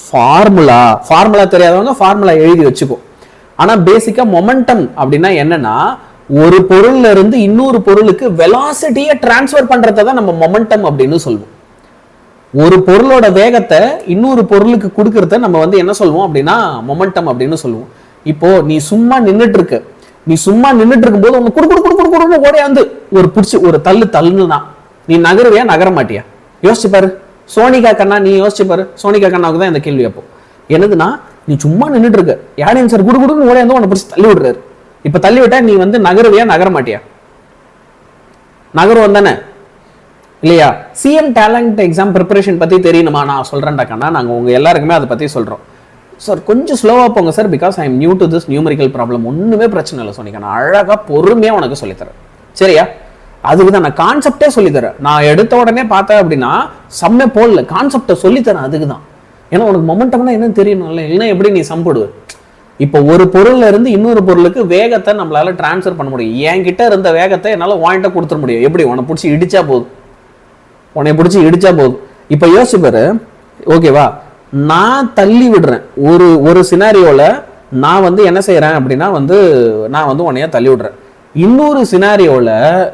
ஃபார்முலா. ஃபார்முலா தெரியாதவங்க ஃபார்முலா எழுதி வச்சுக்கோ. ஆனா பேசிக்கா மொமெண்டம் அப்படின்னா என்னன்னா, ஒரு பொருள்ல இருந்து இன்னொரு பொருளுக்கு வெலாசிட்டியை டிரான்ஸ்ஃபர் பண்றதை தான் நம்ம மொமெண்டம் அப்படின்னு சொல்லுவோம். ஒரு பொருளோட வேகத்தை இன்னொரு பொருளுக்கு கொடுக்கறத நம்ம வந்து என்ன சொல்லுவோம் அப்படின்னா மொமெண்டம் அப்படின்னு சொல்லுவோம். இப்போ நீ சும்மா நின்றுட்டு இருக்கும் போது உங்க குடு ஓடையாந்து ஒரு பிடிச்சி ஒரு தள்ளுனா நீ நகருவியா நகர மாட்டியா? யோசிச்சு பாரு. சோனிகா கண்ணா நீ யோசிச்சு பாரு. சோனிகா கண்ணாவுக்கு தான் இந்த கேள்வி. அப்போ என்னதுன்னா, நீ சும்மா நின்றுட்டு இருக்க, யாரையும் சார் குடு ஓடையாந்து உன்னை பிடிச்சி தள்ளி விடுறாரு. இப்ப தள்ளி விட்டா நீ வந்து நகருவியா நகர மாட்டியா? நகருவம் தானே இல்லையா? சிஎம் டேலண்ட் எக்ஸாம் ப்ரிப்பரேஷன் பத்தி தெரியணுமா? நான் சொல்றேன்டா கண்ணா, நாங்க உங்க எல்லாருக்குமே அதை பத்தி சொல்றோம். சார் கொஞ்சம் ஸ்லோவா போங்க sir, because I am new to this numerical problem. ஒண்ணுமே பிரச்சனை இல்லை சொன்னீங்க, நான் அழகா பொறுமையா உனக்கு சொல்லித்தரேன். சரியா? அதுக்கு தான் நான் கான்செப்டே சொல்லித்தரேன். நான் எடுத்த உடனே பார்த்தேன் அப்படின்னா செம்ம போடல, கான்செப்டை சொல்லித்தரேன். அதுக்கு தான், ஏன்னா உனக்கு மொமெண்டம்னா என்னன்னு தெரியணும்ல, இல்லைன்னா எப்படி நீ சம்படுவ? இப்போ ஒரு பொருள்ல இருந்து இன்னொரு பொருளுக்கு வேகத்தை நம்மளால டிரான்ஸ்ஃபர் பண்ண முடியும். என்கிட்ட இருந்த வேகத்தை என்னால வாங்கிட்ட கொடுத்துட முடியும். எப்படி? உன்னை பிடிச்சி இடிச்சா போதும். இப்போ யோசிச்சு பாரு. ஓகேவா? நான் தள்ளி விடுறேன் ஒரு சினாரியோல. நான் வந்து என்ன செய்யறேன் அப்படின்னா வந்து நான் வந்து உன்னைய தள்ளி விடுறேன். இன்னொரு சினாரியோல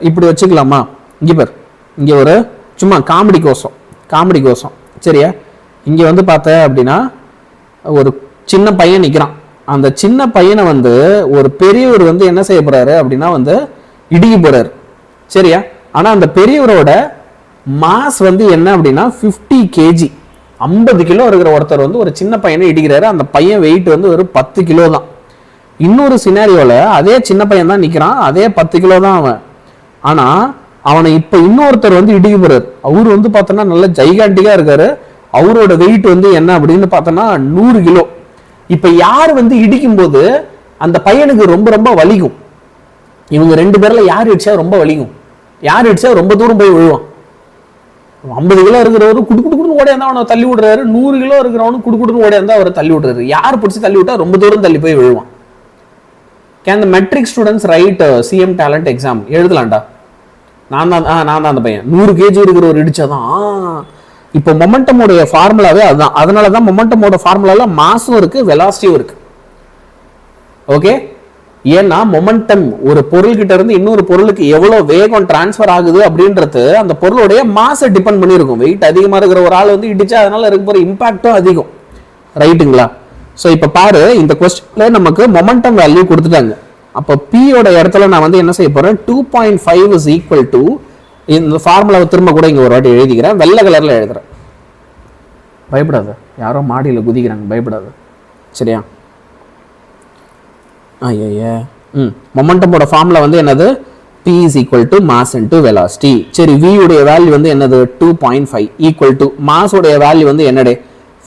இப்படி வச்சுக்கலாமா? இங்க பாரு, இங்க ஒரு சும்மா காமெடி கோசம். சரியா? இங்க வந்து பார்த்த அப்படின்னா ஒரு சின்ன பையன் நிற்கிறான். அந்த சின்ன பையனை வந்து ஒரு பெரியவர் வந்து என்ன செய்ய போறாரு அப்படின்னா வந்து இடிக்க போறாரு. சரியா? ஆனா அந்த பெரியவரோட மாஸ் வந்து என்ன அப்படின்னா 50 kg, 50 கிலோ இருக்கிற ஒருத்தர் வந்து ஒரு சின்ன பையனை இடிக்கிறாரு. அந்த பையன் வெயிட் வந்து ஒரு 10 கிலோ தான். இன்னொரு சினாரியோல அதே சின்ன பையன் தான் நிக்கிறான், அதே 10 கிலோ தான் அவன். ஆனா அவனை இப்ப இன்னொருத்தர் வந்து இடிக்க போறாரு. அவரு வந்து பார்த்தோன்னா நல்ல ஜைகாண்டிக்கா இருக்காரு. அவரோட வெயிட் வந்து என்ன அப்படின்னு பார்த்தோன்னா 100 கிலோ. இப்ப யார் வந்து இடிக்கும் போது அந்த பையனுக்கு ரொம்ப ரொம்ப வலிக்கும்? இவங்க 2 பேர்ல யார் இடிச்சா ரொம்ப வலிக்கும்? யார் இடிச்சா ரொம்ப தூரம் போய் விழுவான்? 50 கிலோ இருக்கிறவரு குடுக்குன்னு ஓடியாந்தா அவனை தள்ளி விடுறாரு. 100 கிலோ இருக்கிறவனு குடுக்குன்னு ஓடியாந்தா அவரை தள்ளி விடுறாரு. யார் பிடிச்சி தள்ளி விட்டா ரொம்ப தூரம் தள்ளி போய் விழுவான்? Can the matric students write CM talent exam? எழுதலாம்டா. நான் தான் அந்த பையன். 100 kg இருக்கிறவர் இடிச்சாதான். இப்போ மொமெண்டமோடைய ஃபார்முலாவே அதுதான். அதனாலதான் மொமெண்டமோட ஃபார்முலால மாஸும் இருக்கு, வெலாசிட்டியும் இருக்கு. ஓகே? ஏன்னா மொமெண்டம் ஒரு பொருள் கிட்ட இருந்து இன்னொரு பொருளுக்கு எவ்வளவு வேகம் டிரான்ஸ்பர் ஆகுது அப்படின்றது அந்த பொருளுடைய மாஸை டிபெண்ட் பண்ணி இருக்கும். வெயிட் அதிகமா இருக்கிற ஒரு ஆள் வந்து இடிச்சா அதனால இருக்க போற இம்பாக்டும் அதிகம். ரைட்டுங்களா? ஸோ இப்போ பாரு, இந்த கொஸ்டின்ல நமக்கு மொமெண்டம் வேல்யூ கொடுத்துட்டாங்க. அப்போ P யோட இடத்துல நான் வந்து என்ன செய்ய போறேன்? 2.5 is equal to, இந்த ஃபார்முலாவை திரும்ப கூட இங்க ஒரு வாட்டி எழுதிக்கிறேன், வெள்ளை கலர்ல எழுதுறேன். பயப்படாத, யாரோ மாடியில் குதிக்கிறாங்க, பயப்படாத. சரியா? மொமெண்டமோட ஃபார்முலா வந்து என்னது? P is equal to mass into velocity. சரி, V உடைய வேல்யூ வந்து என்னது? 2.5 equal to mass உடைய வேல்யூ வந்து என்னடே?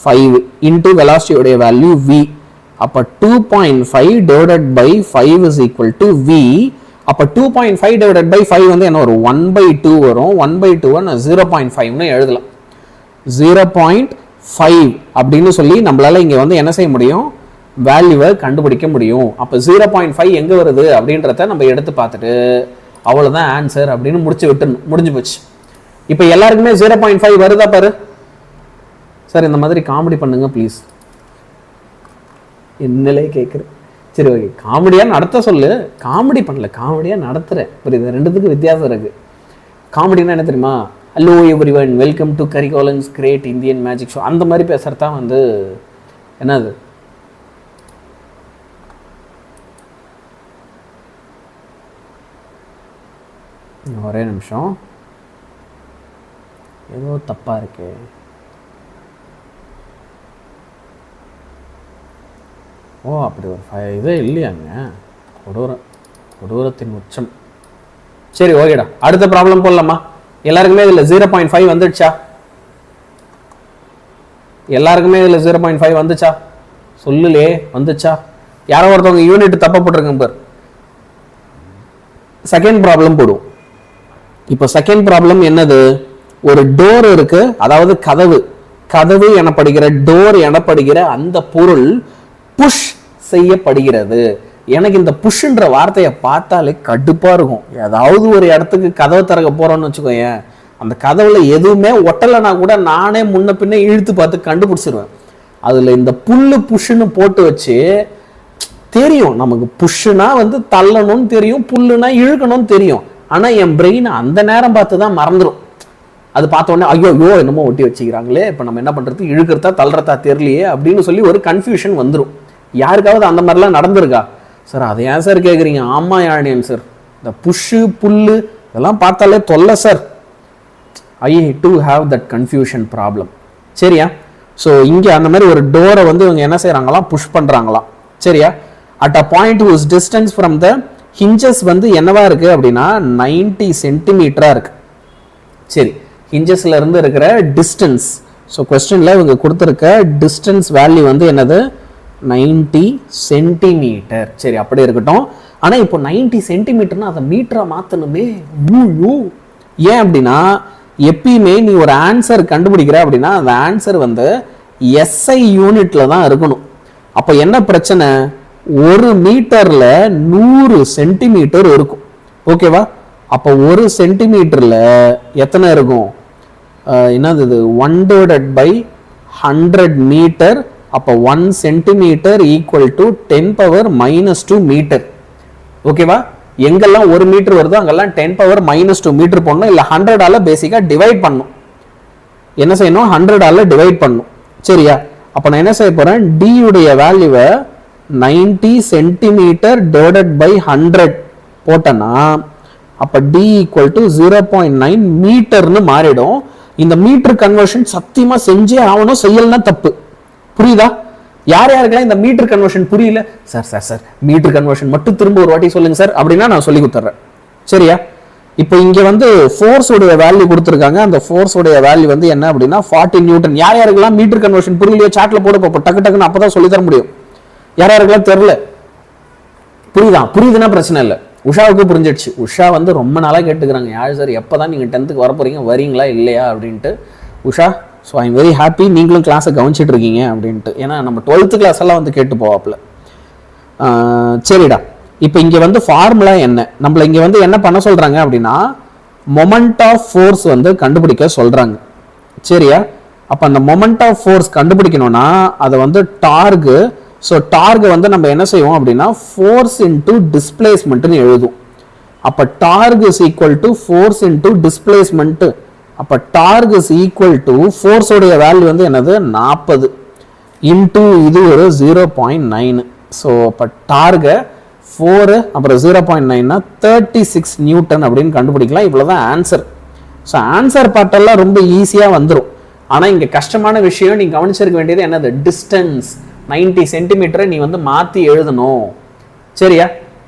5 into velocity உடைய வேல்யூ V. அப்ப 2.5 divided by 5 is equal to V. அப்ப 2.5 divided by 5 வந்து என்ன வரும்? 1/2 வரும். 1/2 0.5 எழுதலாம். 0.5 அப்படின்னு சொல்லி நம்மளால இங்க வந்து என்ன செய்ய முடியும்? வேல்யூவை கண்டுபிடிக்க முடியும். அப்ப 0.5 எங்க வருது அப்படின்றத நம்ம எடுத்து பார்த்துட்டு அவ்வளவுதான் ஆன்சர் அப்படின்னு முடிஞ்சு போச்சு. இப்ப எல்லாருக்குமே 0.5 வருதா பாரு. சார் இந்த மாதிரி காமெடி பண்ணுங்க ப்ளீஸ். என்னலே கேட்குறேன். சரி, ஓகே, காமெடியா நடத்த சொல்லு. காமெடி பண்ணல, காமெடியா நடத்துறேன். புரியுது? ரெண்டுத்துக்கு வித்தியாசம் இருக்கு. காமெடினா என்ன தெரியுமா? Hello everyone, welcome to 𝐿𝐼𝐺𝐻 great Indian magic show. அந்த மாதிரி பேசுறதுதான் வந்து என்னது? ஒரே நிமிஷம், ஏதோ தப்பா இருக்கு. ஓ, அப்படி ஒரு இதே இல்லையாங்க. கொடூரத்தின் உச்சம். சரி, ஓகேடா, அடுத்த ப்ராப்ளம் போடலாமா? எல்லாருக்குமே இதுல 0.5 வந்துடுச்சா? எல்லாருக்குமே இதுல 0.5 வந்துச்சா? சொல்லுலே, வந்துச்சா? யாரோ ஒருத்தவங்க யூனிட் தப்பா போட்டிருக்கேன் பார். செகண்ட் ப்ராப்ளம் போடுவோம். இப்போ செகண்ட் ப்ராப்ளம் என்னது? ஒரு டோர் இருக்கு, அதாவது கதவு எனப்படுகிற, டோர் எனப்படுகிற அந்த பொருள் புஷ் செய்யப்படுகிறது. எனக்கு இந்த புஷ்ன்ற வார்த்தையை பார்த்தாலே கடுப்பா இருக்கும். ஏதாவது ஒரு இடத்துக்கு கதவை திறக்க போறோம்னு வச்சுக்கோங்க, அந்த கதவுல எதுவுமே ஒட்டலைன்னா கூட நானே முன்ன பின்ன இழுத்து பார்த்து கண்டுபிடிச்சிருவேன். அதுல இந்த புஷ்ஷுன்னு போட்டு வச்சு தெரியும் நமக்கு. புஷ்ஷுனா வந்து தள்ளணும்னு தெரியும், புல்லுனா இழுக்கணும்னு தெரியும். ஆனா என் பிரெயின் அந்த நேரம் பார்த்து தான் மறந்துடும். அது பார்த்த உடனே ஐயோ என்னமோ ஒட்டி வச்சுக்கிறாங்களே, இப்போ நம்ம என்ன பண்றது, இழுக்கிறதா தள்ளுறதா தெரியலையே அப்படின்னு சொல்லி ஒரு கன்ஃபியூஷன் வந்துடும். யாருக்காவது அந்த மாதிரிலாம் நடந்திருக்கா? சார் அதை ஏன் சார் கேட்குறீங்க? ஆமா யாழினியன் சார், இந்த புஷ்ஷு புல்லு இதெல்லாம் பார்த்தாலே தொல்லை sir. I to have that confusion problem. சரியா? ஸோ இங்கே அந்த மாதிரி ஒரு டோரை வந்து இவங்க என்ன செய்கிறாங்களாம்? புஷ் பண்ணுறாங்களாம். சரியா? At a point whose distance from the hinges வந்து என்னவா இருக்கு அப்படின்னா 90 சென்டிமீட்டரா இருக்கு. சரி, ஹிஞ்சஸ்ல இருந்து இருக்கிற டிஸ்டன்ஸ். ஸோ கொஸ்டின்ல இவங்க கொடுத்துருக்க டிஸ்டன்ஸ் வேல்யூ வந்து என்னது? 90 சென்டிமீட்டர். சரி, அப்படி இருக்கட்டும். ஆனா இப்போ 90 சென்டிமீட்டர்னா அதை மீட்டரா மாத்தணுமே. ஏன் அப்படின்னா எப்பயுமே நீ ஒரு ஆன்சர் கண்டுபிடிக்கிற அப்படின்னா அந்த ஆன்சர் வந்து SI யூனிட்ல தான் இருக்கணும். அப்போ என்ன பிரச்சனை? ஒரு மீட்டர்ல 100 சென்டிமீட்டர் இருக்கும். ஓகேவா? அப்போ ஒரு சென்டிமீட்டர்ல எத்தனை இருக்கும்? என்னது இது? 1/100 மீட்டர். அப்போ 1 சென்டிமீட்டர் ஈக்குவல் டு 10⁻⁻2 மீட்டர். ஓகேவா? எங்கெல்லாம் ஒரு மீட்டர் வருதோ அங்கெல்லாம் 10⁻⁻2 மீட்டர் போடணும். இல்லை 100ஆல பேசிக்கா டிவைட் பண்ணும். என்ன செய்யணும்? 100ஆல டிவைட் பண்ணும். சரியா? அப்போ நான் என்ன செய்ய போறேன்? D உடைய வேல்யூவை 90 சென்டிமீட்டர் டிவைடட் பை 100 போட்டனா அப்ப d ஈக்குவல் டு 0.9 மீட்டர்னு மாறிடும். இந்த மீட்டர் கன்வர்ஷன் சத்தியமா செஞ்சே ஆகணும், செய்யலன்னா தப்பு. புரியுதா? யார் யாருக்கெல்லாம் இந்த மீட்டர் கன்வர்ஷன் புரியல, sir sir sir metre conversion மட்டும் திரும்ப ஒரு வாட்டி சொல்லுங்க சார் அப்படின்னா நான் சொல்லி கொடுத்துட்றேன். சரியா? இப்போ இங்க வந்து ஃபோர்ஸ் உடைய வேல்யூ கொடுத்துருக்காங்க. அந்த ஃபோர்ஸ் உடைய வேல்யூ வந்து என்ன அப்படின்னா 40 நியூட்டன். யார் யாருக்கெல்லாம் மீட்டர் கன்வர்ஷன் புரியலையோ சாட்ல போட பார்ப்போம், டக்கு டக்குன்னு அப்பதான் சொல்லி தர முடியும். யார் யாருக்கெல்லாம் தெரியல, புரியுதா? புரியுதுன்னா பிரச்சனை இல்லை. உஷாவுக்கு புரிஞ்சிடுச்சு. உஷா வந்து ரொம்ப நாளாக கேட்டுக்கிறாங்க, யார் சார் எப்போதான் நீங்கள் 10th வர போறீங்க, வரீங்களா இல்லையா அப்படின்ட்டு. Usha, so I am very happy நீங்களும் கிளாஸை கவனிச்சிட்டு இருக்கீங்க அப்படின்ட்டு. ஏன்னா நம்ம 12th கிளாஸ் எல்லாம் வந்து கேட்டு போவாப்புல. சரிடா, இப்போ இங்கே வந்து ஃபார்முலா என்ன, நம்மள இங்கே வந்து என்ன பண்ண சொல்கிறாங்க அப்படின்னா மொமெண்ட் ஆஃப் ஃபோர்ஸ் வந்து கண்டுபிடிக்க சொல்கிறாங்க. சரியா? அப்போ அந்த மொமெண்ட் ஆஃப் ஃபோர்ஸ் கண்டுபிடிக்கணும்னா அதை வந்து டார்கு. ஸோ டார்கை வந்து நம்ம என்ன செய்வோம் அப்படின்னா ஃபோர்ஸ் இன்டூ டிஸ்பிளேஸ்மெண்ட்னு எழுதும். அப்போ torque is equal to force into displacement. அப்போ டார்க் இஸ் ஈக்குவல் டு ஃபோர்ஸோடைய வேல்யூ வந்து என்னது 40 இன்டூ இது ஒரு 0.9. ஸோ அப்போ டார்கை 4 அப்புறம் 0.9னா 36 நியூட்டன் அப்படின்னு கண்டுபிடிக்கலாம். இவ்வளோதான் ஆன்சர். ஸோ ஆன்சர் பார்ட்டெல்லாம் ரொம்ப ஈஸியாக வந்துடும். ஆனால் இங்கே கஷ்டமான விஷயம் நீ கவனிச்சிருக்க வேண்டியது என்னது, டிஸ்டன்ஸ் 90 சென்டிமீட்டரை நீ வந்து மாற்றி எழுதணும். சரியா?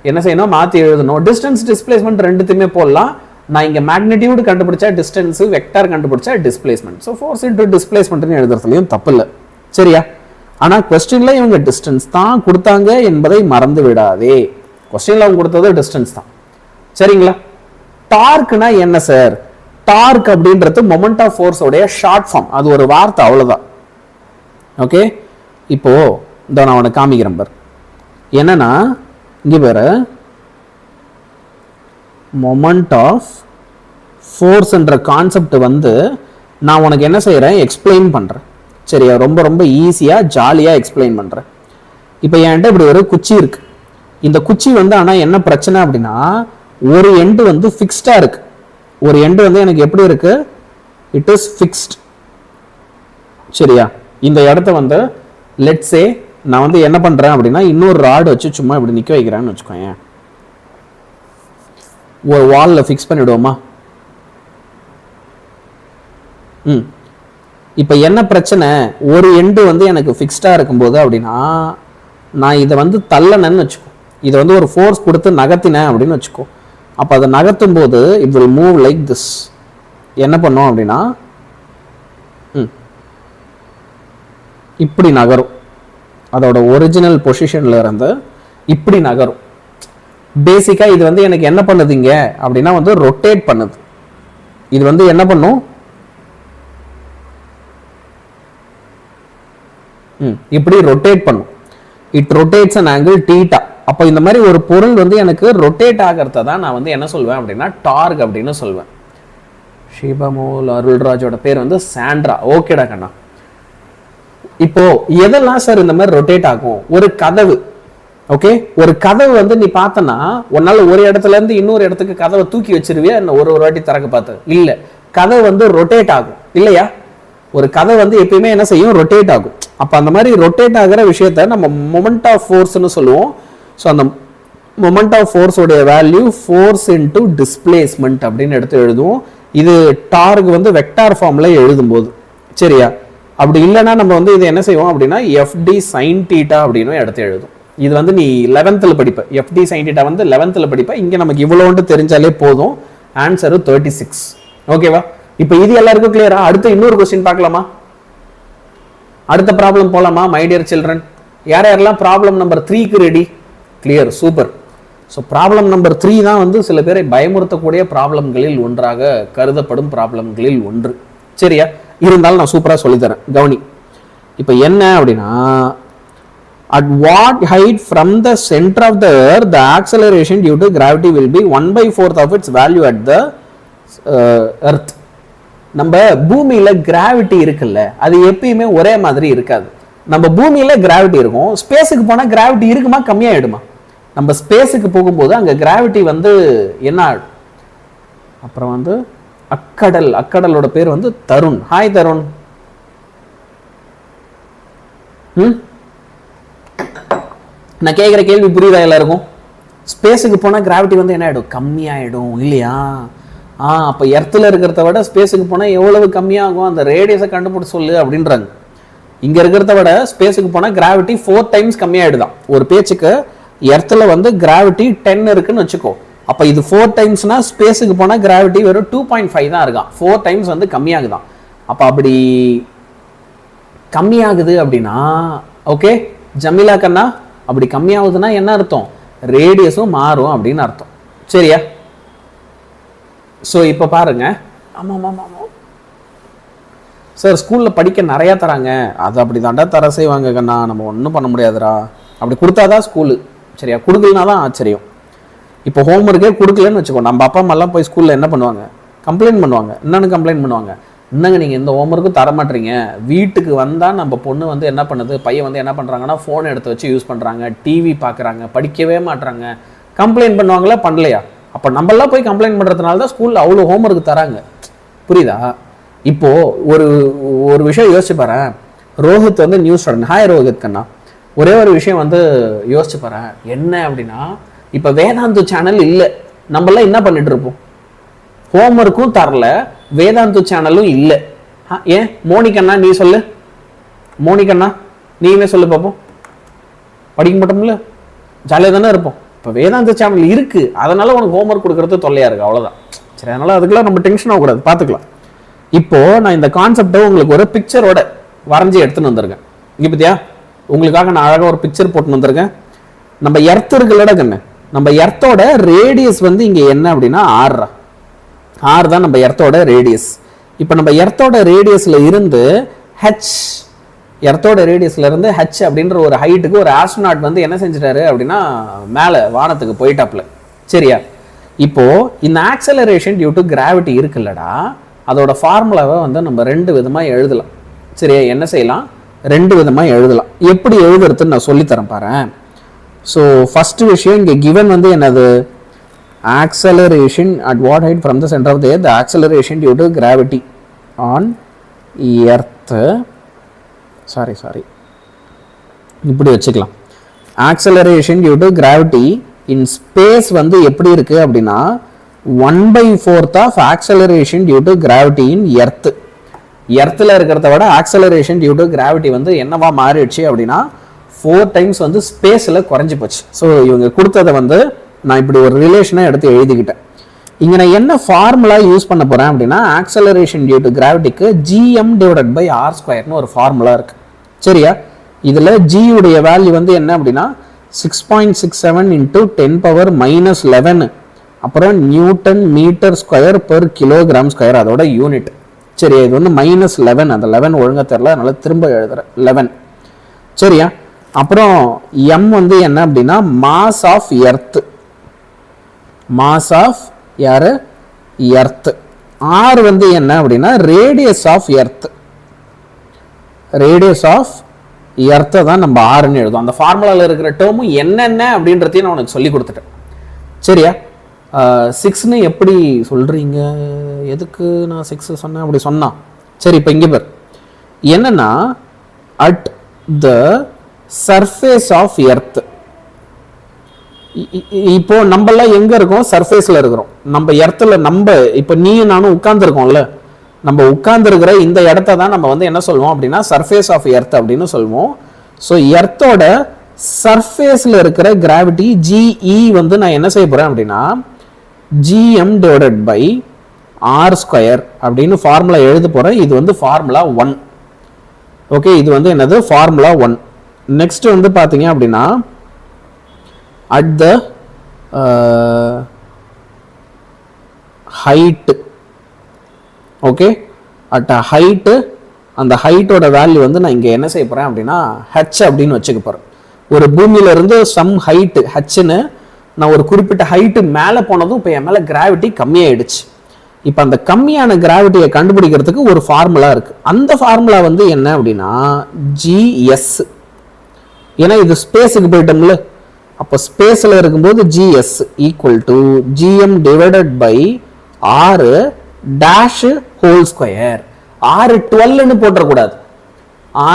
என்ன செய்யணும், மாற்றி எழுதணும். டிஸ்டன்ஸ் டிஸ்பிளேஸ்மெண்ட் ரெண்டுத்தையுமே போடலாம். நான் இங்கே மேக்னிடியூட் கண்டுபிடிச்சா டிஸ்டன்ஸ், வெக்டார் கண்டுபிடிச்சா டிஸ்பிளேஸ்மெண்ட். ஸோ ஃபோர்ஸ் இன்டூ டிஸ்பிளேஸ்மெண்ட்னு எழுதுறதுலையும் தப்பு இல்லை. சரியா? ஆனால் கொஸ்டின்ல இவங்க டிஸ்டன்ஸ் தான் கொடுத்தாங்க என்பதை மறந்து விடாதே. கொஸ்டின்ல அவங்க கொடுத்தது டிஸ்டன்ஸ் தான். சரிங்களா? டார்க்னா என்ன சார்? டார்க் அப்படின்றது மொமெண்ட் ஆஃப் ஃபோர்ஸ் உடைய ஷார்ட் ஃபார்ம். அது ஒரு வார்த்தை, அவ்வளவுதான். ஓகே, இப்போ இந்த நான் உனக்கு காமிக்கிறேன் பார். என்னன்னா இங்க பாரு, மொமெண்ட் ஆஃப் ஃபோர்ஸ் என்ற கான்செப்ட் வந்து நான் உனக்கு என்ன செய்யறேன், எக்ஸ்பிளைன் பண்றேன். சரியா? ரொம்ப ரொம்ப ஈஸியா ஜாலியா எக்ஸ்பிளைன் பண்றேன். இப்போ என்கிட்ட இப்படி ஒரு குச்சி இருக்கு. இந்த குச்சி வந்து ஆனா என்ன பிரச்சனை அப்படின்னா ஒரு எண்டு வந்து ஃபிக்ஸ்டா இருக்கு. ஒரு எண்டு வந்து எனக்கு எப்படி இருக்கு, இட் இஸ் ஃபிக்ஸ்ட். சரியா? இந்த இடத்த வந்து லெட்ஸ் சே நான் வந்து என்ன பண்றேன் அப்படின்னா இன்னொரு ராடு வச்சு சும்மா இப்படி நிக்க வைக்கிறேன்னு வச்சுக்கோங்க. ஒரு வால்ல ஃபிக்ஸ் பண்ணிடுவோமா? இப்போ என்ன பிரச்சனை, ஒரு எண்டு வந்து எனக்கு ஃபிக்ஸ்டா இருக்கும்போது அப்படின்னா நான் இதை வந்து தள்ளனன்னு வச்சுக்கோ, இதை வந்து ஒரு ஃபோர்ஸ் கொடுத்து நகர்த்தினேன் அப்படின்னு வச்சுக்கோ. அப்போ அதை நகர்த்தும் போது it will move like this. என்ன பண்ணோம் அப்படின்னா இப்படி நகரும். அதோட ஒரிஜினல் பொசிஷன்ல இருந்து இப்படி நகரும். பேசிக்கா இது வந்து எனக்கு என்ன பண்ணுதுங்க அப்படின்னா வந்து ரொட்டேட் பண்ணுது. இது வந்து என்ன பண்ணும், இப்படி ரொட்டேட் பண்ணும். It rotates an angle θ. அப்போ இந்த மாதிரி ஒரு பொருள் வந்து எனக்கு ரொட்டேட் ஆகிறத தான் நான் வந்து என்ன சொல்வேன் அப்படின்னா டார்க் அப்படின்னு சொல்வேன். ஷிபமோல் அருள்ராஜோட பேர் வந்து சாண்ட்ரா. ஓகேடா கண்ணா. இப்போ எதெல்லாம் சார் இந்த மாதிரி ரொட்டேட் ஆகும்? ஒரு கதவு. ஓகே, ஒரு கதவு வந்து நீ பார்த்தனா உன்னால ஒரு இடத்துல இருந்து இன்னொரு இடத்துக்கு கதவை தூக்கி வச்சிருவியா ஒரு வாட்டி திறக்க பார்த்து? இல்ல, கதவு வந்து ரொட்டேட் ஆகும் இல்லையா? ஒரு கதை வந்து எப்பயுமே என்ன செய்யும், ரொட்டேட் ஆகும். அப்போ அந்த மாதிரி ரொட்டேட் ஆகிற விஷயத்த நம்ம மொமெண்ட் ஆஃப் ஃபோர்ஸ்னு சொல்லுவோம். ஸோ அந்த மொமெண்ட் ஆஃப் ஃபோர்ஸோடைய வேல்யூ ஃபோர்ஸ் இன்டூ டிஸ்பிளேஸ்மெண்ட் அப்படின்னு எடுத்து எழுதுவோம். இது டார்க் வந்து வெக்டார் ஃபார்ம்ல எழுதும்போது. சரியா? அப்படி இல்லைன்னா நம்ம வந்து இது என்ன செய்வோம் அப்படின்னா FD sin θ அப்படின்னு எடுத்து எழுதும். இது வந்து நீ 11th படிப்ப. FD sin θ வந்து 11th படிப்ப. இங்கே நமக்கு இவ்வளோன்ட்டு தெரிஞ்சாலே போதும். ஆன்சரு 36. ஓகேவா? இப்போ இது எல்லாருக்கும் கிளியரா? அடுத்து இன்னொரு கொஸ்டின் பார்க்கலாமா? அடுத்த ப்ராப்ளம் போலாமா மை டியர் சில்ட்ரன்? யார் யாரெல்லாம் ப்ராப்ளம் நம்பர் 3க்கு ரெடி? Clear, super. So problem number 3 தான் வந்து சில பேரை பயமுறுத்தக்கூடிய ப்ராப்ளம்களில் ஒன்றாக கருதப்படும் ப்ராப்ளம்களில் ஒன்று. சரியா? இருந்தாலும் நான் சூப்பராக சொல்லித்தரேன், கவனி. இப்போ என்ன அப்படின்னா at what height from the center of the earth the acceleration due to gravity will be 1/4 of its value at the earth. நம்ம பூமியில கிராவிட்டி இருக்குல்ல, அது எப்பயுமே ஒரே மாதிரி இருக்காது. நம்ம பூமியில கிராவிட்டி இருக்கும், ஸ்பேஸுக்கு போனா கிராவிட்டி இருக்குமா கம்மியாயிடுமா? நம்ம ஸ்பேஸுக்கு போகும்போது அங்க கிராவிட்டி வந்து என்ன ஆகும்? அப்புறம் வந்து அக்கடலோட பேர் வந்து தருண். ஹாய் தருண். நான் கேட்குற கேள்வி புரியுதா எல்லாருக்கும்? ஸ்பேஸுக்கு போனால் கிராவிட்டி வந்து என்ன ஆகிடும்? கம்மியாயிடும் இல்லையா? அப்போ எர்த்தில் இருக்கிறத விட ஸ்பேஸுக்கு போனால் எவ்வளவு கம்மியாகும்? அந்த ரேடியஸை கண்டுபிடிச்சு சொல்லு அப்படின்றாங்க. இங்கே இருக்கிறத விட ஸ்பேஸுக்கு போனால் கிராவிட்டி 4 டைம்ஸ் கம்மியாயிடுதான். ஒரு பேச்சுக்கு எர்த்தில் வந்து கிராவிட்டி 10 இருக்குன்னு வச்சுக்கோ. அப்போ இது 4 டைம்ஸ்னா ஸ்பேஸுக்கு போனால் கிராவிட்டி வெறும் 2.5 தான் இருக்கான். 4 டைம்ஸ் வந்து கம்மியாகுதான். அப்போ அப்படி கம்மியாகுது அப்படின்னா ஓகே ஜமீலா கண்ணா, அப்படி கம்மியாகுதுன்னா என்ன அர்த்தம்? ரேடியஸும் மாறும் அப்படின்னு அர்த்தம். சரியா? ஸோ இப்போ பாருங்க. ஆமாம் ஆமாம் ஆமாம் சார், ஸ்கூலில் படிக்க நிறையா தராங்க. அது அப்படி தாண்டா தர செய்வாங்க கண்ணா, நம்ம ஒன்றும் பண்ண முடியாதுடா. அப்படி கொடுத்தாதான் ஸ்கூலு. சரியா? கொடுக்கலனா தான் ஆச்சரியம். இப்போ ஹோம்ஒர்க்கே கொடுக்கலன்னு வச்சுக்கோ, நம்ம அப்பா அம்மாலாம் போய் ஸ்கூலில் என்ன பண்ணுவாங்க? கம்ப்ளைண்ட் பண்ணுவாங்க. என்னன்னு கம்ப்ளைண்ட் பண்ணுவாங்க? என்னங்க நீங்கள் இந்த ஹோம்ஒர்க்கும் தர மாட்டீங்க, வீட்டுக்கு வந்தால் நம்ம பொண்ணு வந்து என்ன பண்ணுது, பையன் வந்து என்ன பண்ணுறாங்கன்னா ஃபோன் எடுத்து வச்சு யூஸ் பண்ணுறாங்க, டிவி பார்க்குறாங்க, படிக்கவே மாட்டுறாங்க. கம்ப்ளைண்ட் பண்ணுவாங்களா பண்ணலையா? அப்போ நம்மளாம் போய் கம்ப்ளைண்ட் பண்ணுறதுனால தான் ஸ்கூலில் அவ்வளோ ஹோம்ஒர்க் தராங்க. புரியுதா? இப்போது ஒரு விஷயம் யோசிச்சு பாரு. ரோஹித் வந்து நியூஸ் ஸ்டூடெண்ட். ஹாய் ரோஹித் கண்ணா, ஒரே ஒரு விஷயம் வந்து யோசிச்சு பாரு. என்ன அப்படின்னா, இப்போ வேதாந்து சேனல் இல்லை, நம்மளாம் என்ன பண்ணிட்டு இருப்போம்? ஹோம்ஒர்க்கும் தரல, வேதாந்து சேனலும் இல்லை. ஏன் மோனிகண்ணா நீ சொல்லு, மோனிகண்ணா நீங்களே சொல்லு பார்ப்போம். படிக்க மாட்டோம்ல, ஜாலியாக தானே இருப்போம். இப்போ வேதாந்த சேனல் இருக்கு, அதனால உனக்கு ஹோம்ஒர்க் கொடுக்கறது தொல்லையா இருக்கு, அவ்வளோதான். சரி, அதனால அதுக்கெல்லாம் நம்ம டென்ஷன் ஆகக்கூடாது, பார்த்துக்கலாம். இப்போ நான் இந்த கான்செப்டை உங்களுக்கு ஒரு பிக்சரோட வரைஞ்சி எடுத்துன்னு வந்திருக்கேன். இங்கே பத்தியா, உங்களுக்காக நான் அழகாக ஒரு பிக்சர் போட்டுன்னு வந்திருக்கேன். நம்ம எர்த் இருக்குல்லடா கண்ணு, நம்ம எர்த்தோட ரேடியஸ் வந்து இங்கே என்ன அப்படின்னா ஆர் தான் நம்ம எர்த்தோட ரேடியஸ். இப்போ நம்ம எர்த்தோட ரேடியஸ்ல இருந்து எர்த்தோட ரேடியஸ்ல இருந்து ஹெச் அப்படின்ற ஒரு ஹைட்டுக்கு ஒரு ஆஸ்ட்ரோநாட் வந்து என்ன செஞ்சிட்டாரு அப்படின்னா மேலே வானத்துக்கு போயிட்டாப்ல. சரியா? இப்போ இந்த ஆக்சலரேஷன் டியூ டு கிராவிட்டி இருக்குல்லடா, அதோட ஃபார்முலாவை வந்து நம்ம 2 விதமாக எழுதலாம். சரியா? என்ன செய்யலாம்? 2 விதமாக எழுதலாம். எப்படி எழுதுறதுன்னு நான் சொல்லித்தரேன் பாரு. ஸோ ஃபர்ஸ்ட் விஷயம், இங்கே கிவன் வந்து என்னது? acceleration at what height from the center of the earth? The acceleration due to gravity on earth. sorry இப்படி வச்சுக்கலாம். acceleration due to gravity in space வந்து எப்படி இருக்கு அப்படின்னா 1/4 of acceleration due to gravity in earth. எர்த்தில் இருக்கிறத விட acceleration due to gravity வந்து என்னவா மாறிடுச்சு அப்படின்னா 4 டைம்ஸ் வந்து ஸ்பேஸில் குறைஞ்சி போச்சு. ஸோ இவங்க கொடுத்ததை வந்து நான் இப்படி ஒரு ரிலேஷனை எடுத்து எழுதிக்கிட்டேன். இங்கே நான் என்ன ஃபார்முலா யூஸ் பண்ண போகிறேன் அப்படின்னா, ஆக்சலரேஷன் டியூ டு கிராவிட்டிக்கு gm/r² ஒரு ஃபார்முலா இருக்குது. சரியா? இதில் g உடைய வேல்யூ வந்து என்ன அப்படின்னா 6.67 × 10⁻⁻11, அப்புறம் newton metre square per kilogram square, அதோட யூனிட். சரியா? இது வந்து -11, அந்த 11 ஒழுங்காக தெரில, அதனால திரும்ப எழுதுறேன் 11. சரியா? அப்புறம் m வந்து என்ன அப்படின்னா mass of earth, mass of யாரு? எர்த். r வந்து என்ன அப்படின்னா radius of earth, radius of எர்த்தை தான் நம்ம ஆர்ன்னு எழுதும். அந்த ஃபார்முலாவில் இருக்கிற டேர்மும் என்னென்ன அப்படின்றதையும் நான் உனக்கு சொல்லி கொடுத்துட்டேன். சரியா? 6ன்னு எப்படி சொல்றீங்க? எதுக்கு நான் 6 சொன்னேன்? அப்படி சொன்னா சரி. இப்போ இங்கே பேர் என்னன்னா at the surface of Earth. இப்போ நம்மளாம் எங்க இருக்கோம்? சர்ஃபேஸ்ல இருக்கிறோம். நம்ம எர்த்தில் நம்ம இப்போ நீயும் நானும் உட்கார்ந்துருக்கோம்ல, நம்ம உட்கார்ந்துருக்கிற இந்த இடத்த தான் நம்ம வந்து என்ன சொல்லுவோம் அப்படின்னா சர்ஃபேஸ் ஆஃப் எர்த் அப்படின்னு சொல்லுவோம். ஸோ எர்த்தோட சர்ஃபேஸ்ல இருக்கிற கிராவிட்டி GE வந்து நான் என்ன செய்ய போறேன் அப்படின்னா gm/r² அப்படின்னு ஃபார்முலா எழுத போறேன். இது வந்து ஃபார்முலா 1. ஓகே, இது வந்து என்னது? ஃபார்முலா 1. நெக்ஸ்ட் வந்து பாத்தீங்க அப்படின்னா at the height. Okay, at a height, அந்த ஹைட்டோட வேல்யூ வந்து நான் இங்கே என்ன செய்ய போகிறேன் அப்படின்னா h அப்படின்னு வச்சுக்க போகிறேன். ஒரு பூமியிலேருந்து சம் ஹைட்டு ஹச்ன்னு நான் ஒரு குறிப்பிட்ட ஹைட்டு மேலே போனதும் இப்போ என் மேலே கிராவிட்டி கம்மியாயிடுச்சு. இப்போ அந்த கம்மியான கிராவிட்டியை கண்டுபிடிக்கிறதுக்கு ஒரு ஃபார்முலா இருக்குது. அந்த ஃபார்முலா வந்து என்ன அப்படின்னா GS. ஏன்னா இது ஸ்பேஸுக்கு போயிட்டோம்ல, அப்போ ஸ்பேஸில் இருக்கும்போது GS equal to gm/r². r12ன்னு போட்டக்கூடாது,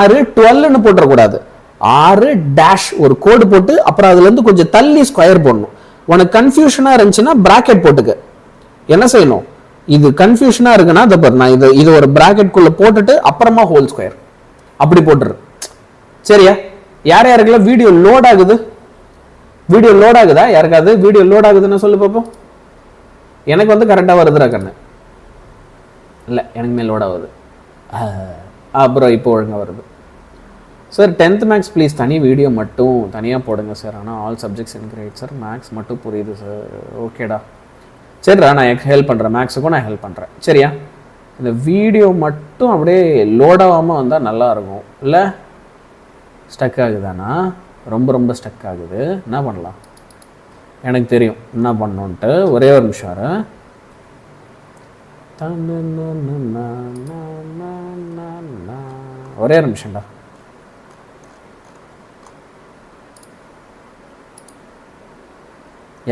r12ன்னு போட்டக்கூடாது, 6 dash ஒரு கோடு போட்டு அப்புறம் அதுல இருந்து கொஞ்சம் தள்ளி ஸ்கொயர் போடணும். உனக்கு கன்ஃபியூஷனா இருந்துச்சுன்னா பிராக்கெட் போட்டுக்க. என்ன செய்யணும், இது கன்ஃபியூஷனா இருக்குன்னா அதை பாரு, நான் இது ஒரு பிராக்கெட் குள்ள போட்டுட்டு அப்புறமா ஹோல் ஸ்கொயர் அப்படி போட்டுரு. சரியா? யார் யாருக்கெல்லாம் வீடியோ லோட் ஆகுது? வீடியோ லோட் ஆகுதா? யாருக்காவது வீடியோ லோட் ஆகுதுன்னு சொல்லு பார்ப்போம். எனக்கு வந்து கரெக்டா வருதுடா கண்ணு. இல்லை, எனக்கு மேல் லோட் ஆகுது. அப்புறம் இப்போ ஒழுங்காக வருது. சார் 10th மேக்ஸ் ப்ளீஸ் தனி வீடியோ மட்டும் தனியாக போடுங்க சார். ஆனால் all subjects in great sir. Maths மட்டும் புரியுது சார். ஓகேடா, சரிடா, நான் ஹெல்ப் பண்ணுறேன். மேக்ஸுக்கும் நான் ஹெல்ப் பண்ணுறேன். சரியா? இந்த வீடியோ மட்டும் அப்படியே லோட் ஆகாமல் வந்தால் நல்லாயிருக்கும். இல்லை ஸ்டக் ஆகுதானா? ரொம்ப ரொம்ப ஸ்டக் ஆகுது. என்ன பண்ணலாம்? எனக்கு தெரியும் என்ன பண்ணணுன்ட்டு. ஒரே ஒரு நிமிஷம். ஒரே நிமிஷம்டா.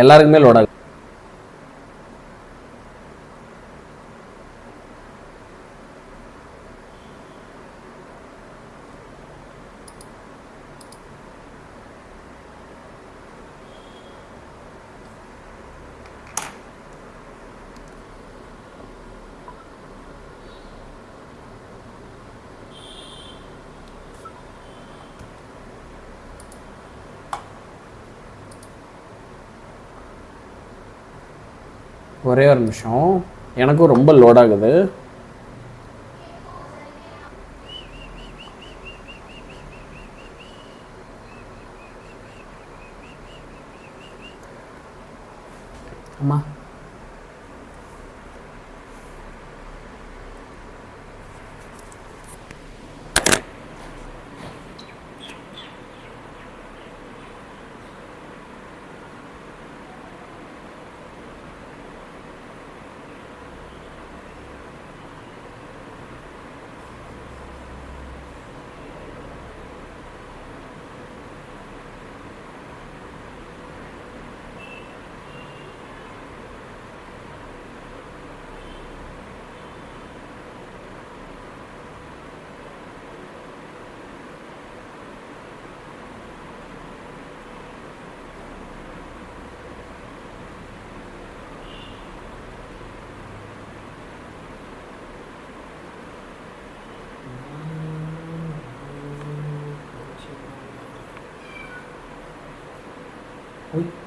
எல்லாருக்குமே லோட் ஆகுது. ஒரே ஒரு நிமிஷம், எனக்கும் ரொம்ப லோட் ஆகுது. அம்மா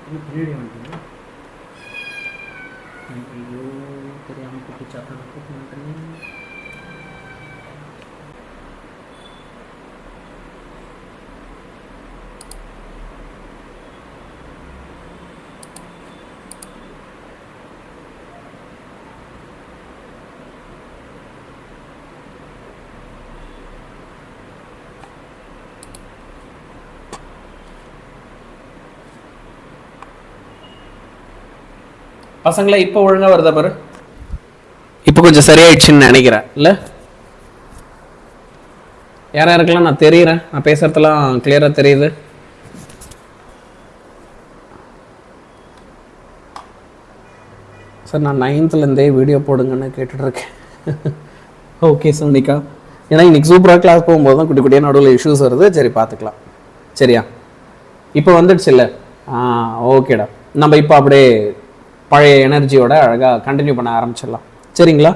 பின்னாடி வந்துட்டீங்க. ஐயோ, தெரியாமல் கூப்பிச்சாத்தான் கூப்பிட்டு மாட்டேன். பசங்களா இப்போ ஒழுங்கா வருதா பாரு. இப்போ கொஞ்சம் சரியாயிடுச்சுன்னு நினைக்கிறேன். இல்லை யாருக்கெல்லாம் நான் தெரியுறேன், நான் பேசுறதெல்லாம் கிளியரா தெரியுது. சார் நான் 9th வீடியோ போடுங்கன்னு கேட்டுட்டு இருக்கேன். ஓகே சோனிகா, ஏன்னா இன்னைக்கு சூப்பராக கிளாஸ் போகும்போது தான் குட்டி குட்டியாக நடுவில் இஷ்யூஸ் வருது. சரி பார்த்துக்கலாம். சரியா? இப்போ வந்துடுச்சு இல்லை? ஓகேடா, நம்ம இப்போ அப்படியே பழைய எனர்ஜியோட அழகாக கண்டினியூ பண்ண ஆரம்பிச்சிடலாம். சரிங்களா?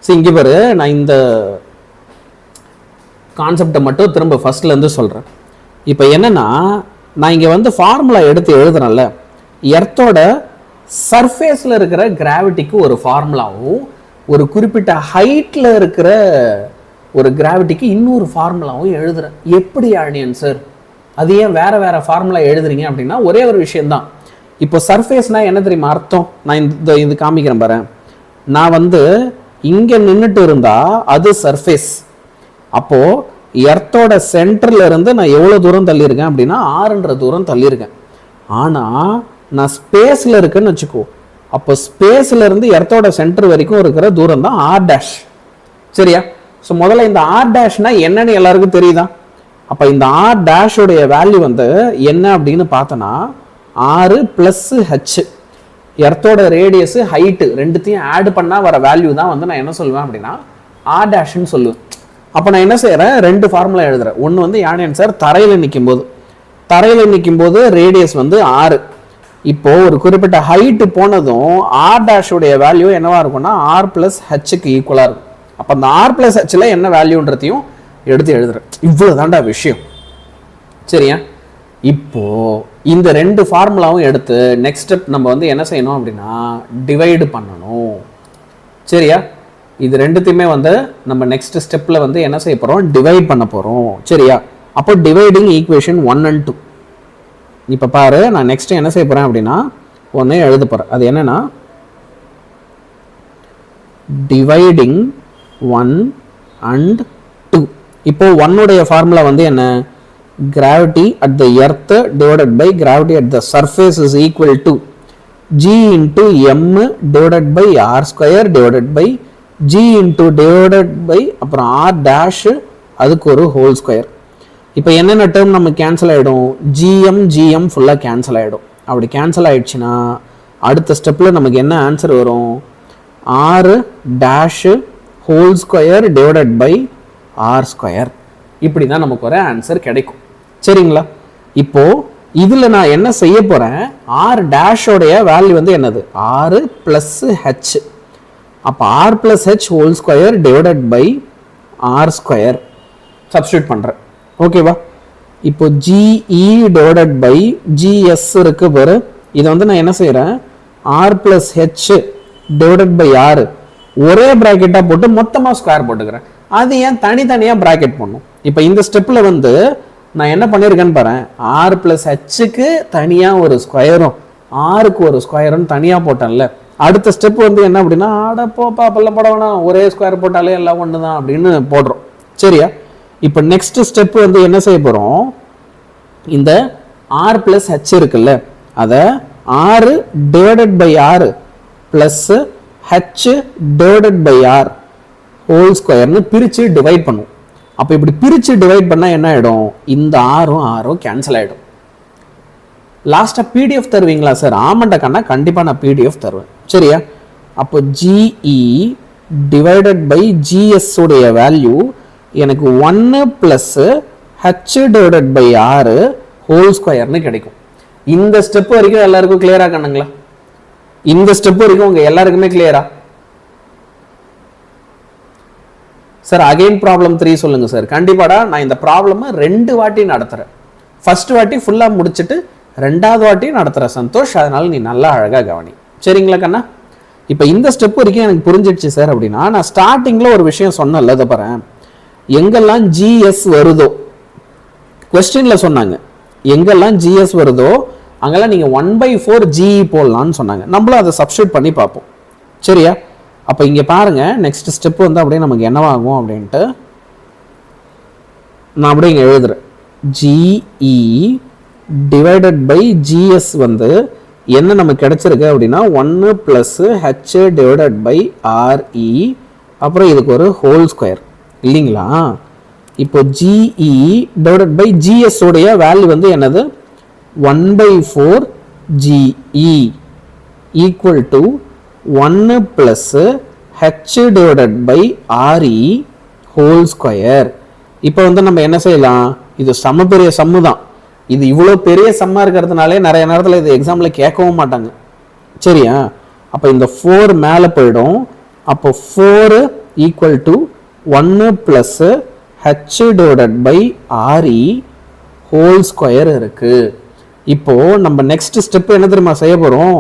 சரி, இங்கே பாரு, நான் இந்த கான்செப்டை மட்டும் திரும்ப ஃபர்ஸ்ட்லேருந்து சொல்கிறேன். இப்போ என்னென்னா, நான் இங்கே வந்து ஃபார்முலா எடுத்து எழுதுறேன்ல, எர்த்தோட சர்ஃபேஸில் இருக்கிற கிராவிட்டிக்கு ஒரு ஃபார்முலாவும் ஒரு குறிப்பிட்ட ஹைட்டில் இருக்கிற ஒரு கிராவிட்டிக்கு இன்னொரு ஃபார்முலாவும் எழுதுறேன். எப்படி ஆனியன் சார், அது ஏன் வேறு வேறு ஃபார்முலா எழுதுறீங்க அப்படின்னா, ஒரே ஒரு விஷயந்தான். இப்போ சர்ஃபேஸ்னா என்ன தெரியுமா அர்த்தம்? நான் இது காமிக்கிறேன் பாரு. நான் வந்து இங்கே நின்றுட்டு இருந்தா அது சர்ஃபேஸ். அப்போ எர்த்தோட சென்டர்ல இருந்து நான் எவ்வளோ தூரம் தள்ளியிருக்கேன் அப்படின்னா 6 தூரம் தள்ளியிருக்கேன். ஆனால் நான் ஸ்பேஸில் இருக்கேன்னு வச்சுக்கோ. அப்போ ஸ்பேஸ்ல இருந்து எர்த்தோட சென்டர் வரைக்கும் இருக்கிற தூரம் தான் R'. சரியா? ஸோ முதல்ல இந்த R' என்னன்னு எல்லாருக்கும் தெரியுதா? அப்போ இந்த R' உடைய வேல்யூ வந்து என்ன அப்படின்னு பார்த்தோன்னா 6 + h. எர்த்தோட ரேடியஸ் ஹைட்டு ரெண்டுத்தையும் ஆட் பண்ணால் வர வேல்யூ தான் வந்து நான் என்ன சொல்லுவேன் அப்படின்னா R' சொல்லுவேன். அப்போ நான் என்ன செய்கிறேன், ரெண்டு ஃபார்முலா எழுதுறேன். ஒன்று வந்து யானை சார் தரையில் நிற்கும் போது ரேடியஸ் வந்து 6. இப்போ ஒரு குறிப்பிட்ட ஹைட்டு போனதும் ஆர் டேஷுடைய வேல்யூ என்னவா இருக்கும்னா ஆர் பிளஸ் ஹெச்சுக்கு ஈக்குவலாக இருக்கும். அப்போ அந்த ஆர் பிளஸ் ஹெச்சில் என்ன வேல்யூன்றதையும் எடுத்து எழுதுறேன். இவ்வளோதான்டா விஷயம். சரியா? இப்போ இந்த ரெண்டு ஃபார்முலாவும் எடுத்து நெக்ஸ்ட் ஸ்டெப் நம்ம வந்து என்ன செய்யணும் அப்படின்னா டிவைடு பண்ணணும். சரியா? இது ரெண்டுத்தையுமே வந்து நம்ம நெக்ஸ்ட் ஸ்டெப்பில் வந்து என்ன செய்ய போகிறோம், டிவைட் பண்ண போகிறோம். சரியா? அப்போ டிவைடிங் ஈக்குவேஷன் 1 and 2. இப்போ பாரு, நான் நெக்ஸ்ட் என்ன செய்ய போகிறேன் அப்படின்னா ஒன்று எழுத போகிறேன். அது என்னன்னா டிவைடிங் 1 and 2. இப்போ 1 உடைய ஃபார்முலா வந்து என்ன, gravity at the earth divided by gravity at the surface is equal to g into m divided by r square divided by g into divided by அப்புறம் r dash அதுக்கு ஒரு whole square. இப்போ என்னென்ன term நம்ம cancel ஆகிடும், GM ஃபுல்லாக cancel ஆகிடும். அப்படி கேன்சல் ஆகிடுச்சுன்னா அடுத்த ஸ்டெப்பில் நமக்கு என்ன ஆன்சர் வரும், R dash whole square divided by R square. இப்படி தான் நமக்கு ஒரு ஆன்சர் கிடைக்கும். சரிங்களா? இப்போ இதில் நான் என்ன செய்ய போகிறேன், ஆர் டேஷோடைய வேல்யூ வந்து என்னது, ஆர் ப்ளஸ் ஹெச். அப்போ R plus H whole square divided by R square substitute பண்ணுறேன். ஓகேவா? இப்போ ஜிஇ டிவைடட் பை ஜிஎஸ் இருக்கு பாரு, இதை வந்து நான் என்ன செய்கிறேன், R plus H divided by R ஒரே ப்ராக்கெட்டாக போட்டு மொத்தமாக ஸ்கொயர் போட்டுக்கிறேன். அது ஏன் தனித்தனியாக ப்ராக்கெட் பண்ணும்? இப்போ இந்த ஸ்டெப்பில் வந்து நான் என்ன பண்ணியிருக்கேன்னு பாரு, ஆர் ப்ளஸ் ஹெச்சுக்கு தனியாக ஒரு ஸ்கொயரும் ஆருக்கு ஒரு ஸ்கொயரும் தனியாக போட்டேன்ல. அடுத்த ஸ்டெப் வந்து என்ன அப்படின்னா, ஆடப்போப்பா பல்ல போட வேணாம், ஒரே ஸ்கொயர் போட்டாலே எல்லாம் ஒன்று தான் அப்படின்னு போடுறோம். சரியா? இப்போ நெக்ஸ்ட் ஸ்டெப் வந்து என்ன செய்ய போகிறோம், இந்த ஆர் ப்ளஸ் ஹெச் இருக்குல்ல, அதை R divided by R plus H divided by R whole ஸ்கொயர்னு பிரித்து டிவைட் பண்ணும். அப்போ இப்படி பிரித்து டிவைட் பண்ணால் என்ன ஆகிடும், இந்த ஆரும் கேன்சல் ஆகிடும். லாஸ்ட்டாக பிடிஎஃப் தருவீங்களா சார்? ஆமாண்டா கண்ணா, கண்டிப்பாக நான் பிடிஎஃப் தருவேன். சரியா? அப்போ ஜிஇ டிவைடட் பை ஜிஎஸ் உடைய வேல்யூ எனக்கு 1 plus H divided by R whole ஸ்கொயர்னு கிடைக்கும். இந்த ஸ்டெப் வரைக்கும் எல்லாருக்கும் கிளியரா கண்ணுங்களா? இந்த ஸ்டெப் வரைக்கும் உங்க எல்லாருக்குமே கிளியரா? சார் அகைன் ப்ராப்ளம் 3 சொல்லுங்க சார். கண்டிப்பாடா, நான் இந்த ப்ராப்ளம் 2 வாட்டி நடத்துறேன். ஃபர்ஸ்ட் வாட்டி ஃபுல்லா முடிச்சுட்டு 2வது வாட்டி நடத்துறேன் சந்தோஷ். அதனால நீ நல்லா அழகா கவனி. சரிங்களா கண்ணா? இப்போ இந்த ஸ்டெப் வரைக்கும் எனக்கு புரிஞ்சிடுச்சு சார் அப்படின்னா, நான் ஸ்டார்டிங்ல ஒரு விஷயம் சொன்னேன்ல, இதை பாரு, எங்கெல்லாம் ஜிஎஸ் வருதோ கொஸ்டின்ல சொன்னாங்க, எங்கெல்லாம் ஜிஎஸ் வருதோ அங்கெல்லாம் நீங்க 1/4 ஜிஇ போடலாம்னு சொன்னாங்க. நம்மளும் அதை சப்ஸ்டியூட் பண்ணி பார்ப்போம். சரியா? அப்போ இங்க பாருங்க, நெக்ஸ்ட் ஸ்டெப் வந்து அப்படியே நமக்கு என்னவாகும் அப்படின்ட்டு நான் அப்படியே இங்க எழுதுறேன். ஜிஇ டிவைடட் பை ஜிஎஸ் வந்து என்ன நமக்கு கிடைச்சிருக்கு அப்படின்னா 1 plus H divided by R E அப்புறம் இதுக்கு ஒரு ஹோல் ஸ்கொயர் இல்லைங்களா? இப்போ ஜிஇ டிவைடட் பை ஜிஎஸ் உடைய வேல்யூ வந்து என்னது, 1/4 G E equal to 1 plus H divided by R E whole square. இப்போ வந்து நம்ம என்ன செய்யலாம், இது சம பெரிய சம்மு தான். இது இவ்வளோ பெரிய சம்மா இருக்கிறதுனாலே நிறைய நேரத்தில் இது எக்ஸாமில் கேட்கவும் மாட்டாங்க. சரியா? அப்போ இந்த 4 மேலே போயிடும். அப்போ 4 equal to 1 plus H divided by R E whole square இருக்கு. இப்போ நம்ம நெக்ஸ்ட் ஸ்டெப் என்ன தெரியுமா செய்ய போகிறோம்,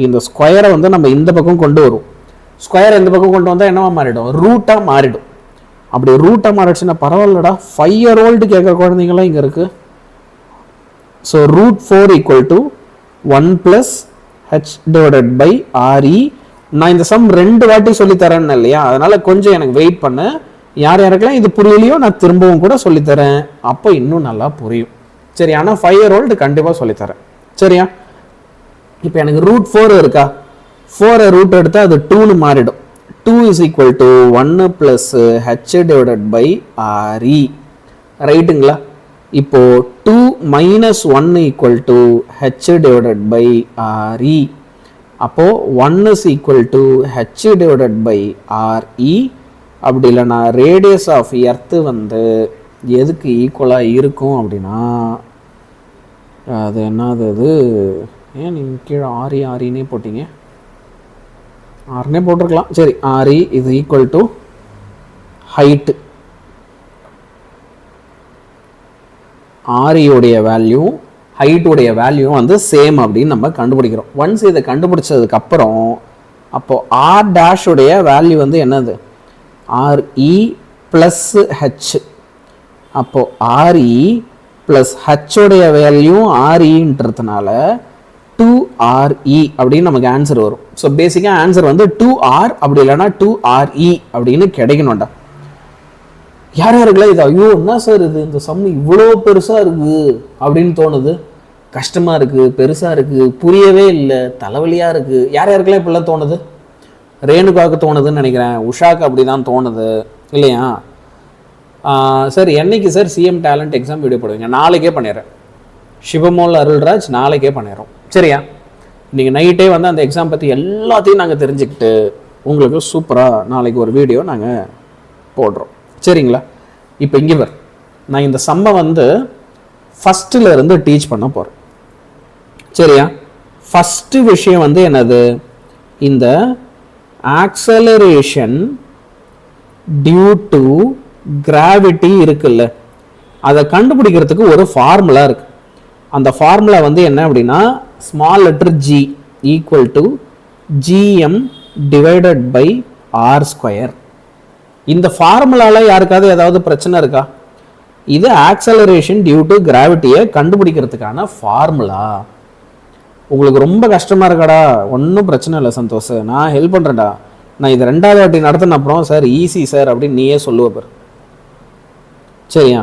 இந்த ஸ்கொயரை வந்து நம்ம இந்த பக்கம் கொண்டு வரும். ஸ்கொயர் இந்த பக்கம் கொண்டு வந்தால் என்னவா மாறிடும், ரூட்டாக மாறிடும். அப்படி ரூட்டாக மாறிடுச்சுன்னா பரவாயில்லடா, 5 year old கேட்குற குழந்தைங்களாம் இங்கே இருக்கு. So √4 equal to 1 plus H divided by R E. நான் இந்த சம் 2 வாட்டி சொல்லித்தரேன்னு இல்லையா, அதனால கொஞ்சம் எனக்கு வெயிட் பண்ண. யார் யாருக்கெல்லாம் இது புரியலையோ நான் திரும்பவும் கூட சொல்லித்தரேன், அப்போ இன்னும் நல்லா புரியும். சரி, ஆனால் 5 year old கண்டிப்பாக சொல்லித்தரேன். சரியா? இப்போ எனக்கு √4 இருக்கா, 4 ரூட் எடுத்தால் அது 2ன்னு மாறிடும். 2 is equal to 1 plus H divided by R E. ரைட்டுங்களா? இப்போ 2 minus 1 equal to H divided by R E. அப்போ 1 is equal to H divided by R E அப்படி இல்லைனா ரேடியஸ் ஆஃப் எர்த்து வந்து எதுக்கு ஈக்குவலாக இருக்கும் அப்படின்னா அது என்னது அது ஏன் நீங்கள் கீழே ஆரினே போட்டிங்க ஆர்னே போட்டிருக்கலாம் சரி ஆரி இது ஈக்குவல் டு ஹைட்டு ஆரியோடைய வேல்யூ ஹைட்டுடைய வேல்யூ வந்து சேம் அப்படின்னு நம்ம கண்டுபிடிக்கிறோம். ஒன்ஸ் இதை கண்டுபிடிச்சதுக்கப்புறம் அப்போது ஆர் டேஷுடைய வேல்யூ வந்து என்னது ஆர்இ ப்ளஸ் ஹெச். அப்போது ஆர்இ ப்ளஸ் ஹெச்சோடைய வேல்யூ ஆர்இன்றதுனால 2RE அப்படின்னு நமக்கு ஆன்சர் வரும். ஸோ பேசிக்காக ஆன்சர் வந்து 2R அப்படி இல்லைன்னா 2RE அப்படின்னு கிடைக்கணும்டா. யார் யாருக்குலாம் இது ஐயோ என்ன சார் இது இந்த சம் இவ்வளோ பெருசாக இருக்குது அப்படின்னு தோணுது, கஷ்டமாக இருக்குது, பெருசாக இருக்குது, புரியவே இல்லை, தலைவலியாக இருக்குது, யார் யாருக்கெல்லாம் இப்படிலாம் தோணுது? ரேணுகாவுக்கு தோணுதுன்னு நினைக்கிறேன், உஷாக்கு அப்படி தான் தோணுது இல்லையா? சார் என்னைக்கு sir CM talent exam video போடுவீங்க? நாளைக்கே பண்ணிடுறேன். சிவமோல் அருள்ராஜ் நாளைக்கே பண்ணிடுறோம் சரியா? நீங்கள் நைட்டே வந்து அந்த எக்ஸாம் பற்றி எல்லாத்தையும் நாங்கள் தெரிஞ்சுக்கிட்டு உங்களுக்கு சூப்பராக நாளைக்கு ஒரு வீடியோ நாங்கள் போடுறோம் சரிங்களா? இப்போ இங்கே நான் இந்த சம்மை வந்து ஃபஸ்ட்டில் இருந்து டீச் பண்ண போகிறேன் சரியா? ஃபஸ்ட்டு விஷயம் வந்து என்னது, இந்த ஆக்சலரேஷன் டியூ டு கிராவிட்டி இருக்குல்ல, அதை கண்டுபிடிக்கிறதுக்கு ஒரு ஃபார்முலா இருக்கு. அந்த ஃபார்முலா வந்து என்ன அப்படின்னா small letter g equal to gm divided by R square. இந்த ஃபார்முலாவில் யாருக்காவது ஏதாவது பிரச்சனை இருக்கா? இது ஆக்சலரேஷன் டியூ டு கிராவிட்டியை கண்டுபிடிக்கிறதுக்கான ஃபார்முலா. உங்களுக்கு ரொம்ப கஷ்டமாக இருக்காடா, ஒன்றும் பிரச்சனை இல்லை சந்தோஷ், நான் ஹெல்ப் பண்ணுறேன்டா. நான் இது 2வது வாட்டி நடத்தின அப்புறம் சார் ஈஸி சார் அப்படின்னு நீயே சொல்லுவ சரியா?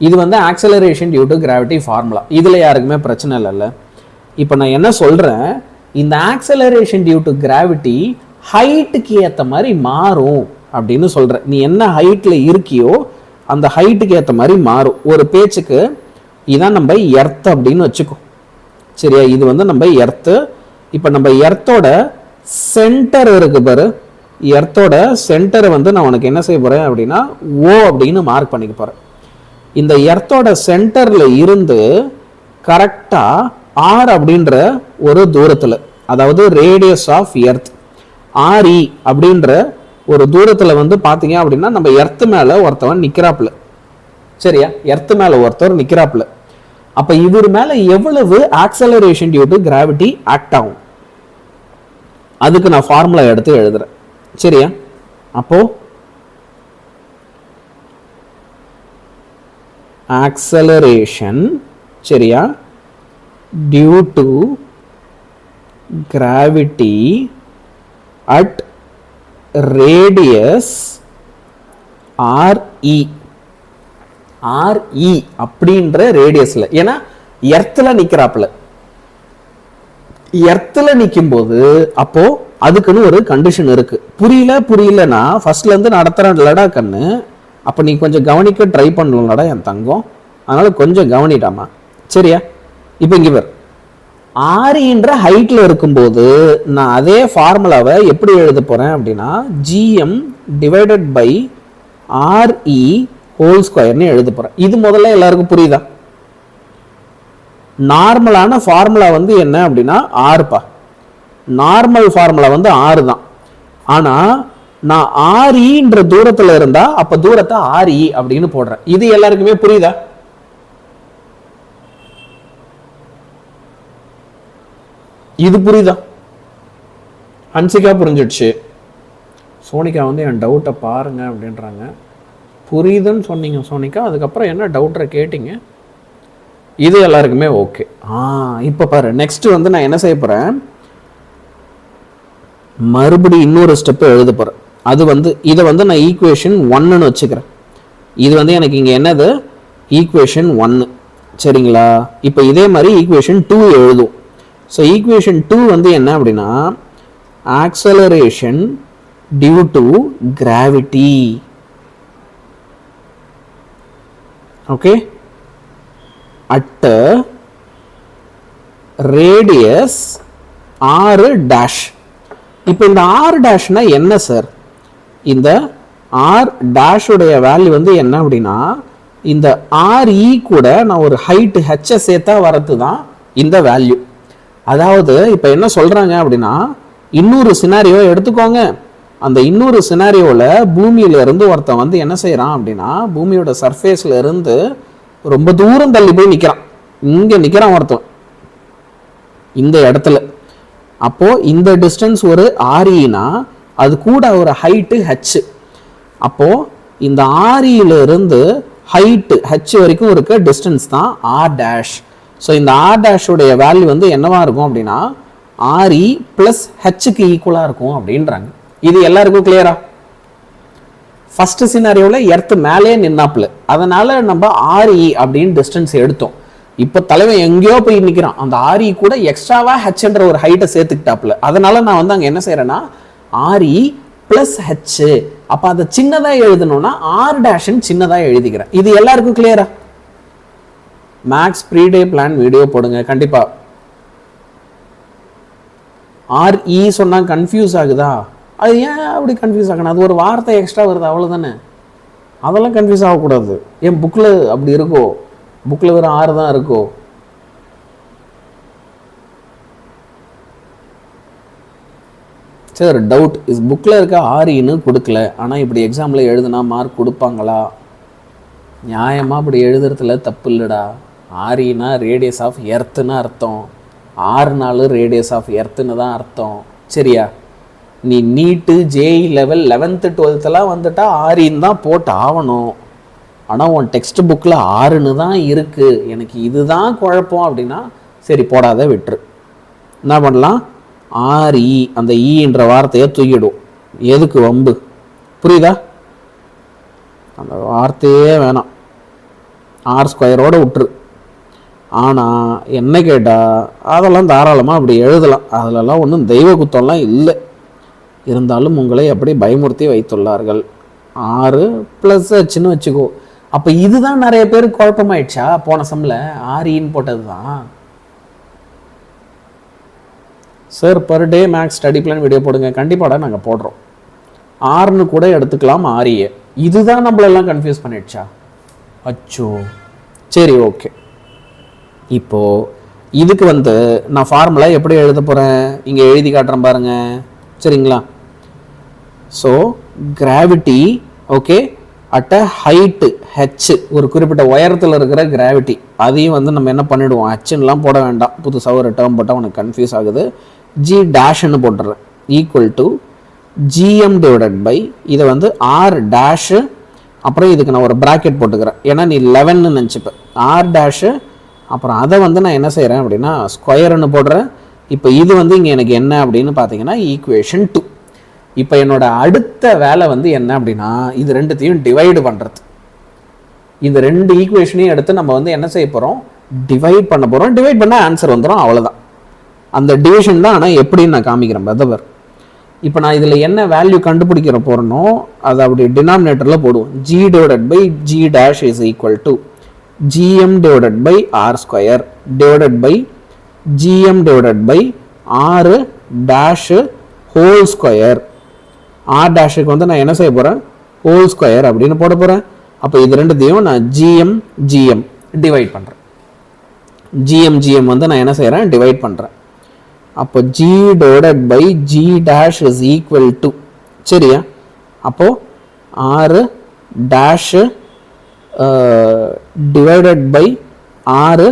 இது வந்து acceleration due to gravity formula. இதில் யாருக்குமே பிரச்சனை இல்லைல்ல. இப்போ நான் என்ன சொல்கிறேன், இந்த ஆக்சலரேஷன் டியூ டு கிராவிட்டி ஹைட்டுக்கு ஏற்ற மாதிரி மாறும் அப்படின்னு சொல்கிறேன். நீ என்ன ஹைட்டில் இருக்கியோ அந்த ஹைட்டுக்கு ஏற்ற மாதிரி மாறும். ஒரு பேச்சுக்கு இதான் நம்ம எர்த் அப்படின்னு வச்சுக்கோ சரியா? இது வந்து நம்ம எர்த்து. இப்போ நம்ம எர்த்தோட சென்டர் இருக்கு பாரு, எர்த்தோட சென்டரை வந்து நான் உனக்கு என்ன செய்ய போகிறேன் அப்படின்னா ஓ அப்படின்னு மார்க் பண்ணிக்க போகிறேன். இந்த எர்த்தோட சென்டரில் இருந்து கரெக்டாக ஆர் அப்படின்ற ஒரு தூரத்தில், அதாவது ரேடியஸ் ஆஃப் எர்த் ஆர்இ அப்படின்ற ஒரு தூரத்தில் வந்து பார்த்தீங்க அப்படின்னா நம்ம எர்த்து மேலே ஒருத்தவன் நிற்கிறாப்புல சரியா? எர்த்து மேலே ஒருத்தவர் நிற்கிறாப்புல. அப்போ இவர் மேலே எவ்வளவு acceleration due to gravity act ஆகும் அதுக்கு நான் ஃபார்முலா எடுத்து எழுதுறேன் சரியா? அப்போ ஆக்சலரேஷன் சரியா due to gravity at radius R E அப்படின்ற ரேடியஸ்ல, ஏன்னா எர்த்தில் நிற்கிறாப்புல, எர்த்தில் நிற்கும் போது அப்போ அதுக்குன்னு ஒரு கண்டிஷன் இருக்கு. புரியலன்னா ஃபர்ஸ்ட்ல இருந்து நடத்துறேன்லடா கண்ணு, அப்போ நீ கொஞ்சம் கவனிக்க ட்ரை பண்ணலடா என் தங்கம், அதனால கொஞ்சம் கவனிட்டாமா சரியா? இப்போ இங்கே ஆரின்ற ஹைட்ல இருக்கும்போது நான் அதே ஃபார்முலாவை எப்படி எழுத போறேன் அப்படின்னா gm divided by R E whole ஸ்கொயர்னு எழுத போறேன். இது முதல்ல எல்லாருக்கும் புரியுதா? நார்மலான ஃபார்முலா வந்து என்ன அப்படின்னா ஆறுப்பா, நார்மல் ஃபார்முலா வந்து 6 தான். ஆனா நான் ஆர்இன்ற தூரத்துல இருந்தா அப்ப தூரத்தை ஆர்இ அப்படின்னு போடுறேன். இது எல்லாருக்குமே புரியுதா? இது புரியுதா? ஹன்சிகா புரிஞ்சிடுச்சு. சோனிகா வந்து என் டவுட்டை பாருங்க அப்படின்றாங்க. புரியுதுன்னு சொன்னீங்க சோனிகா, அதுக்கப்புறம் என்ன டவுட்டை கேட்டீங்க? இது எல்லாருக்குமே ஓகே. இப்போ பாரு, நெக்ஸ்ட் வந்து நான் என்ன செய்ய போறேன், மறுபடியும் இன்னொரு ஸ்டெப் எழுத போறேன். அது வந்து இதை வந்து நான் ஈக்குவேஷன் 1ன்னு வச்சுக்கிறேன். இது வந்து எனக்கு இங்கே என்னது ஈக்குவேஷன் 1 சரிங்களா? இப்போ இதே மாதிரி ஈக்குவேஷன் 2 எழுதும். ஸோ ஈக்குவேஷன் 2 வந்து என்ன அப்படின்னா acceleration due to gravity okay at radius R dash. இப்போ இந்த ஆர் டேஷ்னா என்ன சார்? இந்த ஆர் டேஷ் உடைய வேல்யூ வந்து என்ன அப்படின்னா, இந்த ஆர்இ கூட நான் ஒரு ஹைட் ஹெச் சேர்த்தா வரது தான் இந்த வேல்யூ. அதாவது இப்போ என்ன சொல்றாங்க அப்படின்னா, இன்னொரு சினாரியோ எடுத்துக்கோங்க. அந்த இன்னொரு சினாரியோவில் பூமியில இருந்து ஒருத்தன் வந்து என்ன செய்யறான் அப்படின்னா, பூமியோட சர்ஃபேஸ்ல இருந்து ரொம்ப தூரம் தள்ளி போய் நிற்கிறான். இங்கே நிற்கிறான் ஒருத்தன் இந்த இடத்துல. அப்போ இந்த டிஸ்டன்ஸ் ஒரு ஆர்இனா அது கூட ஒரு ஹைட்டு ஹெச். அப்போ இந்த ஆர்இல இருந்து ஹைட்டு ஹெச் வரைக்கும் இருக்க டிஸ்டன்ஸ் தான் ஆர் டேஷ். ஸோ இந்த ஆர் டேஷ் உடைய வேல்யூ வந்து என்னவா இருக்கும் அப்படின்னா, ஆர்இ பிளஸ் ஹெச்சுக்கு ஈக்குவலா இருக்கும் அப்படின்றாங்க. இது எல்லாருக்கும் கிளியரா? ஃபர்ஸ்ட் சினாரியோவில் எர்த் மேலே நின்னாப்புல, அதனால நம்ம ஆர்இ அப்படின்னு டிஸ்டன்ஸ் எடுத்தோம். இப்போ தலைவன் எங்கேயோ போய் நிற்கிறான், அந்த ஆர்இ கூட எக்ஸ்ட்ராவா ஹெச்ன்ற ஒரு ஹைட்டை சேர்த்துக்கிட்டாப்புல. அதனால நான் வந்து அங்கே என்ன செய்யறேன்னா ஆர்இ பிளஸ் ஹெச். அப்போ அதை சின்னதாக எழுதணும்னா ஆர் டேஷன் சின்னதாக எழுதிக்கிறேன். இது எல்லாருக்கும் கிளியரா? Maths pre day plan video போடுங்க கண்டிப்பா. ஆர்இ சொன்னா கன்ஃபியூஸ் ஆகுதா? அது ஏன் அப்படி கன்ஃபியூஸ் ஆகணும்? அது ஒரு வார்த்தை எக்ஸ்ட்ரா வருது அவ்வளோதானே. அதெல்லாம் கன்ஃபியூஸ் ஆகக்கூடாது. என் புக்கில் அப்படி இருக்கோ? புக்கில் வெறும் 6 தான் இருக்கோ? சார் டவுட் இஸ் புக்கில் இருக்க ஆர்இன்னு கொடுக்கல, ஆனால் இப்படி எக்ஸாமில் எழுதுனா மார்க் கொடுப்பாங்களா? நியாயமாக அப்படி எழுதுறதுல தப்பு இல்லைடா. ஆர்இனா ரேடியஸ் ஆஃப் எர்த்துன்னு அர்த்தம், 6 ரேடியஸ் ஆஃப் எர்த்துன்னு தான் அர்த்தம். சரியா? நீ நீட்டு ஜேஇ லெவல் 11th 12th வந்துட்டா ஆர்இன்னு தான் போட்டு ஆகணும். ஆனால் உன் டெக்ஸ்ட் புக்கில் 6ன்னு தான் இருக்குது, எனக்கு இதுதான் குழப்பம் அப்படின்னா சரி போடாத விட்டுரு. என்ன பண்ணலாம்? ஆர்இ அந்த ஈன்ற வார்த்தையை தூக்கிடும். எதுக்கு வம்பு? புரியுதா? அந்த வார்த்தையே வேணாம், ஆர் ஸ்கொயரோட விட்டுரு. ஆனால் என்ன கேட்டால் அதெல்லாம் தாராளமாக அப்படி எழுதலாம், அதிலெல்லாம் ஒன்றும் தெய்வ குத்தம்லாம் இல்லை. இருந்தாலும் உங்களை அப்படி பயமுறுத்தி வைத்துள்ளார்கள். 6 + ஹெச்னு வச்சுக்கோ. அப்போ இதுதான் நிறைய பேருக்கு குழப்பமாயிடுச்சா? போன சம்மில் ஆர்இன்னு போட்டது தான். Sir per day maths study plan video போடுங்க கண்டிப்பாடா, நாங்கள் போடுறோம். ஆர்னு கூட எடுத்துக்கலாம் ஆர்இஏ. இதுதான் நம்மளெல்லாம் கன்ஃபியூஸ் பண்ணிடுச்சா? அச்சோ. சரி ஓகே. இப்போ இதுக்கு வந்து நான் ஃபார்முலா எப்படி எழுத போகிறேன் இங்கே எழுதி காட்டுறேன் பாருங்க. சரிங்களா? So gravity okay at a height H, ஒரு குறிப்பிட்ட உயரத்தில் இருக்கிற கிராவிட்டி, அதையும் வந்து நம்ம என்ன பண்ணிவிடுவோம், ஹெச்னுலாம் போட வேண்டாம், புதுசாக ஒரு டேர்ம் போட்டால் உனக்கு கன்ஃபியூஸ் ஆகுது. ஜி டேஷ்னு போட்டுறேன் equal to GM divided by இதை வந்து ஆர் டேஷு, அப்புறம் இதுக்கு நான் ஒரு ப்ராக்கெட் போட்டுக்கிறேன், ஏன்னா நீ 11ன்னு நினச்சிப்பேன். ஆர் டேஷு அப்புறம் அதை வந்து நான் என்ன செய்கிறேன் அப்படின்னா ஸ்கொயர்னு போடுறேன். இப்போ இது வந்து இங்கே எனக்கு என்ன அப்படின்னு பார்த்தீங்கன்னா ஈக்குவேஷன் 2. இப்போ என்னோட அடுத்த வேலை வந்து என்ன அப்படின்னா இது ரெண்டுத்தையும் டிவைடு பண்ணுறது. இந்த 2 ஈக்குவேஷனையும் எடுத்து நம்ம வந்து என்ன செய்ய போகிறோம், டிவைட் பண்ண போகிறோம். டிவைட் பண்ணால் ஆன்சர் வந்துடும், அவ்வளோதான். அந்த டிவிஷன் தான். ஆனால் எப்படின்னு நான் காமிக்கிறேன் பிரதர். இப்போ நான் இதில் என்ன வேல்யூ கண்டுபிடிக்கிற போகிறனோ அதை அப்படி டினாமினேட்டரில் போடுவோம். G divided by G dash is equal to GM divided by R square divided by GM divided by r dash whole square. R டேஷுக்கு வந்து நான் என்ன செய்ய போகிறேன், ஹோல் ஸ்கொயர் அப்படின்னு போட போகிறேன். அப்போ இது ரெண்டுத்தையும் நான் ஜிஎம் டிவைட் பண்ணுறேன். ஜிஎம் வந்து நான் என்ன செய்கிறேன், டிவைட் பண்ணுறேன். அப்போ G divided by G dash is equal to, சரியா? அப்போது R dash divided by R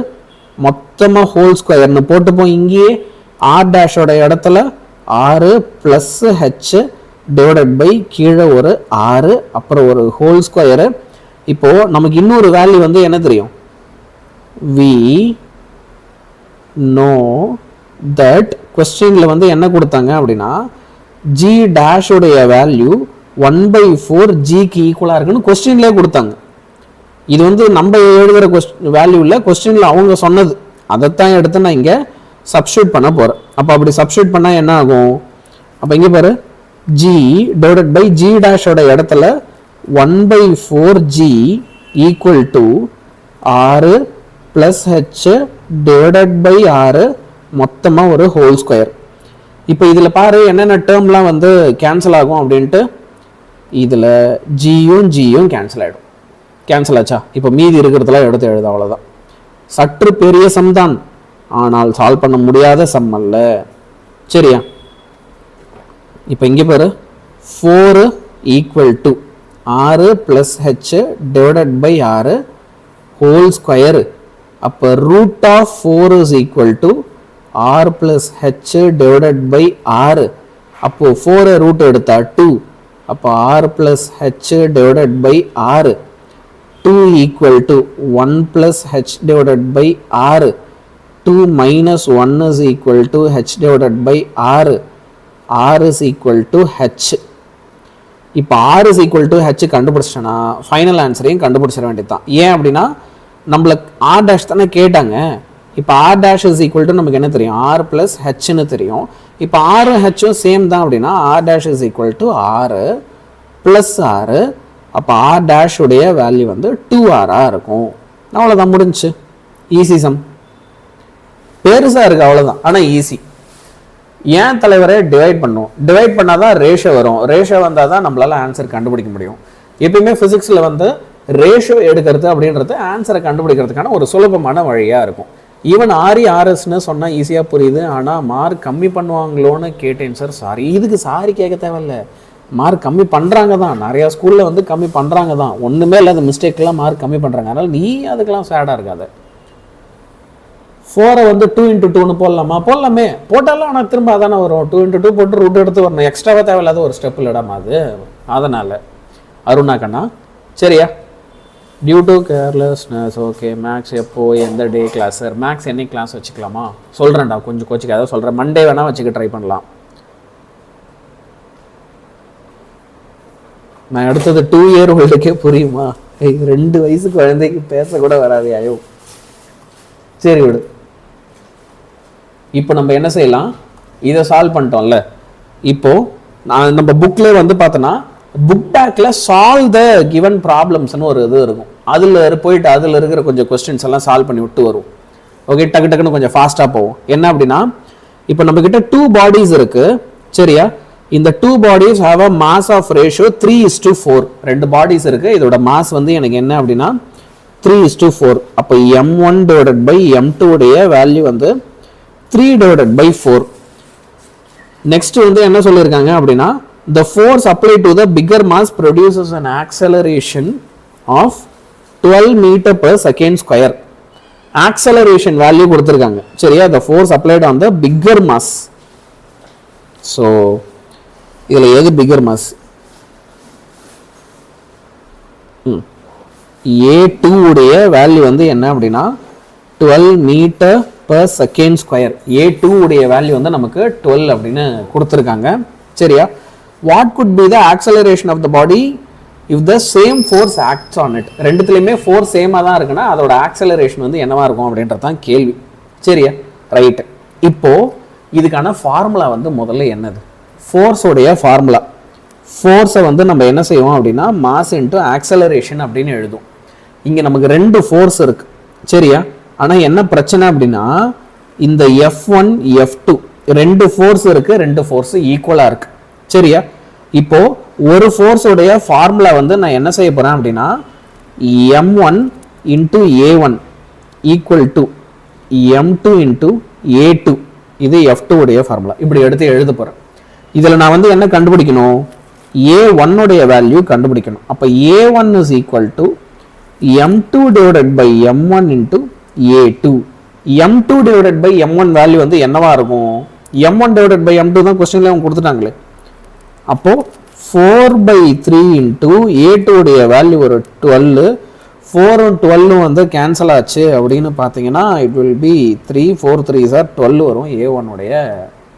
மொத்தமாக ஹோல் ஸ்கொயர்னு போட்டுப்போம். இங்கேயே ஆர் டேஷோட இடத்துல 6 + ஹெச் டிவைடட் பை கீழே ஒரு 6 அப்புறம் ஒரு ஹோல் ஸ்கொயரு. இப்போது நமக்கு இன்னொரு வேல்யூ வந்து என்ன தெரியும், வி நோ தட் கொஸ்டினில் வந்து என்ன கொடுத்தாங்க அப்படின்னா ஜி டேஷோடைய வேல்யூ 1/4 ஜிக்கு ஈக்குவலாக இருக்குன்னு கொஸ்டின்லேயே கொடுத்தாங்க. இது வந்து நம்ம எழுதுகிற வேல்யூ இல்லை, கொஸ்டினில் அவங்க சொன்னது. அதைத்தான் எடுத்து நான் இங்கே சப்ஸ்டியூட் பண்ண போகிறேன். அப்போ அப்படி சப்ஸ்டியூட் பண்ணால் என்ன ஆகும், அப்போ இங்கே பாரு, ஜி டிவைடட் பை ஜி டேஷோட இடத்துல 1/4 G equal to 6 + H divided by 6 மொத்தமாக ஒரு ஹோல் ஸ்கொயர். இப்போ இதில் பாரு என்னென்ன டேர்ம்லாம் வந்து கேன்சல் ஆகும் அப்படின்ட்டு. இதில் ஜியும் கேன்சல் ஆகிடும். கேன்சல் ஆச்சா? இப்போ மீதி இருக்கிறதுலாம் எடுத்து எழுத, அவ்வளோதான். சற்று பெரிய சம் தான், ஆனால் சால்வ் பண்ண முடியாத சம் அல்ல. சரியா? இப்போ இங்கே பாரு 4 equal to 6 + h divided by 6 whole square. அப்போ root of 4 is equal to r + h divided by 6. அப்போ 4 ரூட் எடுத்தா 2. அப்போ r + h divided by 6. 2 equal to 1 + h divided by 6. 2 - 1 is equal to h divided by 6. r is equal to h. இப்போ r is equal to h கண்டுபிடிச்சிட்டோன்னா final ஆன்சரையும் கண்டுபிடிச்சிட வேண்டியது தான். ஏன் அப்படின்னா நம்மளுக்கு r' தானே கேட்டாங்க. இப்போ r' இஸ் ஈக்குவல் டு நமக்கு என்ன தெரியும்? r + hன்னு தெரியும். இப்போ r ஹெச்சும் சேம் தான் அப்படின்னா r' is equal to r + r. அப்போ r' உடைய வேல்யூ வந்து 2r இருக்கும். அவ்வளோதான், முடிஞ்சு. Easy sum. பெருசாக இருக்குது அவ்வளோதான், ஆனால் ஈஸி. ஏன் தலைவரை டிவைட் பண்ணும்? டிவைட் பண்ணால் தான் ரேஷியோ வரும். ரேஷியோ வந்தால் தான் நம்மளால் ஆன்சர் கண்டுபிடிக்க முடியும். எப்பயுமே ஃபிசிக்ஸில் வந்து ரேஷியோ எடுக்கிறது அப்படின்றது ஆன்சரை கண்டுபிடிக்கிறதுக்கான ஒரு சுலபமான வழியாக இருக்கும். ஈவன் RERSன்னு சொன்னால் ஈஸியாக புரியுது. ஆனால் மார்க் கம்மி பண்ணுவாங்களோன்னு கேட்டேன் சார். சாரி, இதுக்கு சாரி கேட்க தேவையில்ல. மார்க் கம்மி பண்ணுறாங்க தான், நிறையா ஸ்கூலில் வந்து கம்மி பண்ணுறாங்க தான். ஒன்றுமே இல்லாத மிஸ்டேக்லாம் மார்க் கம்மி பண்ணுறாங்க. அதனால் நீ அதுக்கெல்லாம் சேடாக இருக்காது. 4 வந்து 2 × 2ன்னு போடலாமா? போடலாமே. போட்டாலும் ஆனால் திரும்ப அதானே வரும். 2 × 2 போட்டு ரூட் எடுத்து வரணும். எக்ஸ்ட்ராவாக தேவையில்லாத ஒரு ஸ்டெப் இல்லடாமா அது. அதனால் அருணா கண்ணா, சரியா? Due to carelessness. Okay, maths எப்போ எந்த டே கிளாஸ் சார்? மேக்ஸ் என்னைக்கு கிளாஸ் வச்சுக்கலாமா? சொல்கிறேன்டா, கொஞ்சம் கோச்சிக்காத சொல்கிறேன். மண்டே வேணால் வச்சுக்க ட்ரை பண்ணலாம். நான் அடுத்தது 2 இயர் ஓல்டுக்கே புரியுமா? 2 வயசு குழந்தைக்கு பேசக்கூட வராது. ஐயோ, சரி விடு. இப்போ நம்ம என்ன செய்யலாம்? இதை சால்வ் பண்ணிட்டோம்ல. இப்போ நான் நம்ம புக்ல வந்து பார்த்தோன்னா புக் பேக்கில் சால்வ் த கிவன் ப்ராப்ளம்ஸ்னு ஒரு இது இருக்கும். அதில் போயிட்டு அதில் இருக்கிற கொஞ்சம் கொஸ்டின்ஸ் எல்லாம் சால்வ் பண்ணி விட்டு வரும். ஓகே, டக்கு டக்குன்னு கொஞ்சம் ஃபாஸ்ட்டாக போவோம். என்ன அப்படின்னா, இப்போ நம்மக்கிட்ட 2 பாடிஸ் இருக்குது. சரியா? இந்த 2 bodies have a mass of ratio 3:4. 2 bodies இருக்குது. இதோட மாஸ் வந்து எனக்கு என்ன அப்படின்னா 3:4. அப்போ m1 டிவைடட் பை m2 உடைய வேல்யூ வந்து 3 டிவைடட் பை 4. நெக்ஸ்ட் வந்து என்ன சொல்லியிருக்காங்க அப்படின்னா, the force applied to the bigger mass produces an acceleration of 12 m/s². acceleration value கொடுத்திருக்காங்க. சரியா? the force applied on the bigger mass. so இதுல எது bigger mass? A2 உடைய வேல்யூ வந்து என்ன அப்படின்னா 12 m/s². A2 உடைய வேல்யூ வந்து நமக்கு 12 அப்படின்னு கொடுத்திருக்காங்க. சரியா? what could be the acceleration of the body if the same force acts on it? ரெண்டுத்துலயுமே ஃபோர்ஸ் சேமா தான் இருக்குன்னா அதோட ஆக்சலரேஷன் வந்து என்னவா இருக்கும் அப்படின்றது தான் கேள்வி. சரியா? ரைட். இப்போ இதுக்கான ஃபார்முலா வந்து முதல்ல என்னது? ஃபோர்ஸோடைய ஃபார்முலா. ஃபோர்ஸை வந்து நம்ம என்ன செய்வோம் அப்படின்னா மாஸ் இன்டு ஆக்சலரேஷன் அப்படின்னு எழுதும். இங்க நமக்கு 2 ஃபோர்ஸ் இருக்கு. சரியா? ஆனா என்ன பிரச்சனை அப்படின்னா இந்த F1 F2 2 ஃபோர்ஸ் இருக்கு. 2 ஃபோர்ஸ் ஈக்குவலா இருக்கு. சரியா? இப்போ ஒரு ஃபோர்ஸோடைய ஃபார்முலா வந்து நான் என்ன செய்ய போறேன் அப்படின்னா m1 into a1 equal to m2 into a2. இது f2 உடைய ஃபார்முலா. இப்படி எடுத்து எழுத போறேன். இதுல நான் வந்து என்ன கண்டுபிடிக்கணும்? a1 உடைய வேல்யூ கண்டுபிடிக்கணும். அப்ப a1 is equal to m2 divided by m1 into a2. m2 divided by m1 value வந்து என்னவா இருக்கும்? m1 divided by m2 தான் क्वेश्चनல அவங்க கொடுத்துட்டாங்களே. அப்போ 4/3 into a2 உடைய வேல்யூ ஒரு 12. 4 and 12 வந்து கேன்சல் ஆச்சு அப்படின்னு பார்த்தீங்கன்னா it will be 3 4 3s are 12 வரும் a1 உடைய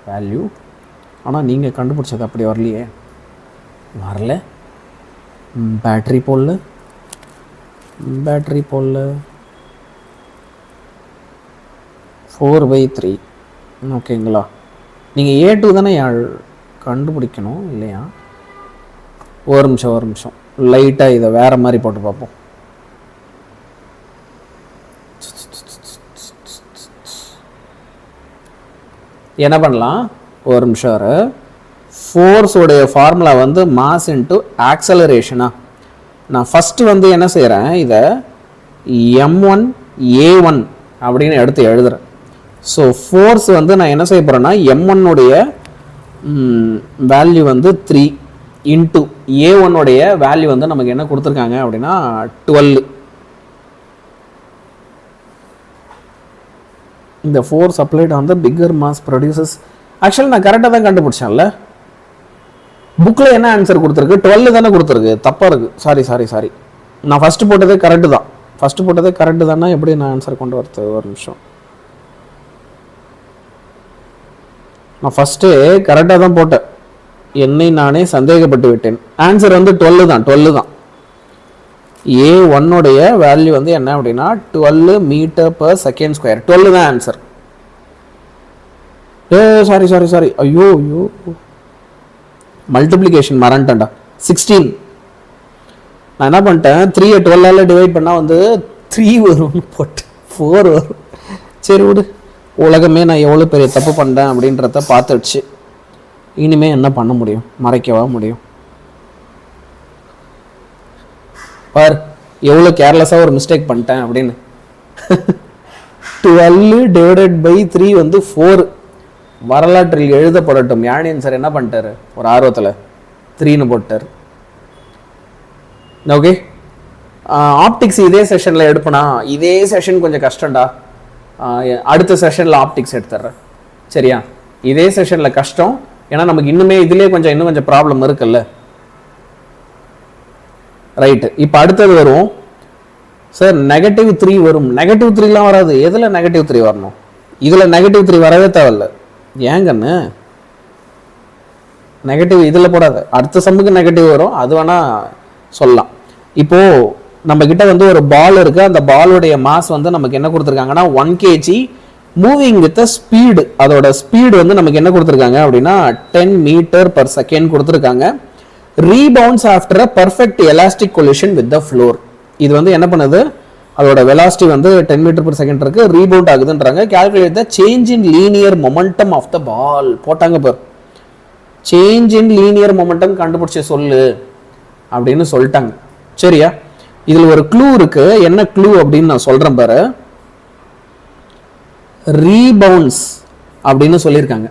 வேல்யூ. ஆனால் நீங்கள் கண்டுபிடிச்சது அப்படி வரலையே. வரல. பேட்டரி போடல 4/3. ஓகேங்களா? நீங்கள் a2 தானே கண்டுபிடிக்கணும் இல்லையா? ஒரு நிமிஷம் லைட்டாக இதை வேற மாதிரி போட்டு பார்ப்போம். என்ன பண்ணலாம்? ஒரு நிமிஷம். ஃபோர்ஸ் உடைய ஃபார்முலா வந்து மாஸ் இன்ட்டு ஆக்சலரேஷனா. நான் ஃபஸ்ட்டு வந்து என்ன செய்கிறேன், இதை m1 a1 அப்படின்னு எடுத்து எழுதுகிறேன். ஸோ ஃபோர்ஸ் வந்து நான் என்ன செய்ய போகிறேன்னா m1 உடைய வேல்யூ வந்து 3 இன்ட்டு a1 உடைய வேல்யூ வந்து நமக்கு என்ன கொடுத்துருக்காங்க அப்படின்னா 12. இந்த force applied on the bigger mass produces. Actually நான் கரெக்டாக தான் கண்டுபிடிச்சேன்ல. புக்கில் என்ன ஆன்சர் கொடுத்துருக்கு, 12 தானே கொடுத்துருக்கு. தப்பாக இருக்குது. சாரி. நான் ஃபஸ்ட்டு போட்டதே கரெக்டு தான். ஃபஸ்ட்டு போட்டதே கரெக்டு தானே, எப்படி நான் ஆன்சர் கொண்டு வரது? ஒரு நிமிஷம். நான் ஃபஸ்ட்டு கரெக்டாக தான் போட்டேன், என்னை நானே சந்தேகப்பட்டு விட்டேன். ஆன்சர் வந்து 12 தான். A1 வேல்யூ வந்து என்ன அப்படின்னா 12 m/s². 12 தான் ஆன்சர். சாரி. ஐயோ மல்டிப்ளிகேஷன் மறந்துட்டேன்டா. 16. நான் என்ன பண்ணிட்டேன், 3 12 டிவைட் பண்ணால் வந்து 3 வரும்னு போட்டேன், 4 வரும். சரி விடு, உலகமே நான் எவ்வளோ பெரிய தப்பு பண்ணேன் அப்படின்றத பார்த்துடுச்சு. இனிமேல் என்ன பண்ண முடியும், மறைக்கவா முடியும்? பார் எவ்வளோ கேர்லெஸ்ஸாக ஒரு மிஸ்டேக் பண்ணிட்டேன் அப்படின்னு. 12 டிவைடட் பை 3 வந்து 4. வரலாற்றில் எழுதப்படட்டும். யானியன் சார் என்ன பண்ணிட்டாரு, ஒரு ஆர்வத்தில் 3ன்னு போட்டார். ஓகே, ஆப்டிக்ஸ் இதே செஷனில் எடுப்பனா, இதே செஷன் கொஞ்சம் கஷ்டம்டா. அடுத்த செஷனில் ஆப்டிக்ஸ் எடுத்துட்றேன், சரியா? இதே செஷனில் கஷ்டம், ஏன்னா நமக்கு இன்னும் கொஞ்சம் ப்ராப்ளம் இருக்குல்ல. ரைட்டு, இப்போ அடுத்தது வரும் சார். -3 வரும். -3லாம் வராது. எதில் -3 வரணும்? இதில் -3 வரவே தேவையில்ல. ஏங்கன்னு நெகட்டிவ் இதில் போடாது. அடுத்த சம்முக்கு நெகட்டிவ் வரும், அது வேணா சொல்லலாம். இப்போ நம்ம கிட்ட வந்து ஒரு பால் இருக்கு. அந்த பாலுடைய மாஸ் வந்து நமக்கு என்ன கொடுத்துருக்காங்கன்னா 1 kg மூவிங் வித் ஸ்பீடு. அதோட ஸ்பீடு வந்து நமக்கு என்ன கொடுத்துருக்காங்க அப்படின்னா 10 m/s கொடுத்துருக்காங்க. Rebounds after a perfect elastic collision with the floor. இது வந்து என்ன பண்ணுது, அதோட வெலாசிட்டி வந்து 10 m/s இருக்கு, ரீபவுண்ட் ஆகுதுன்றாங்க. Calculate the change in linear momentum of the ball போட்டாங்க. பார், சேஞ்ச் இன் லீனியர் மொமெண்டம் கண்டுபிடிச்ச சொல்லு அப்படின்னு சொல்லிட்டாங்க, சரியா? இதில் ஒரு க்ளூ இருக்கு. என்ன க்ளூ அப்படின்னு நான் சொல்றேன் பாரு. ரீபவுண்ட்ஸ் அப்படின்னு சொல்லியிருக்காங்க.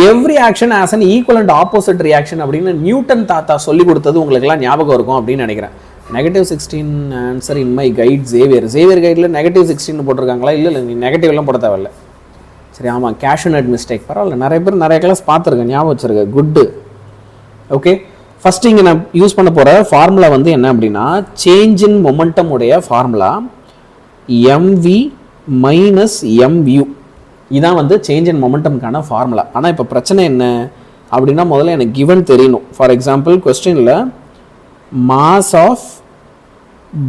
Every action as an equal and opposite reaction அப்படின்னு நியூட்டன் தாத்தா சொல்லி கொடுத்தது உங்களுக்கு எல்லாம் ஞாபகம் இருக்கும் அப்படின்னு நினைக்கிறேன். -16 answer in my guide Xavier கைடில் -16 போட்டிருக்காங்களா? இல்லை நீ நெகட்டிவ் எல்லாம் போட தேவையில்ல. சரி, ஆமாம், கேஷுநட் மிஸ்டேக். பரவாயில்ல, நிறைய பேர் நிறைய கிளாஸ் பார்த்துருக்கேன், ஞாபகம் வச்சிருக்கேன். குட்டு. ஓகே, ஃபர்ஸ்ட் இங்கே நான் யூஸ் பண்ண போகிற ஃபார்முலா வந்து என்ன அப்படின்னா, சேஞ்ச் இன் மொமெண்டம் உடைய ஃபார்முலா mv - mu. இதான் வந்து சேஞ்ச் இன் மொமெண்டம்கான ஃபார்முலா. ஆனால் இப்போ பிரச்சனை என்ன அப்படின்னா, முதல்ல எனக்கு கிவன் தெரியணும். ஃபார் எக்ஸாம்பிள் கொஸ்டினில் மாஸ் ஆஃப்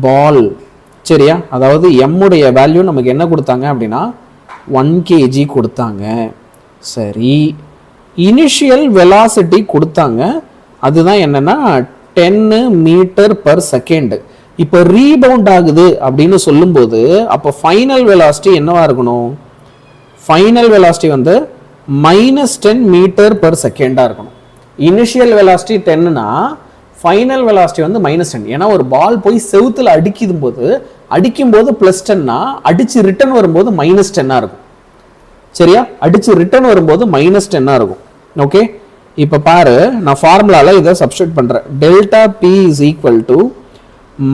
பால், சரியா? அதாவது எம்முடைய வேல்யூ நமக்கு என்ன கொடுத்தாங்க அப்படின்னா 1 kg கொடுத்தாங்க. சரி, இனிஷியல் வெலாசிட்டி கொடுத்தாங்க, அதுதான் என்னன்னா 10 m/s. இப்போ ரீபவுண்ட் ஆகுது அப்படின்னு சொல்லும்போது அப்போ ஃபைனல் வெலாசிட்டி என்னவா இருக்கணும்? ஃபைனல் வெலாசிட்டி வந்து -10 m/s இருக்கணும். இனிஷியல் வெலாசிட்டி 10னா ஃபைனல் வெலாசிட்டி வந்து -10. ஏன்னா ஒரு பால் போய் செவுத்துல அடிக்கும்போது +10னா அடிச்சு ரிட்டர்ன் வரும்போது -10 இருக்கும், சரியா? அடிச்சு ரிட்டர்ன் வரும்போது -10 இருக்கும். ஓகே, இப்போ பாரு, நான் ஃபார்முலால இதை சப்ஸ்டிட்யூட் பண்றேன். ΔP =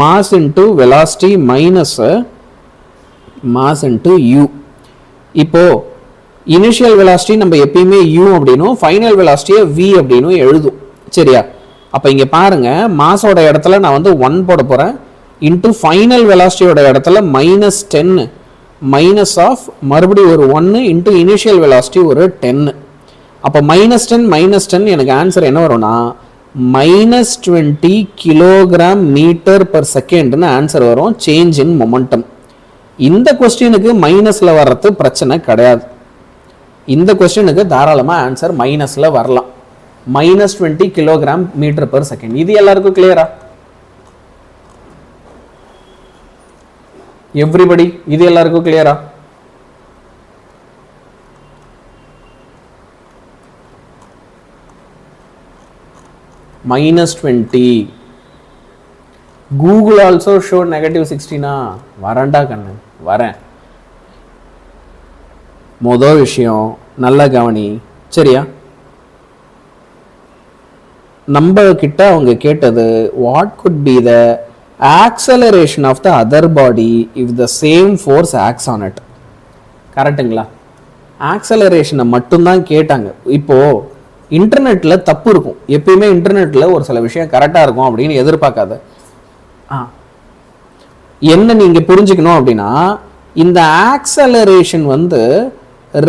mass into velocity minus mass into u. இப்போ இனிஷியல் வெலாசிட்டி நம்ம எப்பயுமே u அப்படின்னும் ஃபைனல் வெலாசிட்டியை v அப்படின்னும் எழுதும், சரியா? அப்போ இங்கே பாருங்க, மாஸோட இடத்துல நான் வந்து 1 போட போகிறேன், இன்ட்டு ஃபைனல் வெலாசிட்டியோட இடத்துல -10 மைனஸ் ஆஃப் மறுபடியும் ஒரு 1 இன்ட்டு இனிஷியல் வெலாசிட்டி ஒரு 10. அப்போ -10 எனக்கு ஆன்சர் என்ன வரும்னா -20 kg/m/s ஆன்சர் வரும், சேஞ்ச் இன் மொமெண்டம். இந்த கொஸ்டினுக்கு மைனஸ்ல வர்றது பிரச்சனை கிடையாது. இந்த கொஸ்டினுக்கு தாராளமாக ஆன்சர் மைனஸ்ல வரலாம். -20 kg/m/s. இது எல்லாருக்கும் கிளியரா? எவ்ரிபடி, இது எல்லாருக்கும் கிளியரா? -20. Google also showed -16. வரேன்டா கண்ணு வரேன். மொதல் விஷயம் நல்லா கவனி சரியா. நம்ம கிட்ட அவங்க கேட்டது what could be the acceleration of the other body if the same force acts on it. கரெக்டுங்களா? ஆக்சலரேஷனை மட்டும்தான் கேட்டாங்க. இப்போ இன்டர்நெட்ல தப்பு இருக்கும். எப்பயுமே இன்டர்நெட்ல ஒரு சில விஷயம் கரெக்டாக இருக்கும் அப்படின்னு எதிர்பார்க்காத. என்ன நீங்க புரிஞ்சுக்கணும் அப்படின்னா, இந்த ஆக்சலரேஷன் வந்து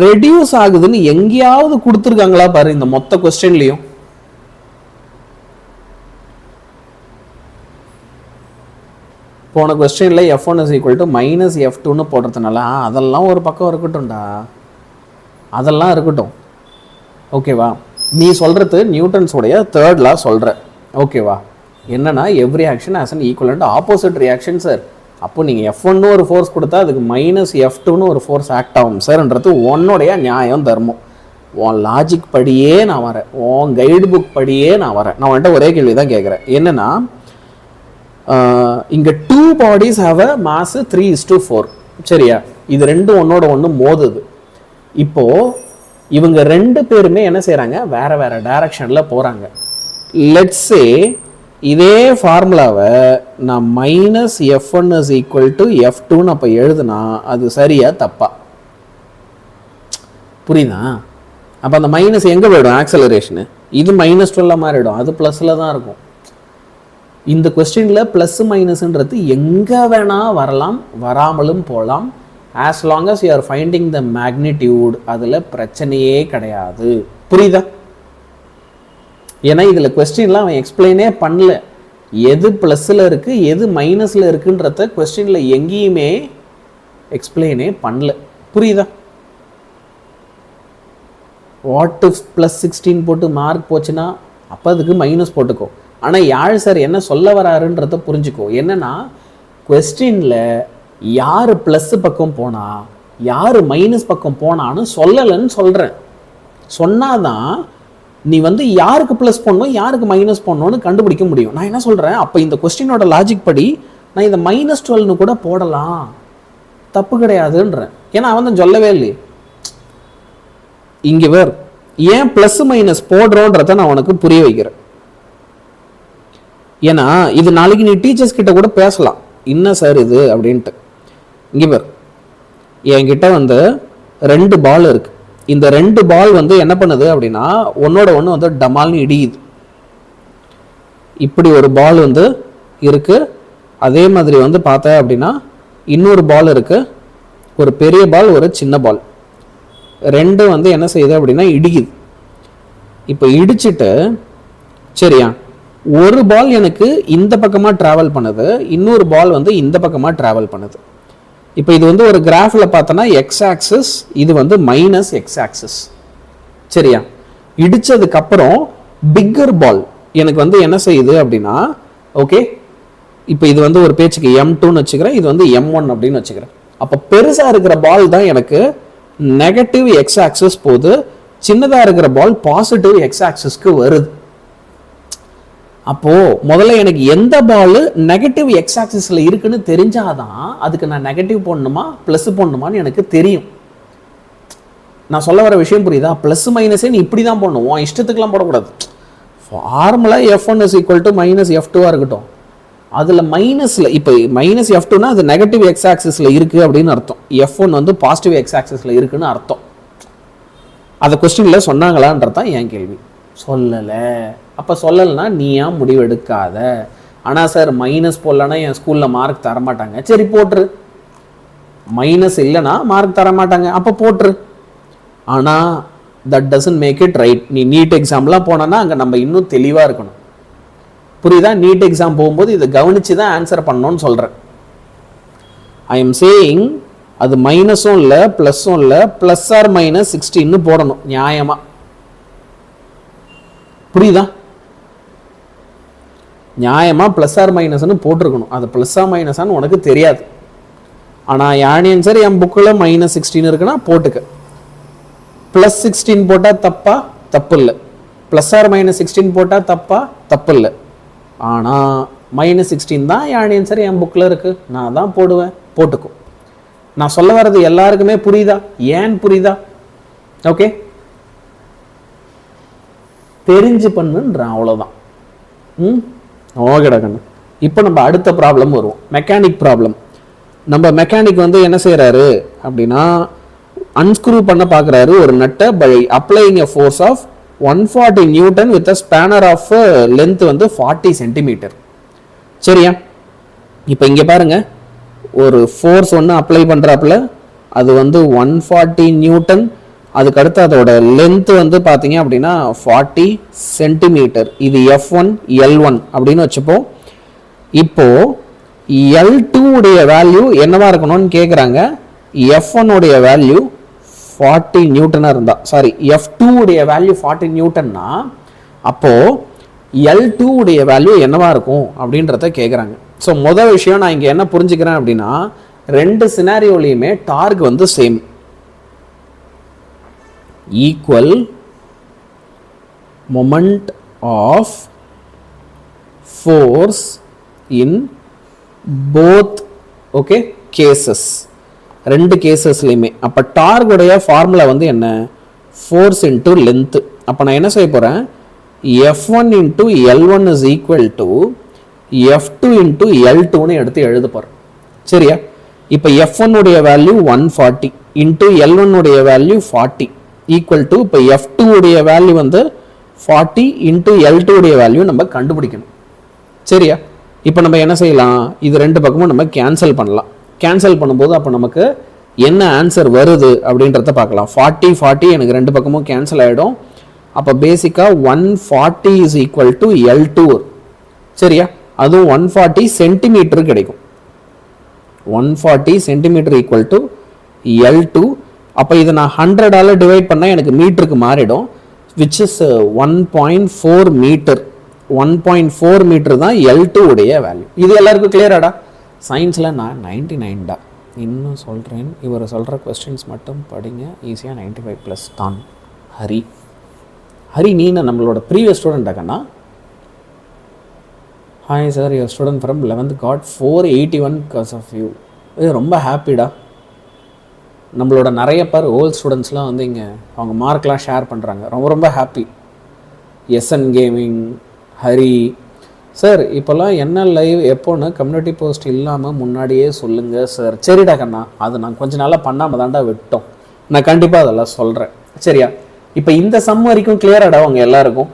ரெடியூஸ் ஆகுதுன்னு எங்கேயாவது கொடுத்துருக்காங்களா பாரு இந்த மொத்த கொஸ்டின்லையும். போன கொஸ்டின்ல F1 is equal to -F2ன்னு போடுறதுனால அதெல்லாம் ஒரு பக்கம் இருக்கட்டும்டா, அதெல்லாம் இருக்கட்டும் ஓகேவா. நீ சொல்றது நியூட்டன்ஸோடைய தேர்ட் லா சொல்ற ஓகேவா. என்னன்னா every action as an equivalent opposite reaction sir. அப்போ நீங்கள் F1ன்னு ஒரு ஃபோர்ஸ் கொடுத்தா அதுக்கு -F2ன்னு ஒரு ஃபோர்ஸ் ஆக்ட் ஆகும் சார்ன்றது உன்னுடைய நியாயம் தர்மம். உன் லாஜிக் படியே நான் வரேன், உன் கைடு புக் படியே நான் வரேன். நான் வந்துட்டு ஒரே கேள்வி தான் கேட்குறேன். என்னன்னா இங்கே 2 bodies have a mass 3:4 சரியா. இது ரெண்டும் ஒன்னோட ஒன்று மோதுது. இப்போ இவங்க ரெண்டு பேருமே என்ன செய்கிறாங்க, வேற வேற டைரக்ஷனில் போகிறாங்க. லெட்ஸ் சே இதே ஃபார்முலாவை நான் -F1 is equal to F2ன்னு அப்போ எழுதுனா அது சரியா தப்பா? புரியுதா? அப்போ அந்த மைனஸ் எங்கே போயிடும் ஆக்சலரேஷனு? இது -12 மாறிடும், அது ப்ளஸில் தான் இருக்கும். இந்த கொஸ்டினில் ப்ளஸ் மைனஸ்ன்றது எங்கே வேணால் வரலாம், வராமலும் போகலாம். as long as you are finding the magnitude அதில் பிரச்சனையே கிடையாது. புரியுதா? ஏன்னா இதில் கொஸ்டின்லாம் அவன் எக்ஸ்பிளைனே பண்ணல. எது ப்ளஸில் இருக்குது எது மைனஸில் இருக்குன்றத கொஸ்டினில் எங்கேயுமே எக்ஸ்பிளைனே பண்ணல. புரியுதா? வாட் இஃப் +16 போட்டு மார்க் போச்சுன்னா அப்போ அதுக்கு மைனஸ் போட்டுக்கோ. ஆனால் யாழ் சார் என்ன சொல்ல வராருன்றத புரிஞ்சுக்கோ. என்னன்னா கொஸ்டினில் யார் ப்ளஸ் பக்கம் போனா யார் மைனஸ் பக்கம் போனான்னு சொல்லலைன்னு சொல்கிறேன். சொன்னாதான் நீ வந்து யாருக்கு ப்ளஸ் பண்ணணும் யாருக்கு மைனஸ் பண்ணணும்னு கண்டுபிடிக்க முடியும். நான் என்ன சொல்கிறேன், அப்போ இந்த கொஸ்டினோட லாஜிக் படி நான் இந்த -12ன்னு கூட போடலாம், தப்பு கிடையாதுன்றேன். ஏன்னா அவன் தான் சொல்லவே இல்லையே. இங்கே வேறு ஏன் ப்ளஸ் மைனஸ் போடுறோன்றத நான் உனக்கு புரிய வைக்கிறேன். ஏன்னா இது நாளைக்கு நீ டீச்சர்ஸ் கிட்ட கூட பேசலாம், என்ன சார் இது அப்படின்ட்டு. இங்கே பேர் என்கிட்ட வந்து 2 பால் இருக்கு. இந்த 2 பால் வந்து என்ன பண்ணுது அப்படின்னா ஒன்னோட ஒன்று வந்து டமால்னு இடியுது. இப்படி ஒரு பால் வந்து இருக்கு. அதே மாதிரி வந்து பார்த்தேன் அப்படின்னா இன்னொரு பால் இருக்கு, ஒரு பெரிய பால் ஒரு சின்ன பால். ரெண்டும் வந்து என்ன செய்யுது அப்படின்னா இடிக்குது. இப்போ இடிச்சிட்டு சரியா ஒரு பால் எனக்கு இந்த பக்கமாக ட்ராவல் பண்ணுது, இன்னொரு பால் வந்து இந்த பக்கமாக ட்ராவல் பண்ணுது. இப்போ இது வந்து ஒரு கிராஃபில் பார்த்தோன்னா எக்ஸ் ஆக்சிஸ், இது வந்து -x ஆக்சிஸ் சரியா. இடிச்சதுக்கப்புறம் பிக்கர் பால் எனக்கு வந்து என்ன செய்யுது அப்படின்னா ஓகே, இப்போ இது வந்து ஒரு பேச்சுக்கு M2ன்னு வச்சுக்கிறேன், இது வந்து M1 அப்படின்னு வச்சுக்கிறேன். அப்போ பெருசாக இருக்கிற பால் தான் எனக்கு -x ஆக்சிஸ் போகுது, சின்னதாக இருக்கிற பால் +x ஆக்சிஸ்க்கு வருது. அப்போ முதல்ல எனக்கு எந்த பால் -x ஆக்சிஸ்ல இருக்குன்னு தெரிஞ்சாதான் அதுக்கு நான் நெகட்டிவ் போடணுமா ப்ளஸ் போடணுமான்னு எனக்கு தெரியும். நான் சொல்ல வர விஷயம் புரியுதா? ப்ளஸ் மைனஸே நீ இப்படி தான் போடணும், உன் இஷ்டத்துக்குலாம் போடக்கூடாது. Formula F1 is equal to -F2 இருக்கட்டும். அதில் மைனஸில் இப்போ -F2னா அது -x ஆக்சிஸில் இருக்குது அப்படின்னு அர்த்தம், F1 வந்து +x ஆக்சிஸில் இருக்குன்னு அர்த்தம். அதை கொஸ்டினில் சொன்னாங்களான்றது தான் என் கேள்வி. சொல்லலை. அப்போ சொல்லலைன்னா நீ ஏன் முடிவெடுக்காத. ஆனால் சார் மைனஸ் போடலன்னா என் ஸ்கூலில் மார்க் தரமாட்டாங்க. சரி போட்டுரு, மைனஸ் இல்லைன்னா மார்க் தரமாட்டாங்க, அப்போ போட்டுரு. ஆனால் that doesn't make it right. நீ நீட் எக்ஸாம்லாம் போனோன்னா அங்கே நம்ம இன்னும் தெளிவாக இருக்கணும். புரியுதா? நீட் எக்ஸாம் போகும்போது இதை கவனித்து தான் ஆன்சர் பண்ணணும்னு சொல்கிறேன். ஐ எம் சேயிங் அது மைனஸும் இல்லை ப்ளஸ்ஸும் இல்லை, +or -16ன்னு போடணும் நியாயமாக. புரியுதா? நியாயமாக +or- போட்டிருக்கணும். அது ப்ளஸ்ஸா மைனஸான்னு உனக்கு தெரியாது. ஆனால் யானி ஆன்சர் என் புக்கில் -16 இருக்குன்னா போட்டுக்க. +16 போட்டால் தப்பா? தப்பு இல்லை. ப்ளஸ் ஆர் மைனஸ் 16 போட்டால் தப்பு இல்லை. ஆனால் -16 தான் என் ஆன்சர் என் புக்கில் இருக்குது, நான் தான் போடுவேன், போட்டுக்கோ. நான் சொல்ல வர்றது எல்லாருக்குமே புரியுதா? ஏன் புரியுதா? ஓகே, தெரிஞ்சு பண்ணுன்றான், அவ்வளோதான். ஓகேடா கண்ணு. இப்போ நம்ம அடுத்த ப்ராப்ளம் வருவோம், மெக்கானிக் ப்ராப்ளம். நம்ம மெக்கானிக் வந்து என்ன செய்கிறாரு அப்படின்னா, அன்ஸ்க்ரூ பண்ண பார்க்குறாரு ஒரு நட்டை by applying a force of 140 newton with a spanner of length வந்து 40 சென்டிமீட்டர். சரியா? இப்போ இங்கே பாருங்க, ஒரு ஃபோர்ஸ் ஒன்று அப்ளை பண்ணுறாப்புல, அது வந்து 140 நியூட்டன், அதுக்கடுத்து அதோட லென்த் வந்து பார்த்தீங்க அப்படின்னா 40 சென்டிமீட்டர். இது F1 L1 அப்படின்னு வச்சுப்போம். இப்போ L2 உடைய வேல்யூ என்னவா இருக்கணும்னு கேட்குறாங்க. F1 உடைய வேல்யூ 40 நியூட்டனாக இருந்தா, சாரி F2 உடைய வேல்யூ 40 நியூட்டன்னா, அப்போ L2 உடைய வேல்யூ என்னவா இருக்கும் அப்படின்றத கேட்குறாங்க. ஸோ முதல் விஷயம் நான் இங்கே என்ன புரிஞ்சுக்கிறேன் அப்படின்னா, ரெண்டு சினாரியோலையுமே டார்க் வந்து same, equal moment of force in both okay cases, ரெண்டு கேசஸ்லையுமே. அப்போ டார்குடைய ஃபார்முலா வந்து என்ன? Force into length. அப்போ நான் என்ன செய்ய போகிறேன், F1 into L1 is equal to F2 into L2ன்னு எடுத்து எழுத போகிறேன். சரியா? இப்போ F1 உடைய வேல்யூ 140 இன்ட்டு L1 உடைய வேல்யூ 40 ஈக்குவல் டு, இப்போ F2 உடைய வேல்யூ வந்து 40 இன்ட்டு L2 உடைய வேல்யூ நம்ம கண்டுபிடிக்கணும். சரியா? இப்போ நம்ம என்ன செய்யலாம், இது ரெண்டு பக்கமும் நம்ம கேன்சல் பண்ணலாம். கேன்சல் பண்ணும்போது அப்போ நமக்கு என்ன ஆன்சர் வருது அப்படின்றத பார்க்கலாம். 40 40 எனக்கு ரெண்டு பக்கமும் கேன்சல் ஆகிடும். அப்போ பேசிக்காக 140 இஸ் ஈக்குவல் டு L2. சரியா? அதுவும் 140 சென்டிமீட்டர் கிடைக்கும். 140 சென்டிமீட்டர் ஈக்குவல் டு L2. அப்போ இதை நான் 100ஆல் டிவைட் பண்ணால் எனக்கு மீட்டருக்கு மாறிடும், விச் இஸ் 1.4 மீட்டர். 1.4 மீட்டர் தான் L2 உடைய வேல்யூ. இது எல்லாருக்கும் கிளியராடா? சயின்ஸில் நான் 99டா. இன்னும் சொல்கிறேன், இவர் சொல்கிற கொஸ்டின்ஸ் மட்டும் படிங்க, ஈஸியாக 95+ தான். ஹரி நீ நம்மளோட ப்ரீவியஸ் ஸ்டூடெண்ட்டாக்கண்ணா? Hi sir, your student from 11th got 481 because of you. இது ரொம்ப ஹாப்பிடா. நம்மளோட நிறைய பேர் ஓல்ட் ஸ்டூடெண்ட்ஸ்லாம் வந்து இங்கே அவங்க மார்க்லாம் ஷேர் பண்ணுறாங்க, ரொம்ப ரொம்ப happy. SN gaming, Hari sir, இப்போல்லாம் என்ன லைவ் எப்போன்னு கம்யூனிட்டி போஸ்ட் இல்லாமல் முன்னாடியே சொல்லுங்கள் சார். சரிடா கண்ணா, அது நான் கொஞ்ச நாளாக பண்ணாமல் தாண்டா விட்டோம், நான் கண்டிப்பாக அதெல்லாம் சொல்கிறேன். சரியா? இப்போ இந்த சம் வரைக்கும் கிளியராடா அவங்க எல்லாருக்கும்?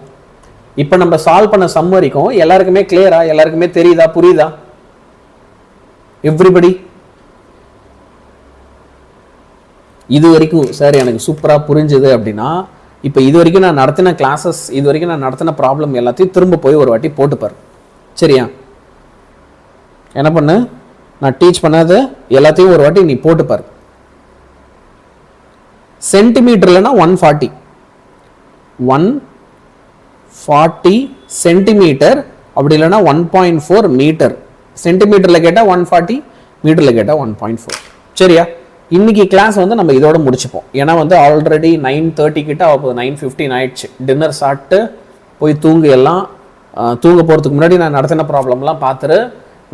இப்போ நம்ம சால்வ் பண்ண சம் வரைக்கும் எல்லாருக்குமே கிளியரா? எல்லாருக்குமே தெரியுதா, புரியுதா? எவ்ரிபடி இது வரைக்கும் சார் எனக்கு சூப்பராக புரிஞ்சுது அப்படின்னா, இப்போ இது வரைக்கும் நான் நடத்தின கிளாஸஸ், இது வரைக்கும் நான் நடத்தின ப்ராப்ளம் எல்லாத்தையும் திரும்ப போய் ஒரு வாட்டி போட்டுப்பார். சரியா? என்ன பண்ணு, நான் டீச் பண்ணாத எல்லாத்தையும் ஒரு வாட்டி நீ போட்டுப்பார். சென்டிமீட்டர்லனா 140 சென்டிமீட்டர், அப்படி இல்லைனா 1.4 மீட்டர். சென்டிமீட்டரில் கேட்டால் 140, மீட்டரில் கேட்டால் 1.4. சரியா? இன்னைக்கு கிளாஸ் வந்து நம்ம இதோட முடிச்சுப்போம். ஏன்னா வந்து ஆல்ரெடி 9:30 கிட்ட ஆகுது, 9:15 ஆயிடுச்சு. டின்னர் சாப்பிட்டு போய் தூங்கு. எல்லாம் தூங்க போகிறதுக்கு முன்னாடி நான் நடத்தின ப்ராப்ளம்லாம் பார்த்துரு,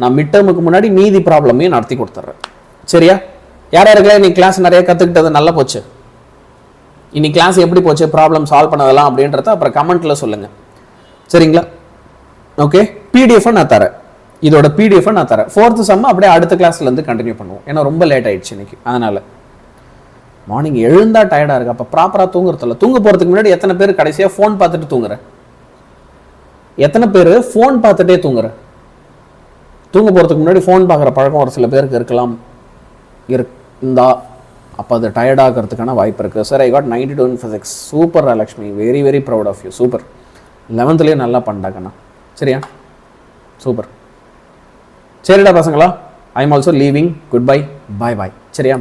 நான் மிட் டேர்முக்கு முன்னாடி மீதி ப்ராப்ளமையும் நடத்தி கொடுத்துட்றேன். சரியா? யார் யாருக்கெல்லாம் இன்னைக்கு கிளாஸ் நிறைய கற்றுக்கிட்டது நல்லா போச்சு? இன்னைக்கு கிளாஸ் எப்படி போச்சு, ப்ராப்ளம் சால்வ் பண்ணதெல்லாம் அப்படின்றத அப்புறம் கமெண்ட்டில் சொல்லுங்கள். சரிங்களா? ஓகே, பிடிஎஃப் நான் தரேன், இதோட பிடிஎஃப் நான் தரேன். 4th சம் அப்படியே அடுத்த கிளாஸ்லேருந்து கண்டினியூ பண்ணுவோம். ஏன்னா ரொம்ப லேட் ஆயிடுச்சு இன்னைக்கு, அதனால் மார்னிங் எழுந்தா டயர்டாக இருக்குது. அப்போ ப்ராப்பராக தூங்குறதில்ல. தூங்க போகிறதுக்கு முன்னாடி எத்தனை பேர் கடைசியாக ஃபோன் பார்த்துட்டு தூங்குறேன்? எத்தனை பேர் ஃபோன் பார்த்துட்டே தூங்குறேன்? தூங்க போகிறதுக்கு முன்னாடி ஃபோன் பார்க்குற பழக்கம் ஒரு சில பேருக்கு இருக்கலாம், இருந்தா அப்போ அது டயர்டாகிறதுக்கான வாய்ப்பு இருக்குது. Sir, I got 92 in physics. Super Lakshmi, very very proud of you. Super, 11th நல்லா பண்ணிட்டாங்கண்ணா. சரியா? சூப்பர். சரிடா பசங்களா, I am also leaving. Good bye, bye bye. சரியா?